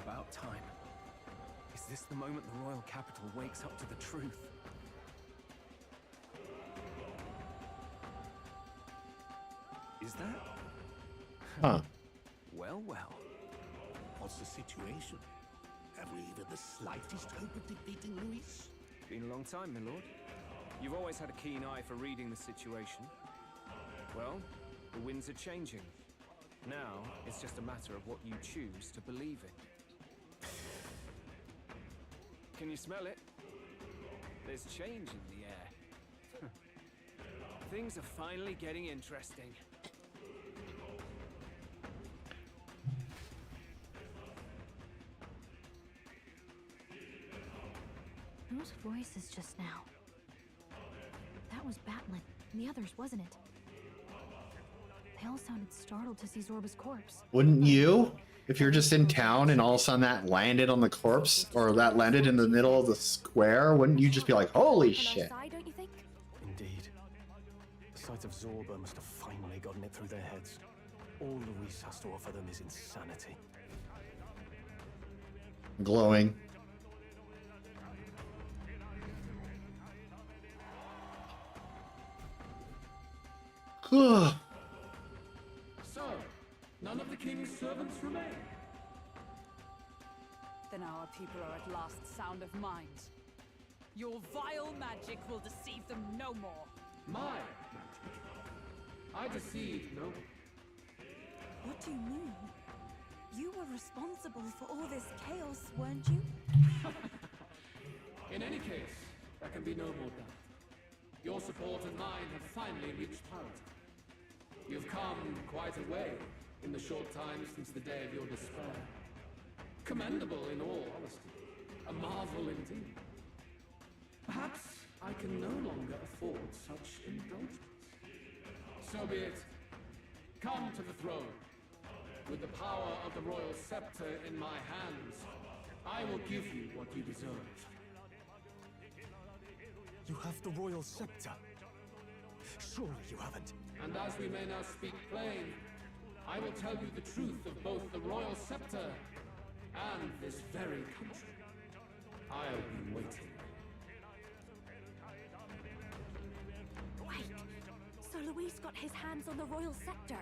About time. Is this the moment the royal capital wakes up to the truth? Is that? Huh. Well, well. What's the situation? Have we even the slightest hope of defeating Luis? Been a long time, my lord. You've always had a keen eye for reading the situation. Well, the winds are changing. Now, it's just a matter of what you choose to believe in. Can you smell it? There's change in the air. Things are finally getting interesting. Those voices just now. That was Batlin, and the others, wasn't it? They all sounded startled to see Zorba's corpse. Wouldn't you? If you're just in town and all of a sudden that landed on the corpse, or that landed in the middle of the square, wouldn't you just be like, holy shit? Don't you think? Indeed. The sight of Zorba must have finally gotten it through their heads. All Luis has to offer them is insanity. Glowing. So, none of the king's servants remain. Then our people are at last sound of mind. Your vile magic will deceive them no more. My magic? I deceive no one. What do you mean? You were responsible for all this chaos, weren't you? In any case, there can be no more doubt. Your support and mine have finally reached parity. You've come quite a way in the short time since the day of your despair. Commendable in all honesty. A marvel indeed. Perhaps I can no longer afford such indulgence. So be it. Come to the throne. With the power of the royal scepter in my hands, I will give you what you deserve. You have the royal scepter. Surely you haven't. And as we may now speak plain, I will tell you the truth of both the royal scepter and this very country. I'll be waiting. Wait, so Luis got his hands on the royal scepter?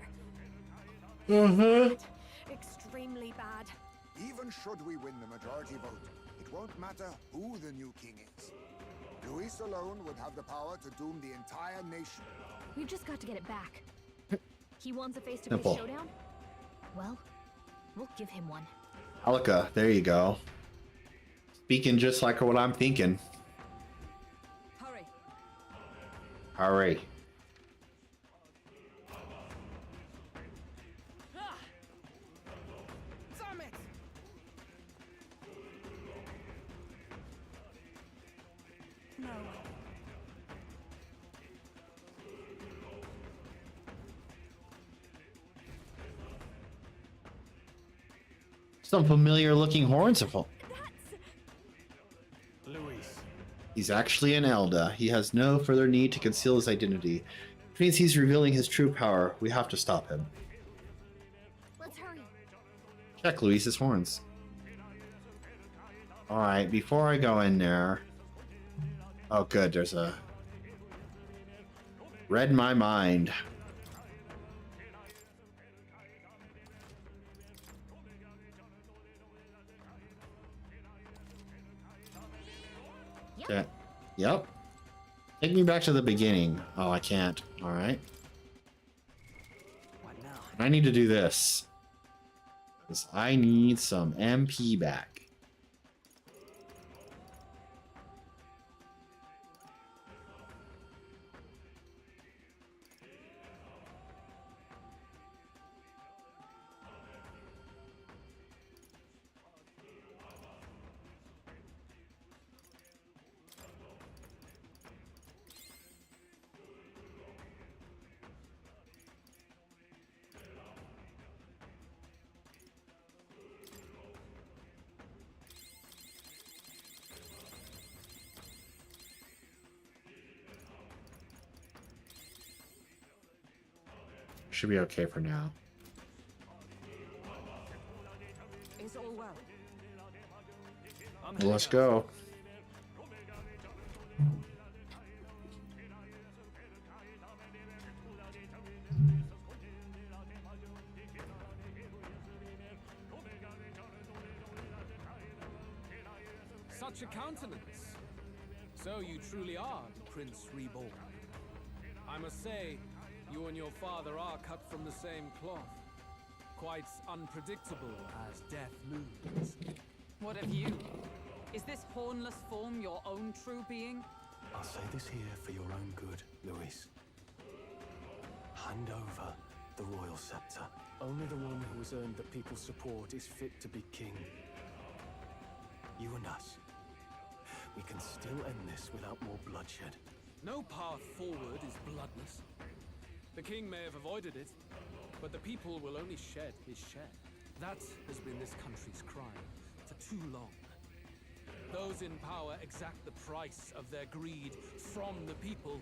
Mm-hmm. Extremely bad. Even should we win the majority vote, it won't matter who the new king is. Luis alone would have the power to doom the entire nation. We've just got to get it back. He wants a face-to-face Simple. showdown? Well, we'll give him one. Alika, there you go. Speaking just like what I'm thinking. Hurry. Hurry. Damn it! No. Some familiar looking horns of Luis. He's actually an Elda. He has no further need to conceal his identity. Which means he's revealing his true power. We have to stop him. Let's hurry. Check Luis's horns. Alright, before I go in there... Oh good, there's a... Read my mind. Yeah. Yep. Take me back to the beginning. Oh, I can't. Alright. What now? I need to do this. Because I need some MP back. Should be okay for now. Is all well? Well, let's go. Such a countenance. So you truly are the Prince Reborn. I must say, you and your father are cut from the same cloth. Quite unpredictable as death looms. What of you? Is this hornless form your own true being? I'll say this here for your own good, Luis. Hand over the royal scepter. Only the one who has earned the people's support is fit to be king. You and us. We can still end this without more bloodshed. No path forward is bloodless. The king may have avoided it, but the people will only shed his share. That has been this country's crime for too long. Those in power exact the price of their greed from the people,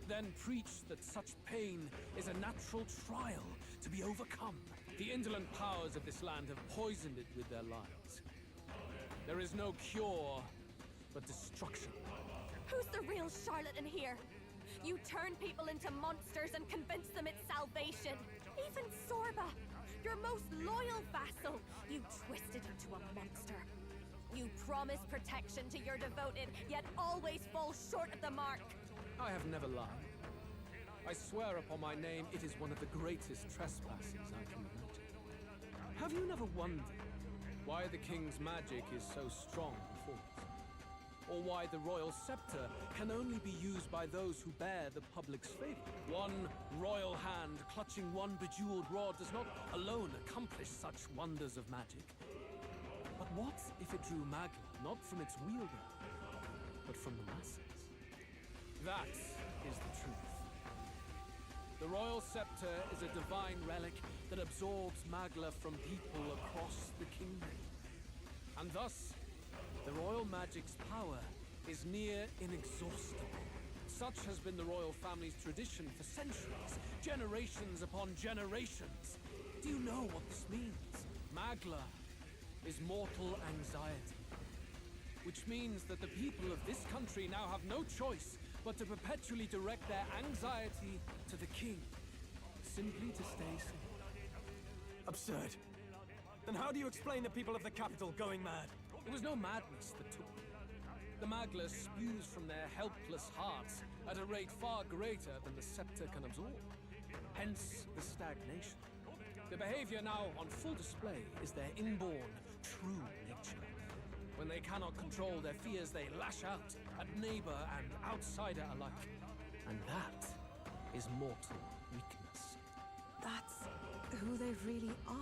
then preach that such pain is a natural trial to be overcome. The indolent powers of this land have poisoned it with their lies. There is no cure, but destruction. Who's the real charlatan here? You turn people into monsters and convince them it's salvation. Even Sorba, your most loyal vassal, you twisted into a monster. You promise protection to your devoted, yet always fall short of the mark. I have never lied. I swear upon my name, it is one of the greatest trespasses I can imagine. Have you never wondered why the king's magic is so strong and force? Or why the royal scepter can only be used by those who bear the public's favor? One royal hand clutching one bejeweled rod does not alone accomplish such wonders of magic. But what if it drew Magla not from its wielder, but from the masses? That is the truth. The royal scepter is a divine relic that absorbs Magla from people across the kingdom. And thus, the royal magic's power is near inexhaustible. Such has been the royal family's tradition for centuries, generations upon generations. Do you know what this means? Magla is mortal anxiety, which means that the people of this country now have no choice but to perpetually direct their anxiety to the king, simply to stay safe. Absurd. Then how do you explain the people of the capital going mad? It was no madness that took them. The Magla spews from their helpless hearts at a rate far greater than the scepter can absorb. Hence the stagnation. The behavior now on full display is their inborn, true nature. When they cannot control their fears, they lash out at neighbor and outsider alike. And that is mortal weakness. That's who they really are.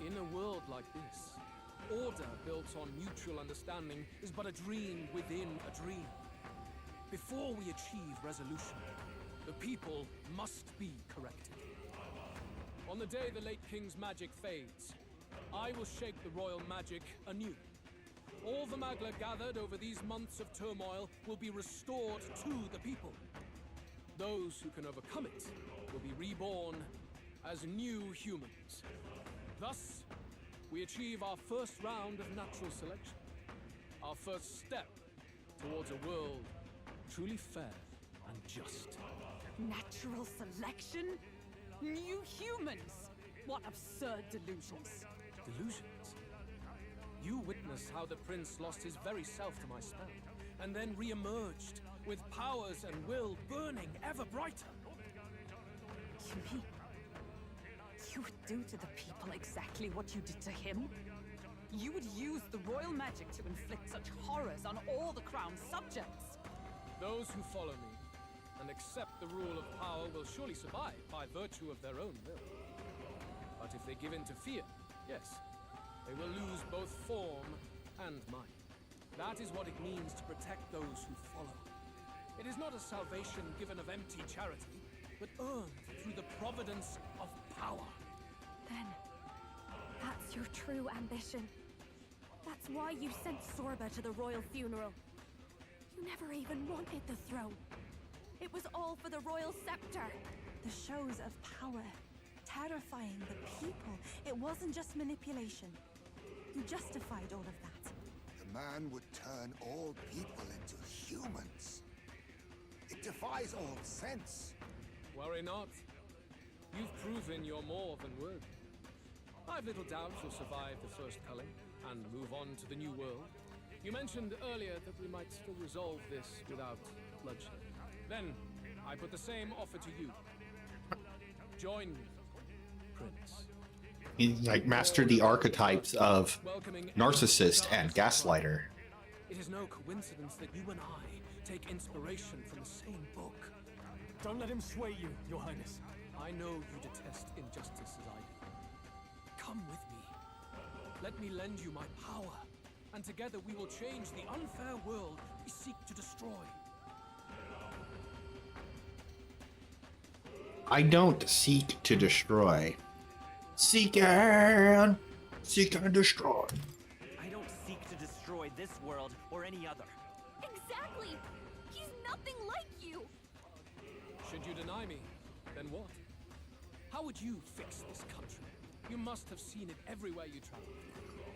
In a world like this, order built on mutual understanding is but a dream within a dream. Before we achieve resolution, the people must be corrected. On the day the late king's magic fades, I will shape the royal magic anew. All the Magla gathered over these months of turmoil will be restored to the people. Those who can overcome it will be reborn as new humans. Thus, we achieve our first round of natural selection. Our first step towards a world truly fair and just. Natural selection? New humans? What absurd delusions. Delusions? You witnessed how the prince lost his very self to my spell, and then re-emerged with powers and will burning ever brighter. You mean you would do to the people exactly what you did to him? You would use the royal magic to inflict such horrors on all the crown's subjects? Those who follow me and accept the rule of power will surely survive by virtue of their own will. But if they give in to fear, yes, they will lose both form and might. That is what it means to protect those who follow. It is not a salvation given of empty charity, but earned through the providence of power. Then, that's your true ambition. That's why you sent Sorba to the royal funeral. You never even wanted the throne. It was all for the royal scepter. The shows of power, terrifying the people. It wasn't just manipulation. You justified all of that. The man would turn all people into humans. It defies all sense. Worry not. You've proven you're more than worthy. I've little doubt you'll survive the first culling and move on to the new world. You mentioned earlier that we might still resolve this without bloodshed. Then, I put the same offer to you. Join me, Prince. He like mastered the archetypes of narcissist and gaslighter. It is no coincidence that you and I take inspiration from the same book. Don't let him sway you, Your Highness. I know you detest injustice as I do. Come with me. Let me lend you my power, and together we will change the unfair world we seek to destroy. I don't seek to destroy. Seek and destroy. I don't seek to destroy this world or any other. Exactly! He's nothing like you! Should you deny me, then what? How would you fix this country? You must have seen it everywhere you travel.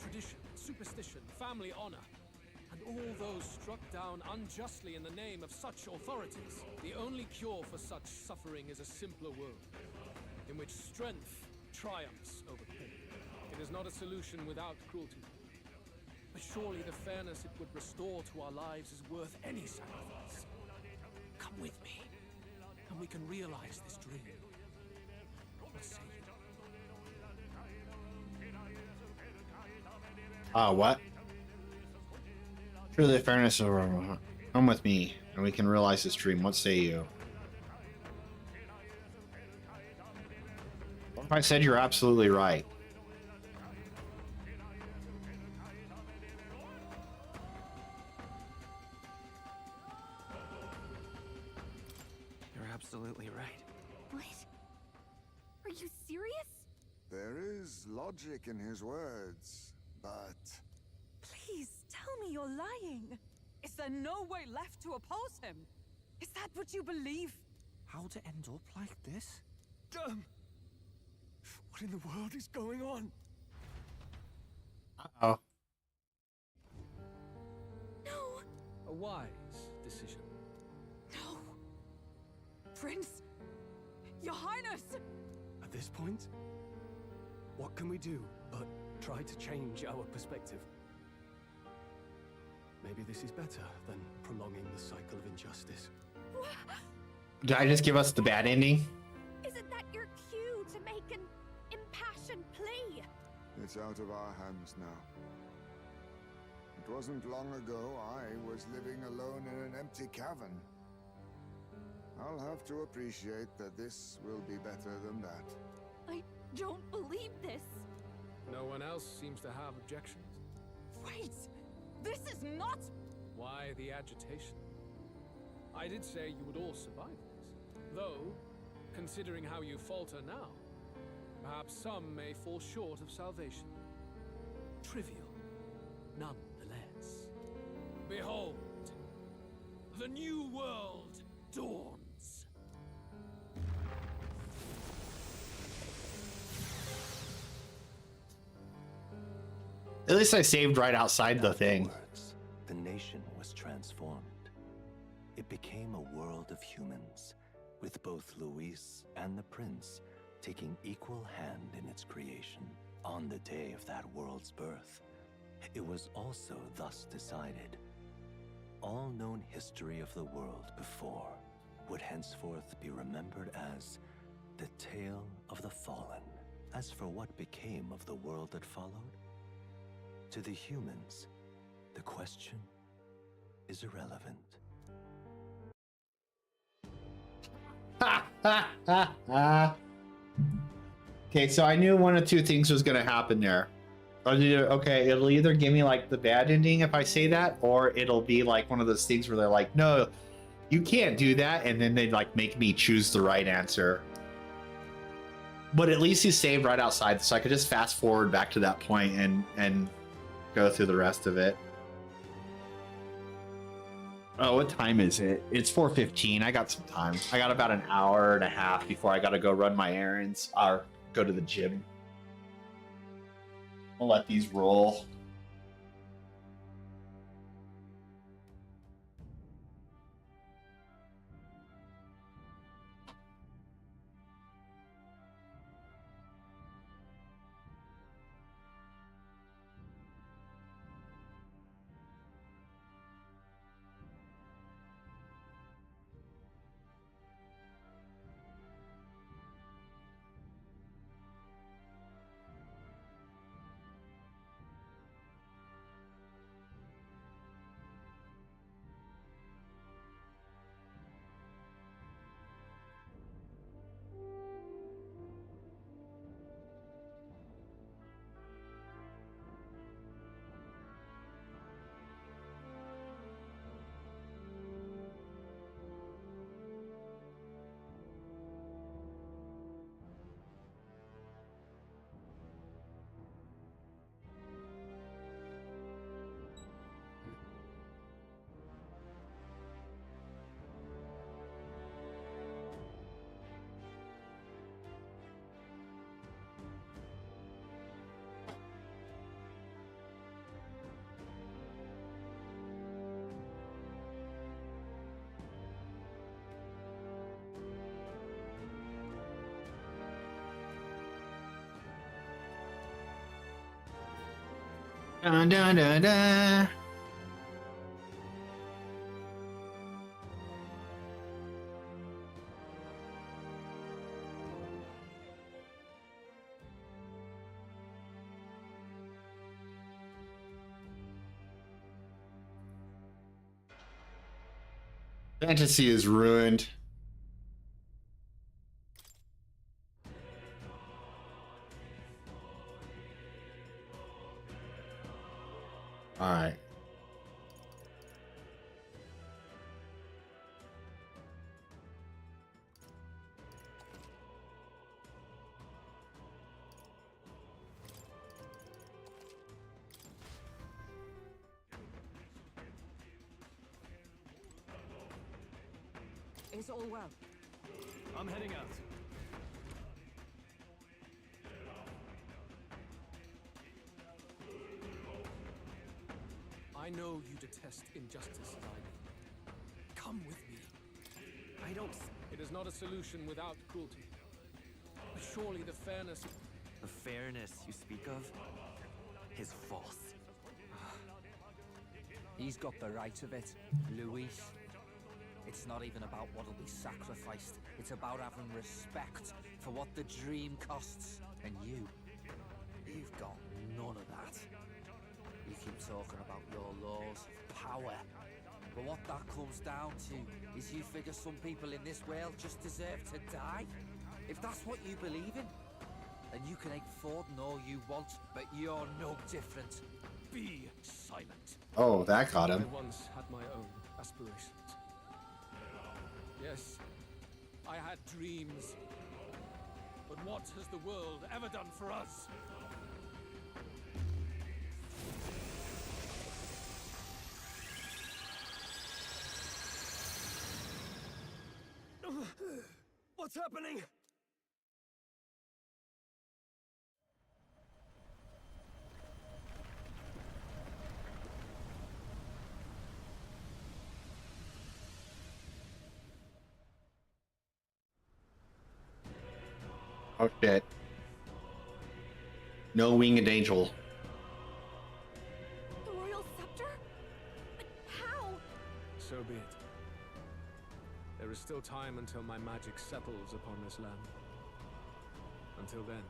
Tradition, superstition, family honor, and all those struck down unjustly in the name of such authorities. The only cure for such suffering is a simpler world, in which strength triumphs over pain. It is not a solution without cruelty. But surely the fairness it would restore to our lives is worth any sacrifice. Come with me, and we can realize this dream. What say you? What? Truly, the fairness of come with me, and we can realize this dream. What say you? What if I said you're absolutely right? You're absolutely right. What? Are you serious? There is logic in his words, but... Please, tell me you're lying. Is there no way left to oppose him? Is that what you believe? How to end up like this? Damn! What in the world is going on? Oh. No! A wise decision. No! Prince! Your Highness! At this point, what can we do but try to change our perspective? Maybe this is better than prolonging the cycle of injustice. Did I just give us the bad ending? Isn't that your cue to make an impassioned plea? It's out of our hands now. It wasn't long ago I was living alone in an empty cavern. I'll have to appreciate that this will be better than that. I don't believe this. No one else seems to have objections. Wait! This is not... Why the agitation? I did say you would all survive this. Though, considering how you falter now, perhaps some may fall short of salvation. Trivial, nonetheless. Behold, the new world dawns. At least I saved right outside the thing. The nation was transformed. It became a world of humans, with both Luis and the prince taking equal hand in its creation on the day of that world's birth. It was also thus decided. All known history of the world before would henceforth be remembered as the tale of the fallen. As for what became of the world that followed, to the humans, the question is irrelevant. Okay, so I knew one of two things was going to happen there. Okay, it'll either give me like the bad ending if I say that, or it'll be like one of those things where they're like, no, you can't do that, and then they'd like make me choose the right answer. But at least he's saved right outside, so I could just fast forward back to that point and go through the rest of it. Oh, what time is it? It's 4:15. I got some time. I got about an hour and a half before I got to go run my errands or go to the gym. I'll let these roll. Dun, dun, dun, dun. Fantasy is ruined. All right. Is all well? I'm heading out. I know you detest injustice as I do. Come with me. I don't... It is not a solution without cruelty. But surely the fairness... The fairness you speak of is false. He's got the right of it, Luis. It's not even about what'll be sacrificed. It's about having respect for what the dream costs. And you've got none of that. You keep talking about your laws of power. But what that comes down to is you figure some people in this world just deserve to die. If that's what you believe in, then you can hate Forden all you want, but you're no different. Be silent. Oh, that got him. I once had my own aspirations. Yes, I had dreams. But what has the world ever done for us? What's happening? Oh shit. No winged angel. The royal scepter? But how? So be it. There is still time until my magic settles upon this land. Until then,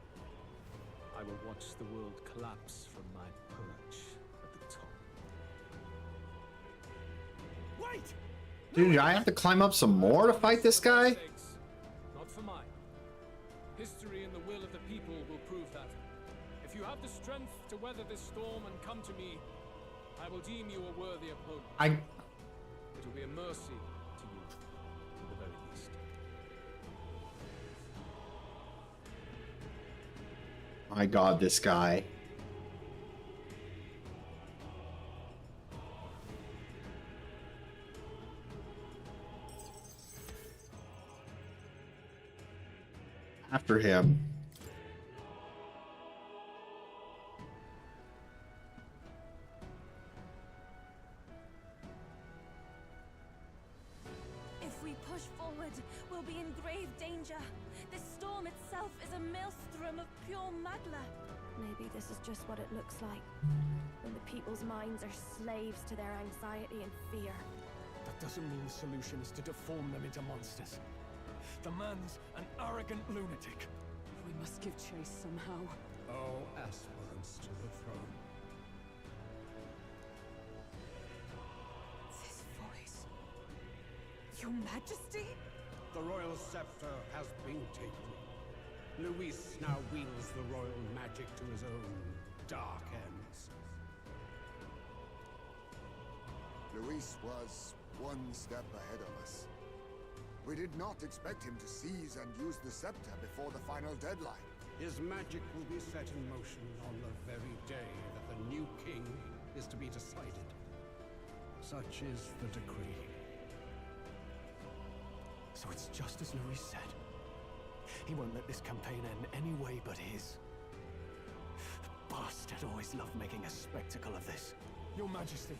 I will watch the world collapse from my perch at the top. Wait! Dude, I have to climb up some more to fight this guy? Not for mine. History and the will of the people will prove that. If you have the strength to weather this storm and come to me, I will deem you a worthy opponent. It will be a mercy to you, at the very least. My god, this guy. After him. If we push forward, we'll be in grave danger. This storm itself is a maelstrom of pure magla. Maybe this is just what it looks like. When the people's minds are slaves to their anxiety and fear. That doesn't mean the solution is to deform them into monsters. The man's an arrogant lunatic. We must give chase somehow. All aspirants to the throne. This voice. Your Majesty? The royal scepter has been taken. Luis now wields the royal magic to his own dark ends. Luis was one step ahead of us. We did not expect him to seize and use the scepter before the final deadline. His magic will be set in motion on the very day that the new king is to be decided. Such is the decree. So it's just as Luis said. He won't let this campaign end any way but his. The bastard always loved making a spectacle of this. Your Majesty,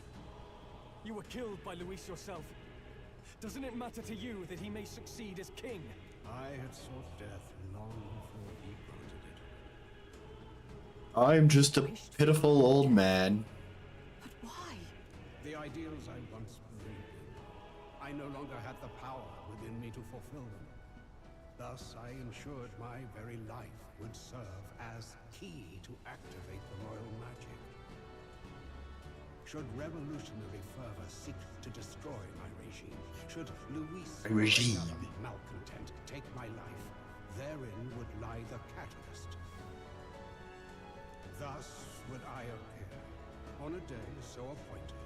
you were killed by Luis yourself. Doesn't it matter to you that he may succeed as king? I had sought death long before he granted it. I'm just a pitiful old man. But why? The ideals I once believed in, I no longer had the power within me to fulfill them. Thus, I ensured my very life would serve as key to activate the royal magic. Should revolutionary fervor seek to destroy my regime, should Luis or any other malcontent take my life, therein would lie the catalyst. Thus would I appear, on a day so appointed,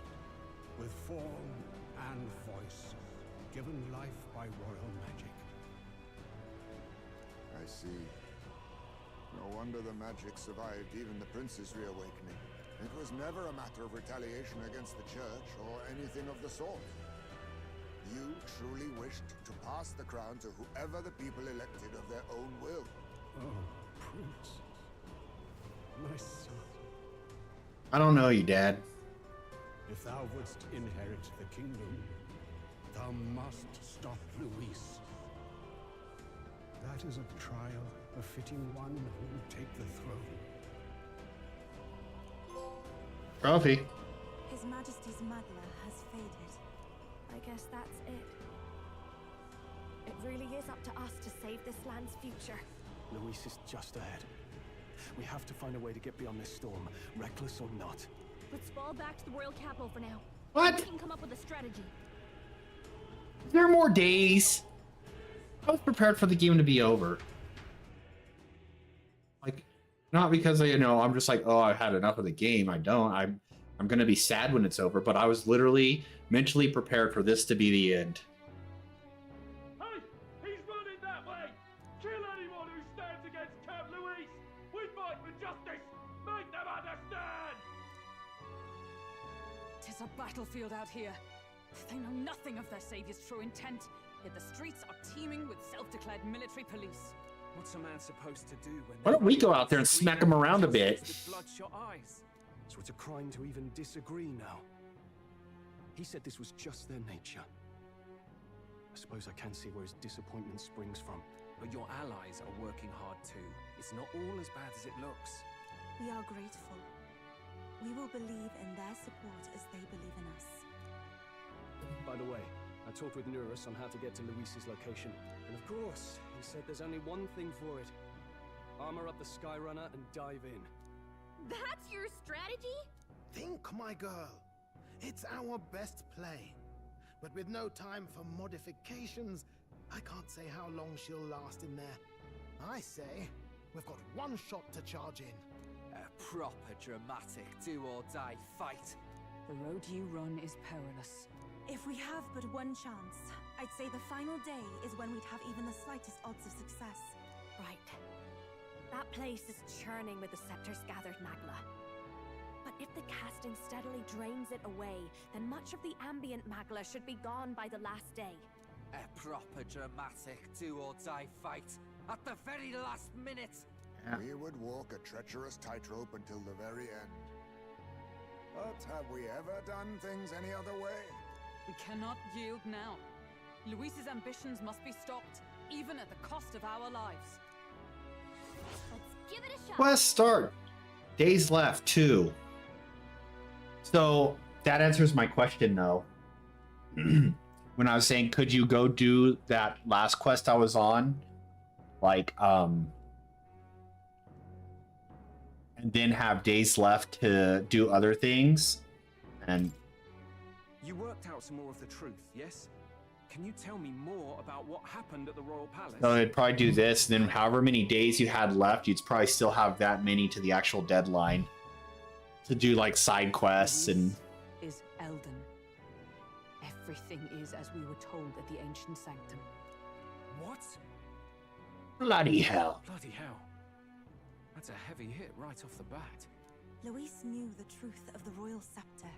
with form and voice, given life by royal magic. I see. No wonder the magic survived even the prince's reawakening. It was never a matter of retaliation against the church or anything of the sort. You truly wished to pass the crown to whoever the people elected of their own will. Oh, Prince. My son. I don't know you, Dad. If thou wouldst inherit the kingdom, thou must stop Luis. That is a trial befitting one who will take the throne. Trophy. His Majesty's Magla has faded. I guess that's it. It really is up to us to save this land's future. Luis is just ahead. We have to find a way to get beyond this storm, reckless or not. Let's fall back to the royal capital for now. What? We can come up with a strategy. There are more days. I was prepared for the game to be over. Like, not because I'm just like, oh, I had enough of the game. I don't. I'm gonna be sad when it's over. But I was literally mentally prepared for this to be the end. Hey, he's running that way. Kill anyone who stands against Count Luis. We fight for justice. Make them understand. Tis a battlefield out here. They know nothing of their savior's true intent, yet the streets are teeming with self-declared military police. What's a man supposed to do when Why don't we go out there and smack them around a bit? bloodshot eyes? So it's a crime to even disagree now. He said this was just their nature. I suppose I can see where his disappointment springs from. But your allies are working hard too. It's not all as bad as it looks. We are grateful. We will believe in their support as they believe in us. By the way, I talked with Nurus on how to get to Luis's location. And of course, he said there's only one thing for it. Armor up the Skyrunner and dive in. That's your strategy? Think, my girl. It's our best play. But with no time for modifications, I can't say how long she'll last in there. I say, we've got one shot to charge in. A proper dramatic do-or-die fight. The road you run is perilous. If we have but one chance, I'd say the final day is when we'd have even the slightest odds of success. Right. That place is churning with the scepter's gathered magla. But if the casting steadily drains it away, then much of the ambient magla should be gone by the last day. A proper dramatic do-or-die fight at the very last minute. We would walk a treacherous tightrope until the very end. But have we ever done things any other way? We cannot yield now. Luis's ambitions must be stopped, even at the cost of our lives. Let's give it a shot. Quest start. Days left, 2. So that answers my question though. When I was saying, could you go do that last quest I was on? Like, and then have days left to do other things? And You worked out some more of the truth, yes? Can you tell me more about what happened at the Royal Palace? so it'd probably do this, and then however many days you had left, you'd probably still have that many to the actual deadline to do like side quests and. Is Elden. Everything is as we were told at the ancient sanctum. What? Bloody hell. Bloody hell. That's a heavy hit right off the bat. Luis knew the truth of the royal scepter.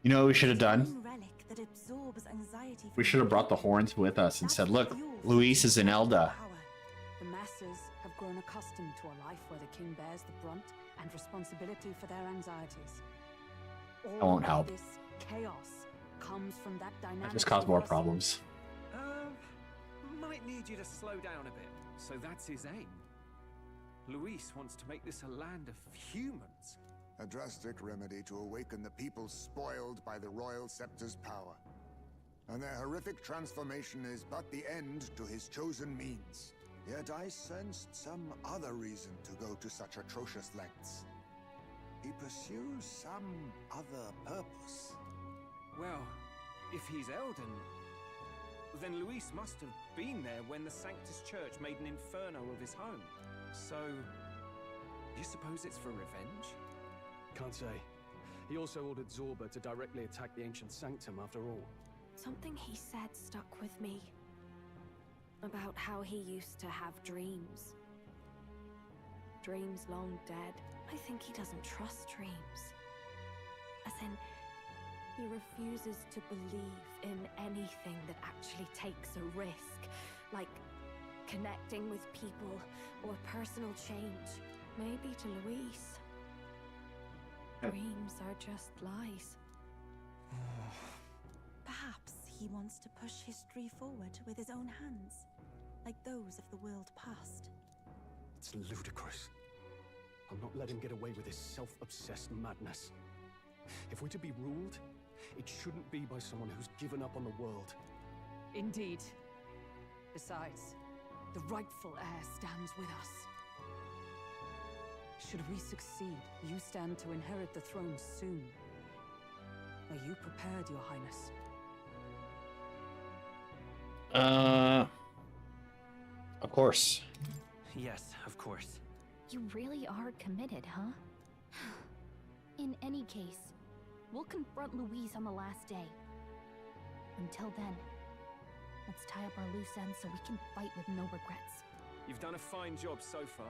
You know what we should have A done? living relic that absorbs anxiety We from should have brought the horns with us and said, look, Luis is in Elda. The masses have grown accustomed to a life where the king bears the brunt and responsibility for their anxieties. That won't All help. This chaos comes from that dynamic. That just caused more problems. Might need you to slow down a bit. So that's his aim. Luis wants to make this a land of humans. A drastic remedy to awaken the people spoiled by the royal scepter's power. And their horrific transformation is but the end to his chosen means. Yet I sensed some other reason to go to such atrocious lengths. He pursues some other purpose. Well, if he's Elden, then Luis must have been there when the Sanctus Church made an inferno of his home. So, you suppose it's for revenge? Can't say. He also ordered Zorba to directly attack the ancient sanctum after all. Something he said stuck with me. About how he used to have dreams. Dreams long dead. I think he doesn't trust dreams. As in, he refuses to believe in anything that actually takes a risk. Like connecting with people or personal change. Maybe to Luis, dreams are just lies. Perhaps he wants to push history forward with his own hands, like those of the world past. It's ludicrous. I'll not let him get away with his self-obsessed madness. If we're to be ruled, it shouldn't be by someone who's given up on the world. Indeed. Besides, the rightful heir stands with us. Should we succeed, you stand to inherit the throne soon. Are you prepared, Your Highness? Of course. Yes, of course. You really are committed, huh? In any case, we'll confront Louise on the last day. Until then, let's tie up our loose ends so we can fight with no regrets. You've done a fine job so far.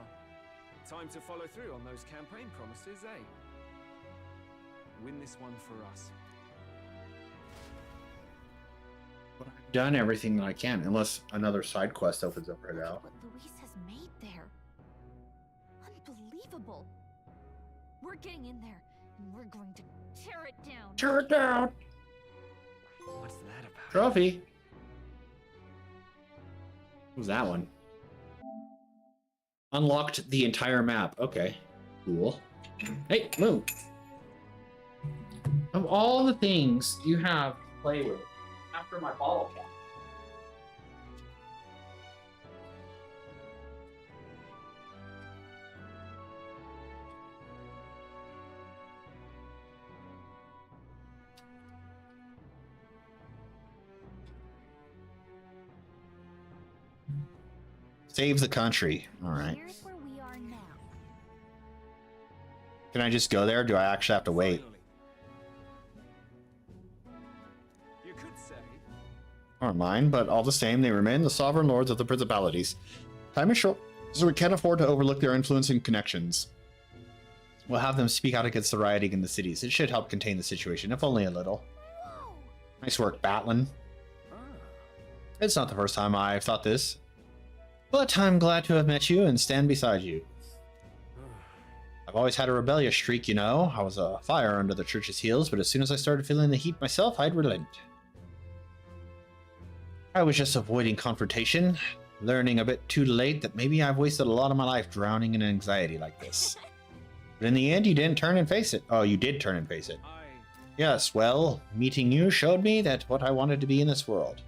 Time to follow through on those campaign promises, eh? Win this one for us. I've done everything that I can, unless another side quest opens up right now. What Louise has made there. Unbelievable. We're getting in there, and we're going to tear it down. Tear it down! What's that about? Trophy! What was that one? Unlocked the entire map. Okay. Cool. Hey, move! Of all the things you have to play with after my bottle cap. Save the country. All right. Here's where we are now. Can I just go there? Or do I actually have to wait? You could say. Aren't mine, but all the same, they remain the sovereign lords of the principalities. Time is short, so we can't afford to overlook their influence and connections. We'll have them speak out against the rioting in the cities. It should help contain the situation, if only a little. Nice work, Batlin. It's not the first time I've thought this. But I'm glad to have met you and stand beside you. I've always had a rebellious streak, you know. I was a fire under the church's heels, but as soon as I started feeling the heat myself, I'd relent. I was just avoiding confrontation, learning a bit too late that maybe I've wasted a lot of my life drowning in anxiety like this. But in the end, you didn't turn and face it. Oh, you did turn and face it. Yes, well, meeting you showed me that what I wanted to be in this world.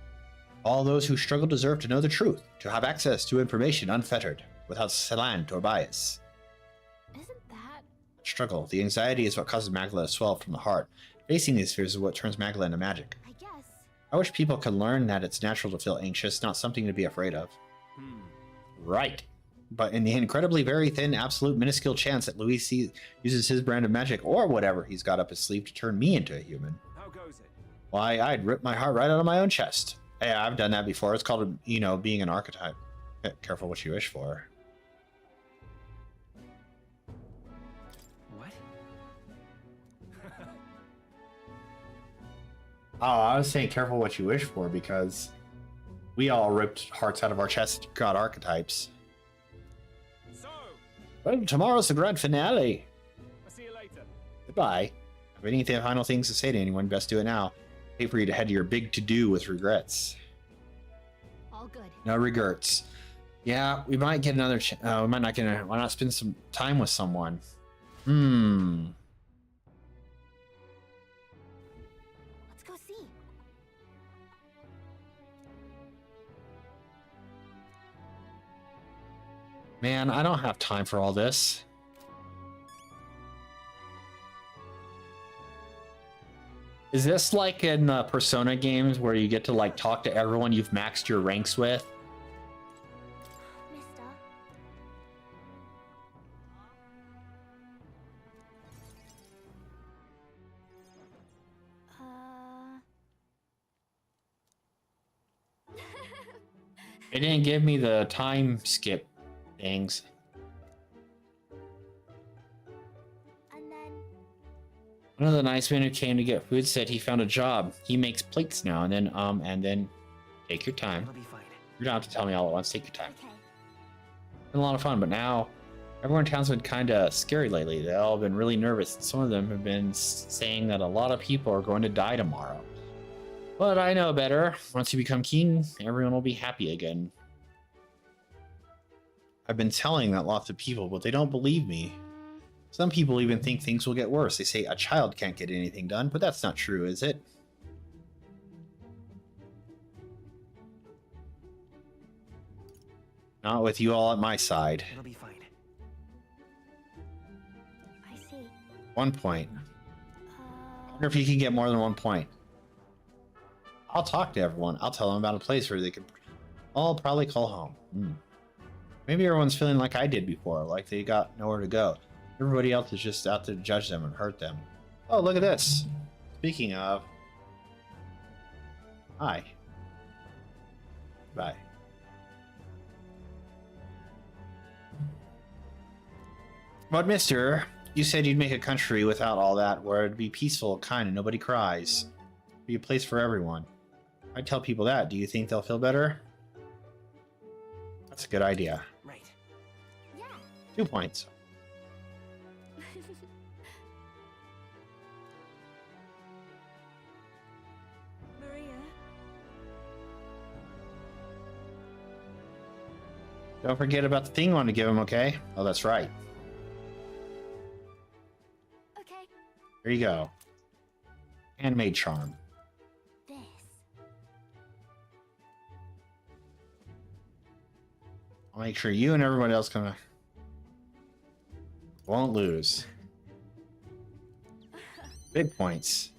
All those who struggle deserve to know the truth, to have access to information unfettered, without slant or bias. Isn't that... Struggle. The anxiety is what causes Magla to swell from the heart. Facing these fears is what turns Magla into magic. I guess. I wish people could learn that it's natural to feel anxious, not something to be afraid of. Right. But in the incredibly very thin, absolute, minuscule chance that Luis uses his brand of magic, or whatever he's got up his sleeve, to turn me into a human. How goes it? Why, I'd rip my heart right out of my own chest. Hey, I've done that before. It's called, you know, being an archetype. Careful what you wish for. What? Oh, I was saying careful what you wish for because we all ripped hearts out of our chests, got archetypes. So, Well, tomorrow's the grand finale. I'll see you later. Goodbye. If any final things to say to anyone, best do it now. Hate for you to head to your big to-do with regrets. All good. No regrets. Yeah, we might get another. We might not get. Why not spend some time with someone? Let's go see. Man, I don't have time for all this. Is this like in Persona games where you get to like talk to everyone you've maxed your ranks with? Mister. It didn't give me the time skip things. One of the nice men who came to get food said he found a job. He makes plates now, and then take your time. You don't have to tell me all at once. Take your time. It's been a lot of fun, but now everyone in town's been kind of scary lately. They've all been really nervous. Some of them have been saying that a lot of people are going to die tomorrow. But I know better. Once you become king, everyone will be happy again. I've been telling that lots of people, but they don't believe me. Some people even think things will get worse. They say a child can't get anything done, but that's not true, is it? Not with you all at my side. It'll be fine. I see. 1 point. I wonder if you can get more than 1 point. I'll talk to everyone. I'll tell them about a place where they could all probably call home. Maybe everyone's feeling like I did before, like they got nowhere to go. Everybody else is just out to judge them and hurt them. Oh, look at this. Speaking of... Hi. Bye. But mister, you said you'd make a country without all that, where it'd be peaceful, kind, and nobody cries. It'd be a place for everyone. I tell people that. Do you think they'll feel better? That's a good idea. Right. Yeah. 2 points. Maria. Don't forget about the thing you want to give him, okay? Oh, that's right. Okay. There you go. Handmade charm. This. I'll make sure you and everybody else won't lose. Big points.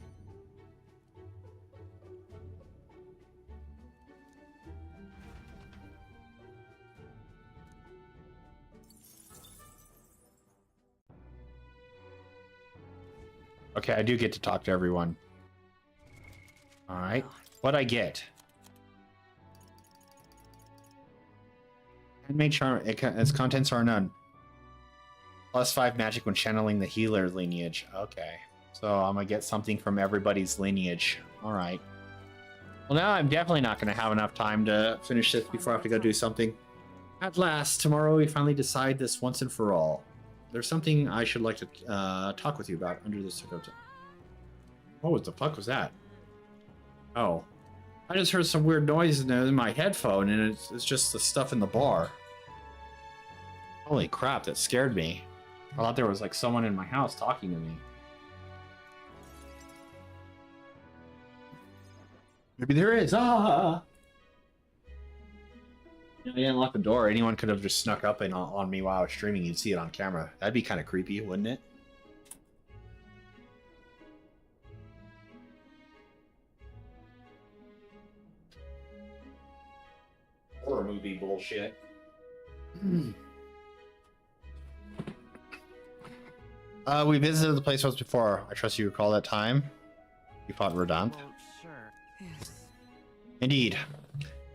Okay, I do get to talk to everyone. All right, what'd I get? Handmade charm. Its contents are none. +5 magic when channeling the healer lineage. Okay, so I'm gonna get something from everybody's lineage. All right. Well, now I'm definitely not gonna have enough time to finish this before I have to go do something. At last, tomorrow we finally decide this once and for all. There's something I should like to talk with you about under this circumstance. What the fuck was that? Oh. I just heard some weird noise in my headphone, and it's just the stuff in the bar. Holy crap, that scared me. I thought there was like someone in my house talking to me. Maybe there is. Ah! I didn't lock the door. Anyone could have just snuck up and on me while I was streaming. You'd see it on camera. That'd be kind of creepy, wouldn't it? Horror movie bullshit. We visited the place once before. I trust you recall that time. You fought Rodant. Well, sure. Yes. Indeed.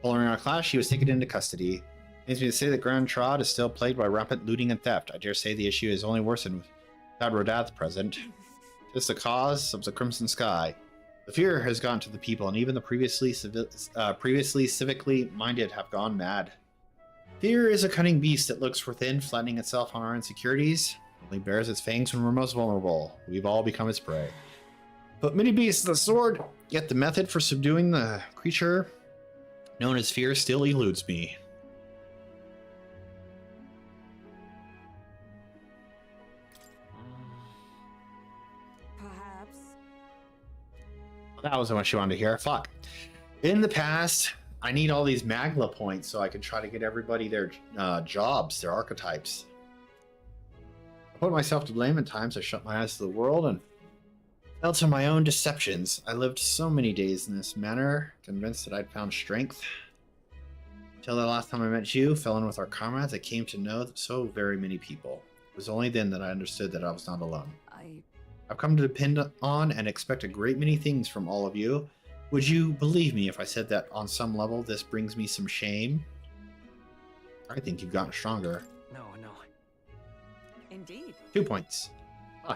Following our clash, she was taken into custody. It needs me to say that Grand Trod is still plagued by rampant looting and theft. I dare say the issue is only worsened without Rodath present. Tis the cause of the Crimson Sky. The fear has gotten to the people, and even the previously civically minded have gone mad. Fear is a cunning beast that looks within, flattening itself on our insecurities. Only bears its fangs when we're most vulnerable. We've all become its prey. But many beasts the sword, yet the method for subduing the creature known as fear still eludes me. That wasn't what she wanted to hear. Fuck. In the past, I need all these Magla points so I can try to get everybody their jobs, their archetypes. I put myself to blame at times. I shut my eyes to the world and fell to my own deceptions. I lived so many days in this manner, convinced that I'd found strength. Until the last time I met you, fell in with our comrades, I came to know so very many people. It was only then that I understood that I was not alone. I've come to depend on and expect a great many things from all of you. Would you believe me if I said that on some level this brings me some shame? I think you've gotten stronger. No. Indeed. 2 points.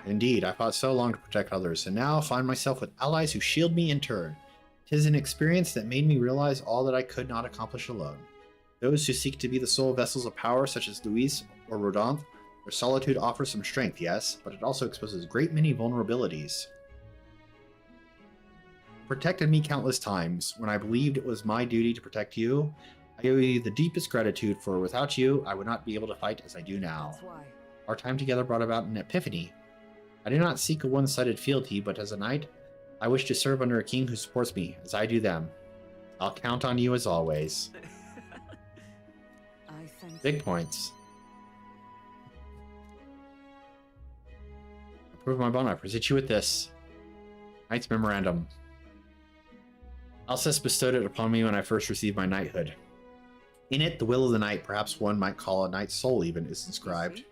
Indeed, I fought so long to protect others, and now find myself with allies who shield me in turn. 'Tis an experience that made me realize all that I could not accomplish alone. Those who seek to be the sole vessels of power, such as Luis or Rodanthe, their solitude offers some strength, yes, but it also exposes a great many vulnerabilities. Protected me countless times. When I believed it was my duty to protect you, I owe you the deepest gratitude, for without you, I would not be able to fight as I do now. That's why. Our time together brought about an epiphany. I do not seek a one-sided fealty, but as a knight, I wish to serve under a king who supports me, as I do them. I'll count on you as always. I thank Big points. Approve my bond. I present you with this. Knight's Memorandum. Alcest bestowed it upon me when I first received my knighthood. In it, the will of the knight, perhaps one might call a knight's soul even, is inscribed.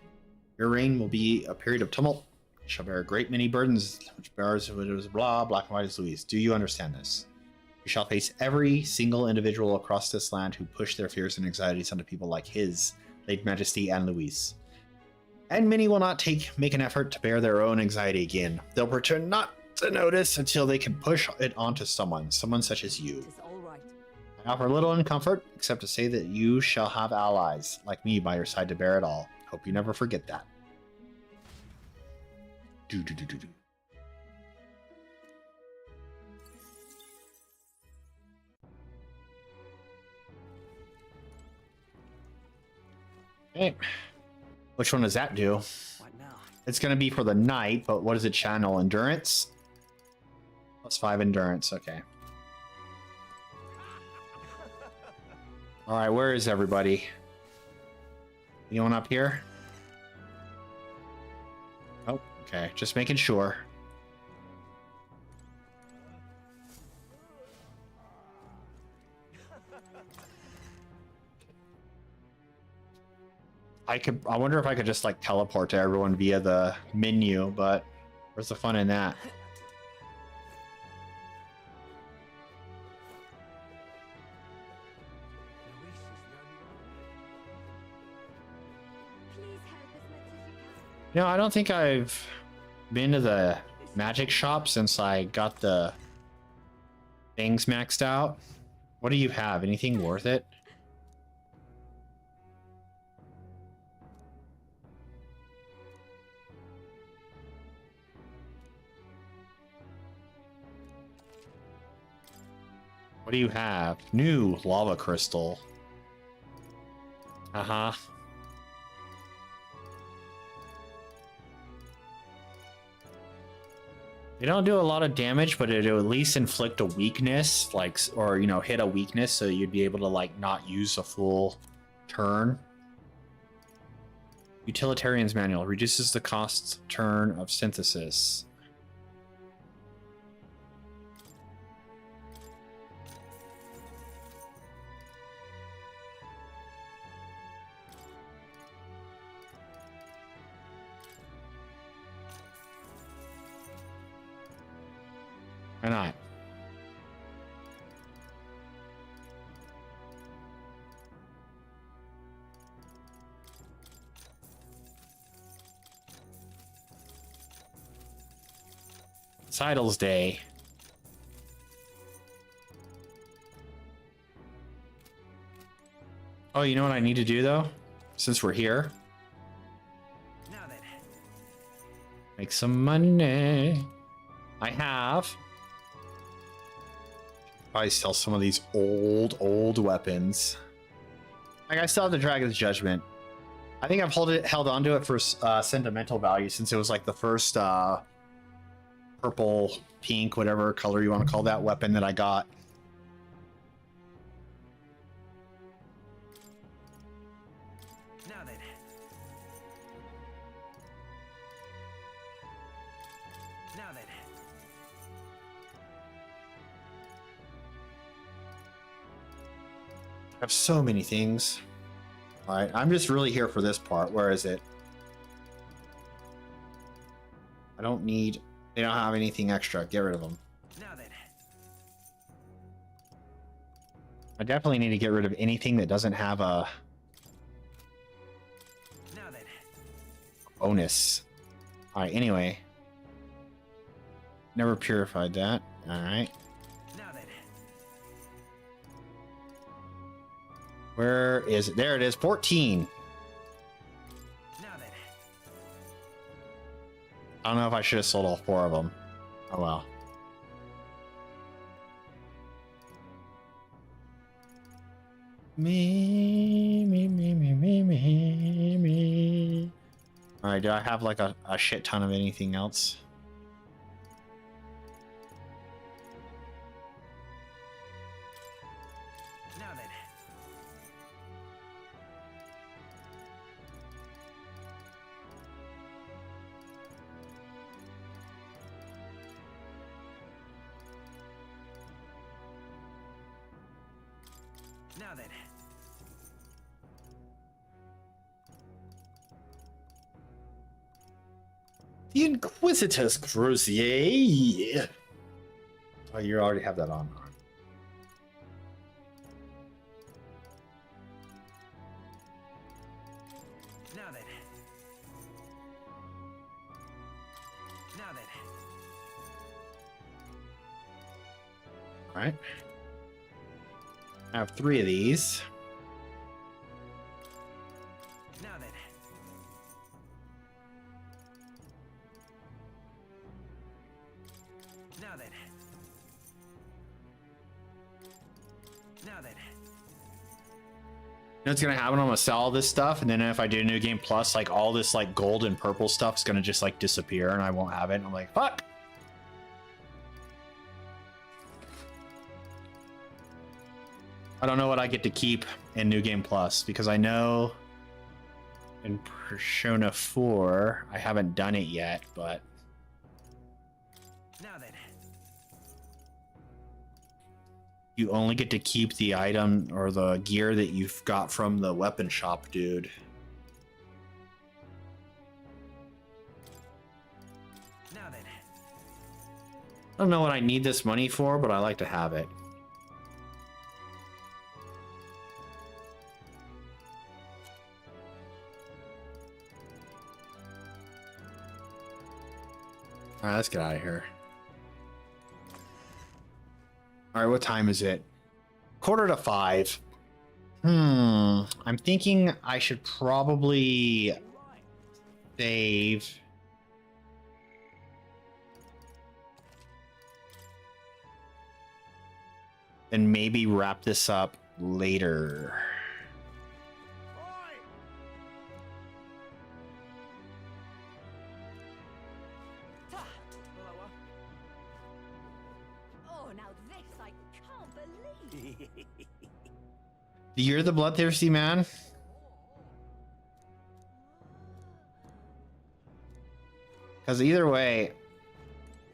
Your reign will be a period of tumult. You shall bear a great many burdens, which bears what is blah, black and white as Louise. Do you understand this? You shall face every single individual across this land who push their fears and anxieties onto people like his late Majesty and Louise. And many will not make an effort to bear their own anxiety again. They'll pretend not to notice until they can push it onto someone such as you. I offer little in comfort, except to say that you shall have allies, like me, by your side to bear it all. Hope you never forget that. Do. Okay. Which one does that do? What now? It's going to be for the knight, but what does it channel? Endurance? +5 endurance, okay. Alright, where is everybody? Anyone up here? Oh, okay, just making sure. I wonder if I could just like teleport to everyone via the menu, but where's the fun in that? You know, I don't think I've been to the magic shop since I got the things maxed out. What do you have? Anything worth it? What do you have? New lava crystal. Uh-huh. They don't do a lot of damage, but it'll at least inflict a weakness, like, or, you know, hit a weakness, so you'd be able to, like, not use a full turn. Utilitarian's Manual reduces the cost turn of synthesis. Why not? It's Idle's Day. Oh, you know what I need to do though? Since we're here? Now then. Make some money. I have. Probably sell some of these old weapons. Like, I still have the Dragon's Judgment. I think I've held on to it for sentimental value since it was like the first purple, pink, whatever color you want to call that weapon that I got. Now then. Now then. I have so many things. All right, I'm just really here for this part. Where is it? I don't need... They don't have anything extra. Get rid of them. Now then. I definitely need to get rid of anything that doesn't have a Now then. bonus. All right, anyway. Never purified that. All right. Now then. Where is it? There it is. 14. Now then. I don't know if I should have sold all 4 of them. Oh well. Me. All right, do I have like a shit ton of anything else? Now then. Now then. The Inquisitor's Crucier. Oh, you already have that on. Now then. Now then. All right. I have 3 of these. Now then. Now then. Now then. You know what's gonna happen? I'm gonna sell all this stuff, and then if I do New Game Plus, like all this like gold and purple stuff is gonna just like disappear, and I won't have it. And I'm like, fuck. I don't know what I get to keep in New Game Plus because I know in Persona 4 I haven't done it yet, but Now then. you only get to keep the item or the gear that you've got from the weapon shop, dude. Now then. I don't know what I need this money for, but I like to have it. All right, let's get out of here. All right, what time is it? 4:45. I'm thinking I should probably save. And maybe wrap this up later. Oh, now this I can't believe. You're the bloodthirsty man? Because either way,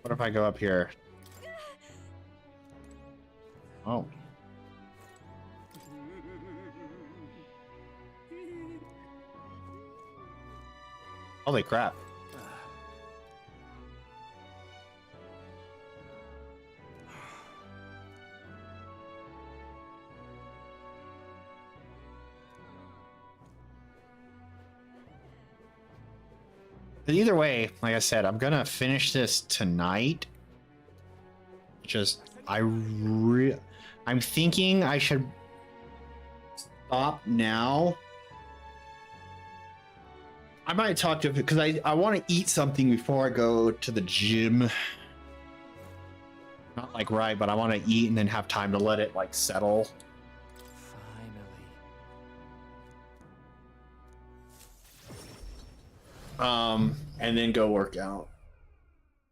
what if I go up here? Oh. Holy crap. But either way, like I said, I'm gonna finish this tonight. Just I'm thinking I should stop now. I might talk to him because I want to eat something before I go to the gym. Not like right, but I want to eat and then have time to let it like settle. And then go work out.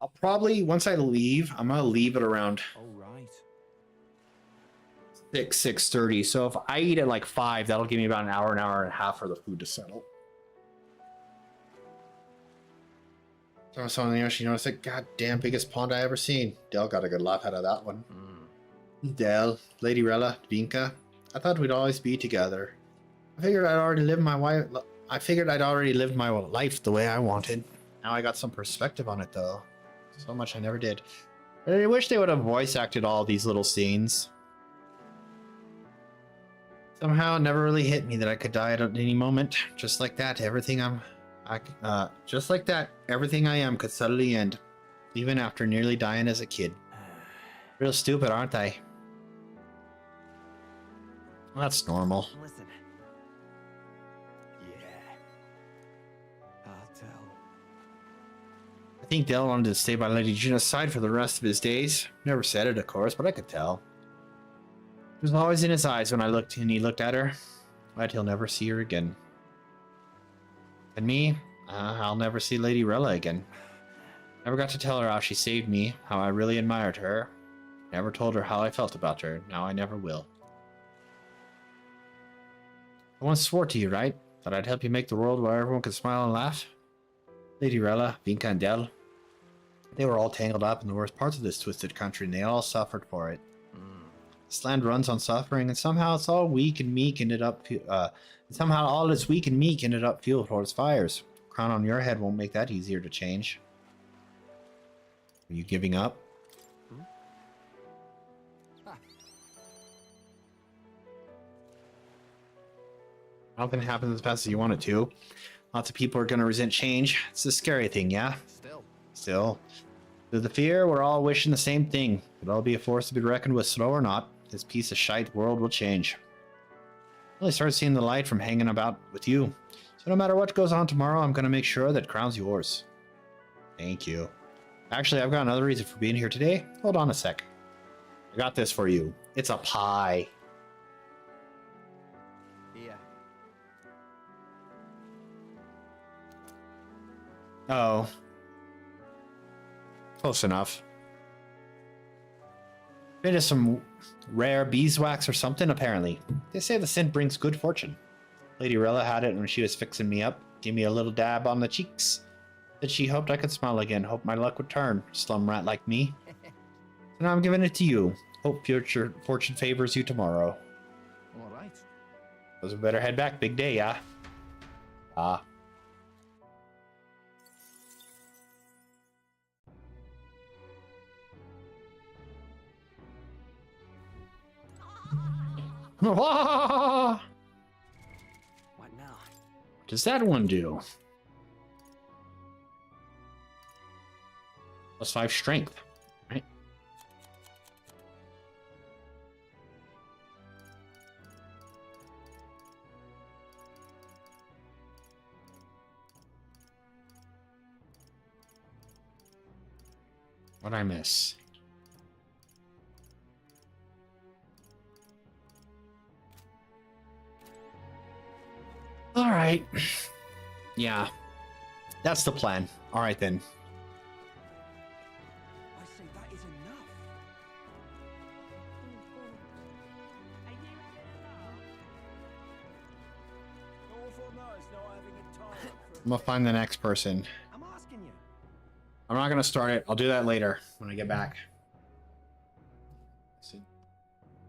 I'll probably, once I leave, I'm gonna leave it around Oh, right. 6:30. So if I eat at like 5, that'll give me about an hour and a half for the food to settle. So someone else, you noticed it? God damn, biggest pond I ever seen. Del got a good laugh out of that one. Del, Lady Rella, Vinka. I thought we'd always be together. I figured I'd already lived my life the way I wanted. Now I got some perspective on it though. So much I never did. I wish they would have voice acted all these little scenes. Somehow it never really hit me that I could die at any moment. Just like that, everything I am could suddenly end, even after nearly dying as a kid. Real stupid, aren't they? That's normal. Listen. Yeah. I'll tell. I think Del wanted to stay by Lady Juna's side for the rest of his days. Never said it, of course, but I could tell. It was always in his eyes when he looked at her. But he'll never see her again. And me, I'll never see Lady Rella again. Never got to tell her how she saved me, how I really admired her. Never told her how I felt about her. Now I never will. I once swore to you, right? That I'd help you make the world where everyone could smile and laugh. Lady Rella, Vinka, and Del. They were all tangled up in the worst parts of this twisted country, and they all suffered for it. This land runs on suffering, and somehow it's all weak and meek ended up. Somehow all its weak and meek ended up fuel for its fires. Crown on your head won't make that easier to change. Are you giving up? I don't think it happens as fast as you want it to. Lots of people are going to resent change. It's a scary thing, yeah? Still. Through the fear, we're all wishing the same thing. It'll all be a force to be reckoned with, slow or not. This piece of shite world will change. I really started seeing the light from hanging about with you. So no matter what goes on tomorrow, I'm going to make sure that Crown's yours. Thank you. Actually, I've got another reason for being here today. Hold on a sec. I got this for you. It's a pie. Yeah. Oh. Close enough. Bit of some rare beeswax or something, apparently. They say the scent brings good fortune. Lady Rella had it when she was fixing me up. Gave me a little dab on the cheeks. Said she hoped I could smile again. Hoped my luck would turn. Slum rat like me. So now I'm giving it to you. Hope future fortune favors you tomorrow. All right. Suppose we better head back. Big day, yeah? Ah. What now? What does that one do? +5 strength, right? What'd I miss? All right. Yeah. That's the plan. All right, then. I say that is enough. I'm gonna find the next person. I'm asking you. I'm not gonna start it. I'll do that later when I get back.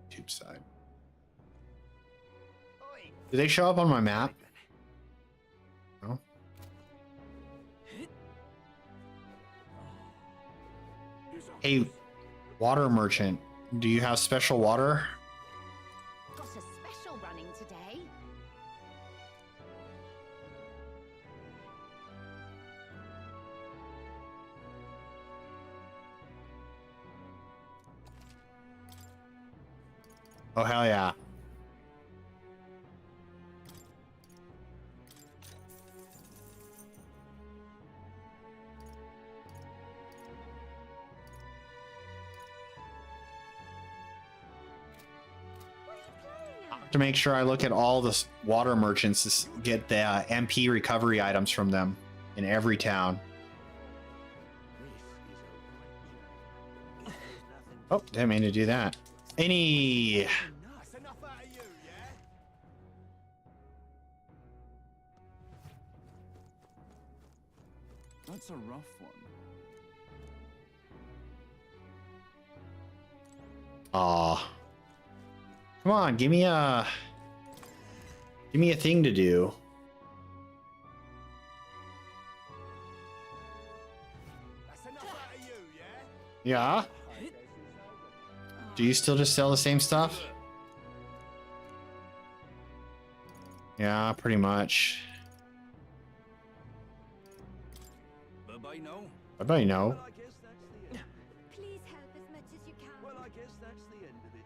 Tube side. Do they show up on my map? No. Hey, water merchant. Do you have special water? Got a special running today. Oh, hell yeah. To make sure I look at all the water merchants to get the MP recovery items from them in every town. This is Oh, didn't mean to do that. Any... That's a rough one. Aw. Come on, give me a thing to do. Yeah? Do you still just sell the same stuff? Yeah, pretty much. Bye-bye now. Bye-bye now. Well, I guess that's the end. Please help as much as you can. Well, I guess that's the end of it.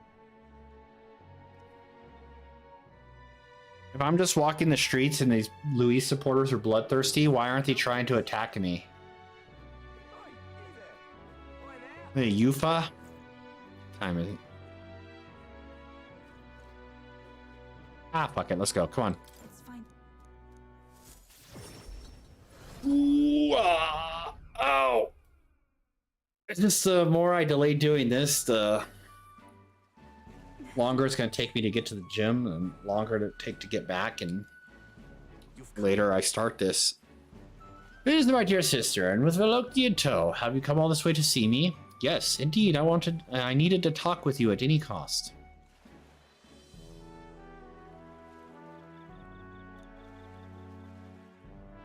If I'm just walking the streets and these Luis supporters are bloodthirsty, why aren't they trying to attack me? Hey, Yufa? Time is it? Ah, fuck it. Let's go. Come on. It's fine. Ooh, ow! It's just the more I delay doing this, the longer it's going to take me to get to the gym, and longer to take to get back, and later I start this. It is my dear sister, and with Veloki in tow, have you come all this way to see me? Yes, indeed. I needed to talk with you at any cost.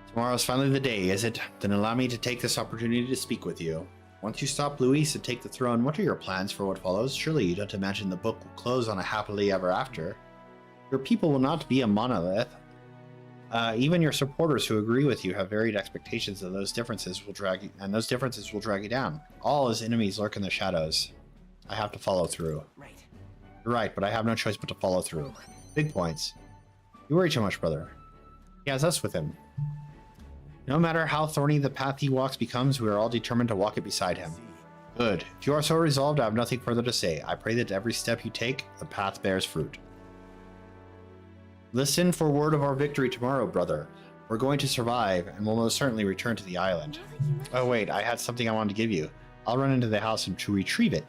Tomorrow's finally the day, is it? Then allow me to take this opportunity to speak with you. Once you stop Luis and take the throne, what are your plans for what follows? Surely you don't imagine the book will close on a happily ever after. Your people will not be a monolith. Even your supporters who agree with you have varied expectations, and those differences will drag you down. All his enemies lurk in the shadows. I have to follow through. Right. You're right, but I have no choice but to follow through. Big points. You worry too much, brother. He has us with him. No matter how thorny the path he walks becomes, we are all determined to walk it beside him. Good. If you are so resolved, I have nothing further to say. I pray that every step you take, the path bears fruit. Listen for word of our victory tomorrow, brother. We're going to survive, and we'll most certainly return to the island. Oh wait, I had something I wanted to give you. I'll run into the house and to retrieve it.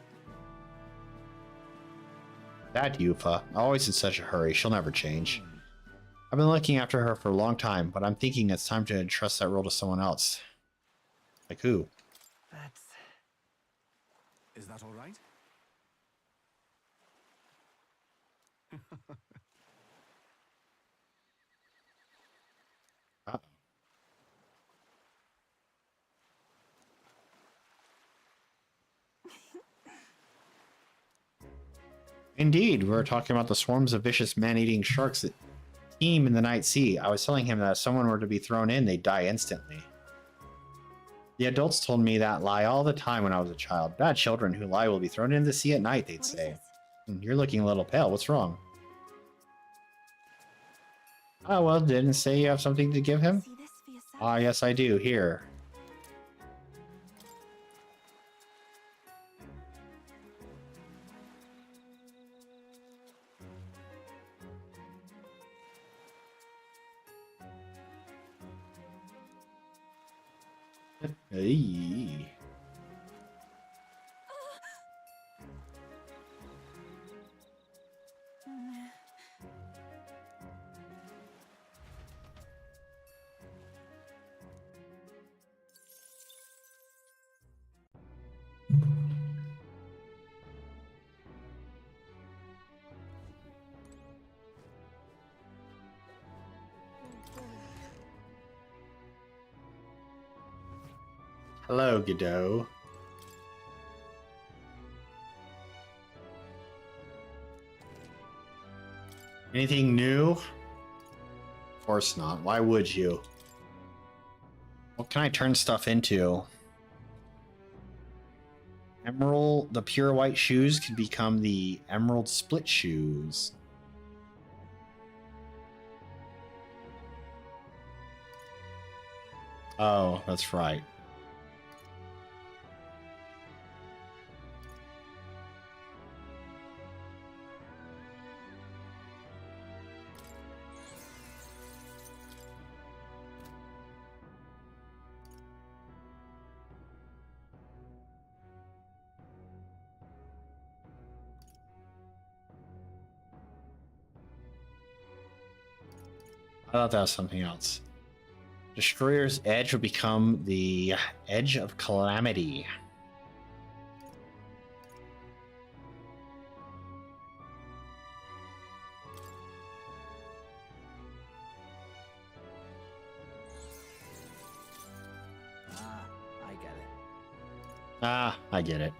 That Yufa, always in such a hurry, she'll never change. I've been looking after her for a long time, but I'm thinking it's time to entrust that role to someone else. Like who? Is that all right? Indeed, we were talking about the swarms of vicious man-eating sharks that teem in the night sea. I was telling him that if someone were to be thrown in, they'd die instantly. The adults told me that lie all the time when I was a child. Bad children who lie will be thrown into the sea at night, they'd say. You're looking a little pale. What's wrong? Oh, well, didn't say you have something to give him? Ah, yes, I do. Here. Hey. Hello, Godot. Anything new? Of course not. Why would you? What can I turn stuff into? Emerald, the pure white shoes can become the emerald split shoes. Oh, that's right. thought that was something else. Destroyer's Edge will become the Edge of Calamity. I get it. Ah, I get it.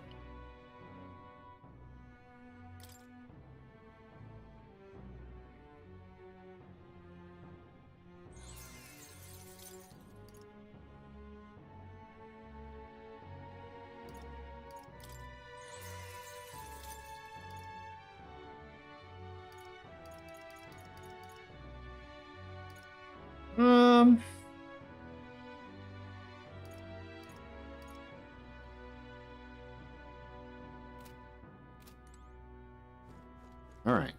Um. All right.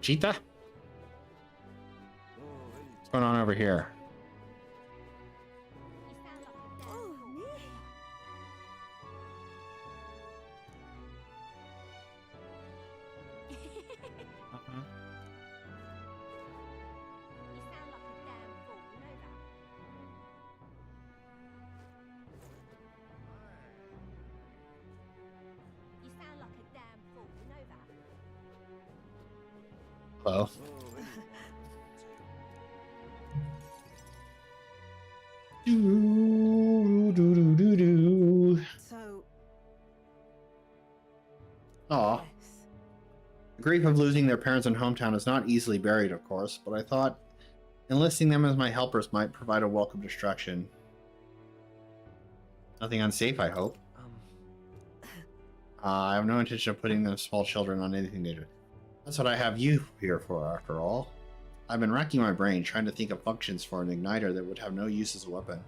Cheetah? What's going on over here? Hello. So. Aw. The grief of losing their parents and hometown is not easily buried, of course, but I thought enlisting them as my helpers might provide a welcome distraction. Nothing unsafe, I hope. I have no intention of putting them small children on anything dangerous. That's what I have you here for, after all. I've been racking my brain, trying to think of functions for an igniter that would have no use as a weapon.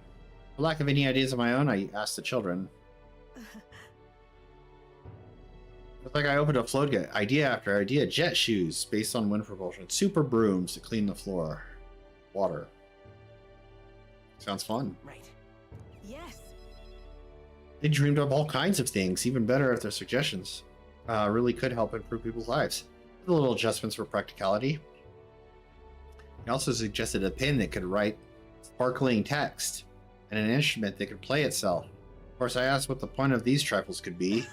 For lack of any ideas of my own, I asked the children. It's like I opened a floodgate. Idea after idea. Jet shoes, based on wind propulsion. Super brooms to clean the floor. Water. Sounds fun. Right. Yes. They dreamed up all kinds of things, even better if their suggestions really could help improve people's lives. The little adjustments for practicality. He also suggested a pen that could write sparkling text, and an instrument that could play itself. Of course, I asked what the point of these trifles could be.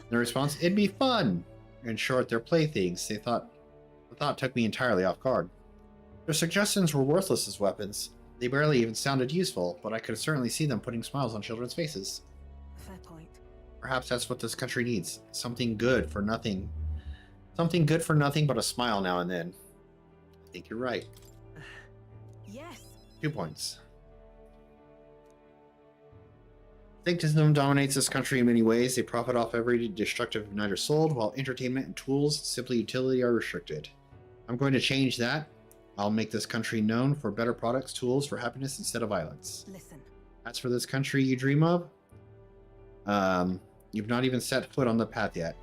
The response, it'd be fun. In short, they're playthings. The thought took me entirely off guard. Their suggestions were worthless as weapons. They barely even sounded useful, but I could certainly see them putting smiles on children's faces. Fair point. Perhaps that's what this country needs. Something good for nothing. Something good for nothing but a smile now and then. I think you're right. Yes. 2 points. Sanctism dominates this country in many ways. They profit off every destructive igniter sold, while entertainment and tools, simply utility, are restricted. I'm going to change that. I'll make this country known for better products, tools for happiness instead of violence. Listen. As for this country you dream of, you've not even set foot on the path yet.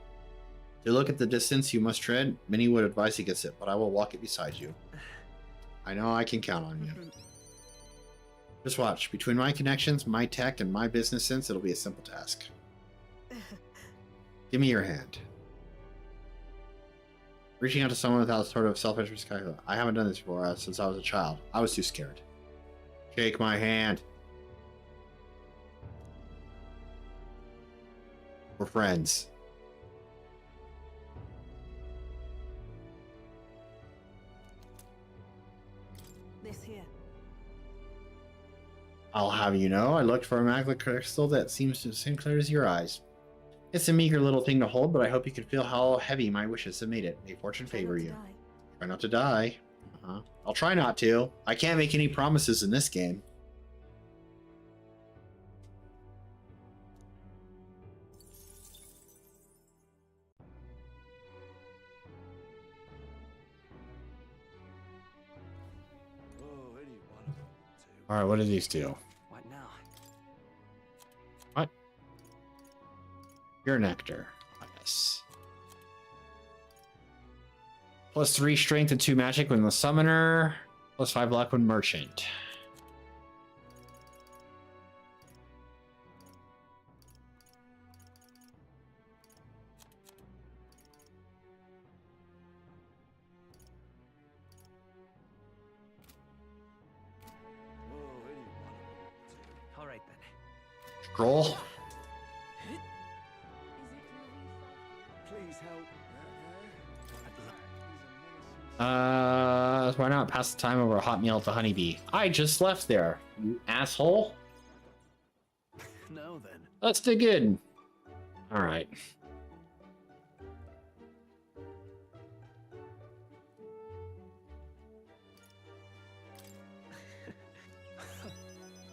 To look at the distance you must tread, many would advise against it, but I will walk it beside you. I know I can count on you. Just watch. Between my connections, my tech, and my business sense, it'll be a simple task. Give me your hand. Reaching out to someone without sort of self-interest. I haven't done this before since I was a child. I was too scared. Shake my hand. We're friends. This here. I'll have you know, I looked for a magnet crystal that seems to same clear as your eyes. It's a meager little thing to hold, but I hope you can feel how heavy my wishes have made it. May fortune favor you. Try not to die. I'll try not to. I can't make any promises in this game. Alright, what do these do? What now? What? Pure nectar. Yes. +3 strength and 2 magic when the summoner. +5 luck when merchant. Scroll. Please help. Why not pass the time over a hot meal at the honeybee? I just left there, you asshole. Now then. Let's dig in. All right.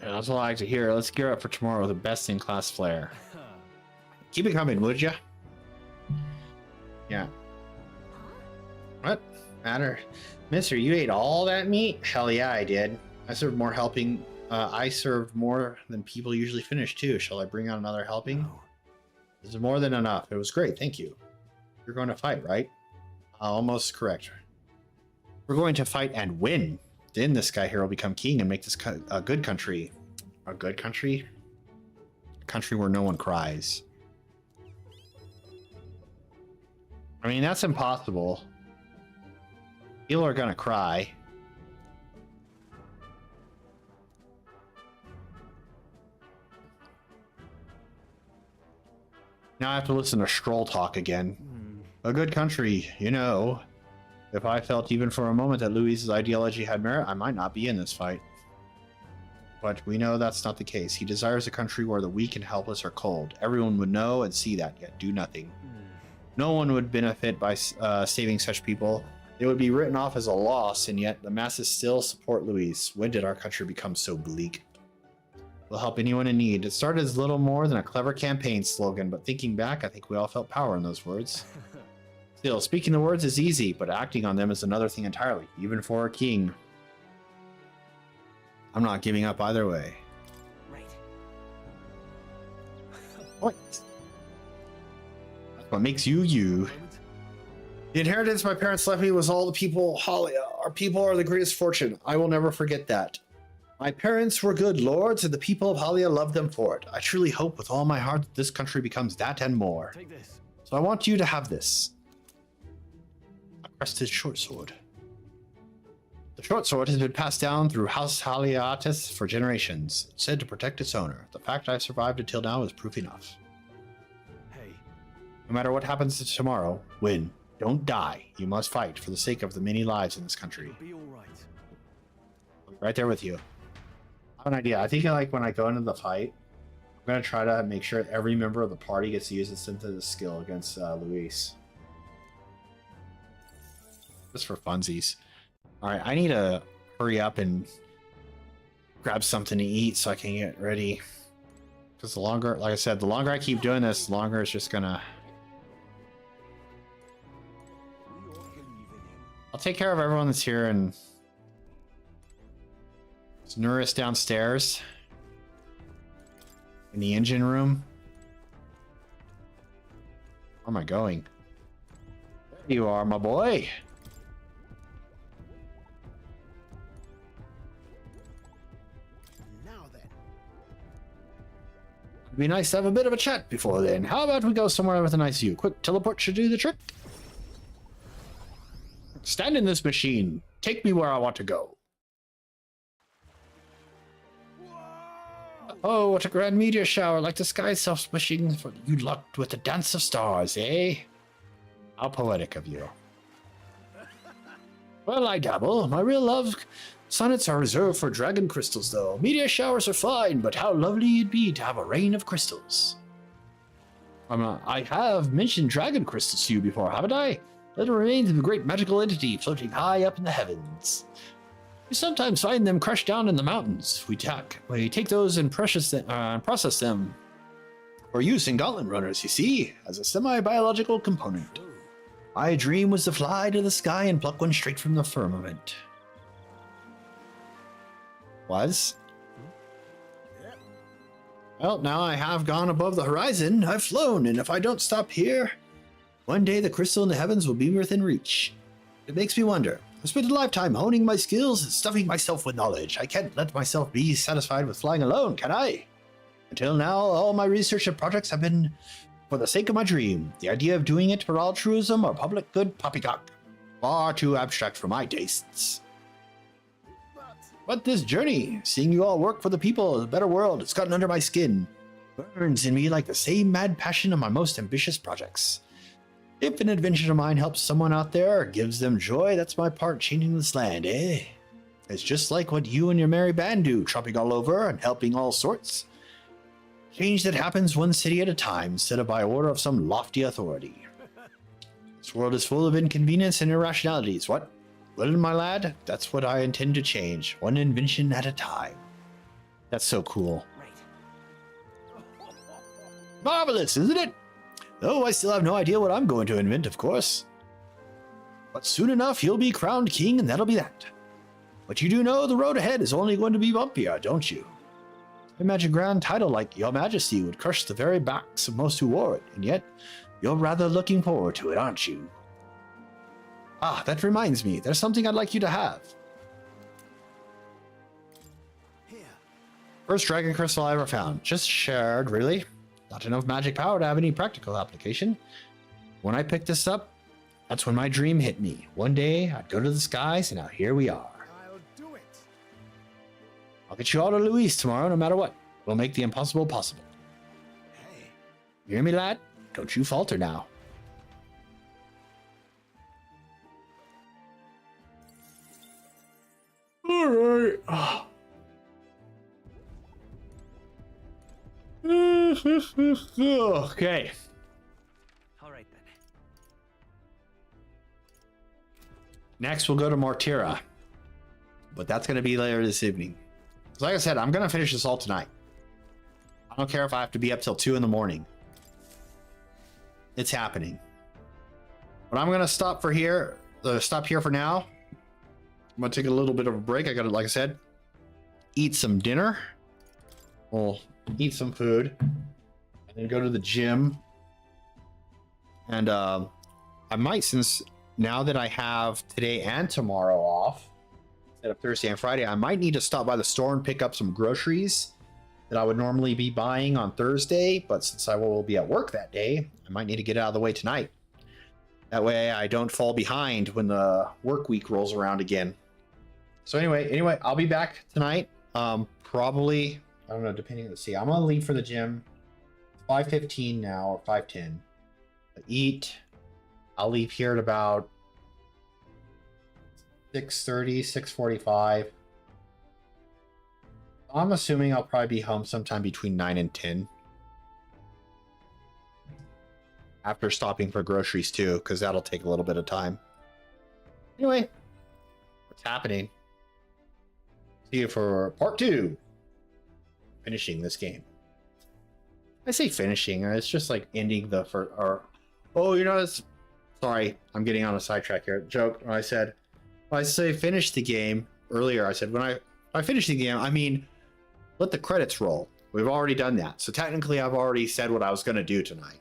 Yeah, that's all I like to hear. Let's gear up for tomorrow with the best in class flair. Keep it coming, would ya? Yeah. What? Matter? Mister, you ate all that meat? Hell yeah, I did. I served more than people usually finish too. Shall I bring out another helping? No. This is more than enough. It was great, thank you. You're going to fight, right? Almost correct. We're going to fight and win. Then the Sky Hero will become king and make this a good country. A good country? A country where no one cries. I mean, that's impossible. People are gonna cry. Now I have to listen to Stroll talk again. A good country, you know. If I felt even for a moment that Louis's ideology had merit, I might not be in this fight. But we know that's not the case. He desires a country where the weak and helpless are cold. Everyone would know and see that, yet do nothing. No one would benefit by saving such people. It would be written off as a loss, and yet the masses still support Louis. When did our country become so bleak? We'll help anyone in need. It started as little more than a clever campaign slogan, but thinking back, I think we all felt power in those words. Still, speaking the words is easy, but acting on them is another thing entirely, even for a king. I'm not giving up either way. Right. What? That's what makes you you. The inheritance my parents left me was all the people, Halia. Our people are the greatest fortune. I will never forget that. My parents were good lords, and the people of Halia loved them for it. I truly hope with all my heart that this country becomes that and more. Take this. So I want you to have this. A crested short sword. The short sword has been passed down through House Haliatis for generations. It's said to protect its owner. The fact I've survived until now is proof enough. Hey. No matter what happens tomorrow, win. Don't die. You must fight for the sake of the many lives in this country. It'll be all right. I'll be right there with you. I have an idea. I think like when I go into the fight, I'm going to try to make sure every member of the party gets to use a synthesis skill against Luis. Just for funsies. Alright, I need to hurry up and grab something to eat so I can get ready. Because the longer, like I said, the longer I keep doing this, the longer it's just gonna... I'll take care of everyone that's here, and there's Nuris downstairs in the engine room. Where am I going? There you are, my boy. Now then. It'd be nice to have a bit of a chat before then. How about we go somewhere with a nice view? Quick teleport should do the trick. Stand in this machine. Take me where I want to go. Oh, what a grand meteor shower, like the sky self-splishing for you lucked with the dance of stars, eh? How poetic of you. Well, I dabble. My real love sonnets are reserved for dragon crystals, though. Meteor showers are fine, but how lovely it'd be to have a rain of crystals. I have mentioned dragon crystals to you before, haven't I? They're the remains of a great magical entity floating high up in the heavens. We sometimes find them crushed down in the mountains. We take those and process them for use in gauntlet runners, you see, as a semi-biological component. My dream was to fly to the sky and pluck one straight from the firmament. Was? Well, now I have gone above the horizon. I've flown, and if I don't stop here, one day the crystal in the heavens will be within reach. It makes me wonder. I've spent a lifetime honing my skills and stuffing myself with knowledge. I can't let myself be satisfied with flying alone, can I? Until now, all my research and projects have been for the sake of my dream. The idea of doing it for altruism or public good poppycock. Far too abstract for my tastes. But this journey, seeing you all work for the people of a better world, it's gotten under my skin. burns in me like the same mad passion of my most ambitious projects. If an adventure of mine helps someone out there or gives them joy, that's my part changing this land, eh? It's just like what you and your merry band do, tromping all over and helping all sorts. Change that happens one city at a time, instead of by order of some lofty authority. This world is full of inconvenience and irrationalities, what? Well, my lad, that's what I intend to change, one invention at a time. That's so cool. Marvelous, isn't it? Though I still have no idea what I'm going to invent, of course. But soon enough, you'll be crowned king, and that'll be that. But you do know the road ahead is only going to be bumpier, don't you? I imagine a grand title like Your Majesty would crush the very backs of most who wore it, and yet you're rather looking forward to it, aren't you? Ah, that reminds me, there's something I'd like you to have. First dragon crystal I ever found. Just shared, really. Not enough magic power to have any practical application. When I picked this up, that's when my dream hit me. One day, I'd go to the skies, and now here we are. I'll do it. I'll get you all to Louise tomorrow, no matter what. We'll make the impossible possible. Hey. You hear me, lad? Don't you falter now. All right. Okay. All right then. Next, we'll go to Mortira. But that's going to be later this evening. So like I said, I'm going to finish this all tonight. I don't care if I have to be up till 2 in the morning. It's happening. But I'm going to stop here for now. I'm going to take a little bit of a break. I got to, like I said, eat some dinner. We'll eat some food. And then go to the gym. And I might, since now that I have today and tomorrow off, instead of Thursday and Friday, I might need to stop by the store and pick up some groceries that I would normally be buying on Thursday. But since I will be at work that day, I might need to get it out of the way tonight. That way I don't fall behind when the work week rolls around again. So anyway, I'll be back tonight. Probably, I don't know, depending, let's see, I'm gonna leave for the gym 5:15 now, or 5:10. Eat. I'll leave here at about 6:30, 6:45. I'm assuming I'll probably be home sometime between 9 and 10. After stopping for groceries too, because that'll take a little bit of time. Anyway, what's happening? See you for part 2. Finishing this game. I say finishing, it's just like ending the first, or, oh, you know, it's, sorry, I'm getting on a sidetrack here. Joke, when I say finish the game earlier, I said when I finish the game, I mean, let the credits roll. We've already done that. So technically I've already said what I was going to do tonight.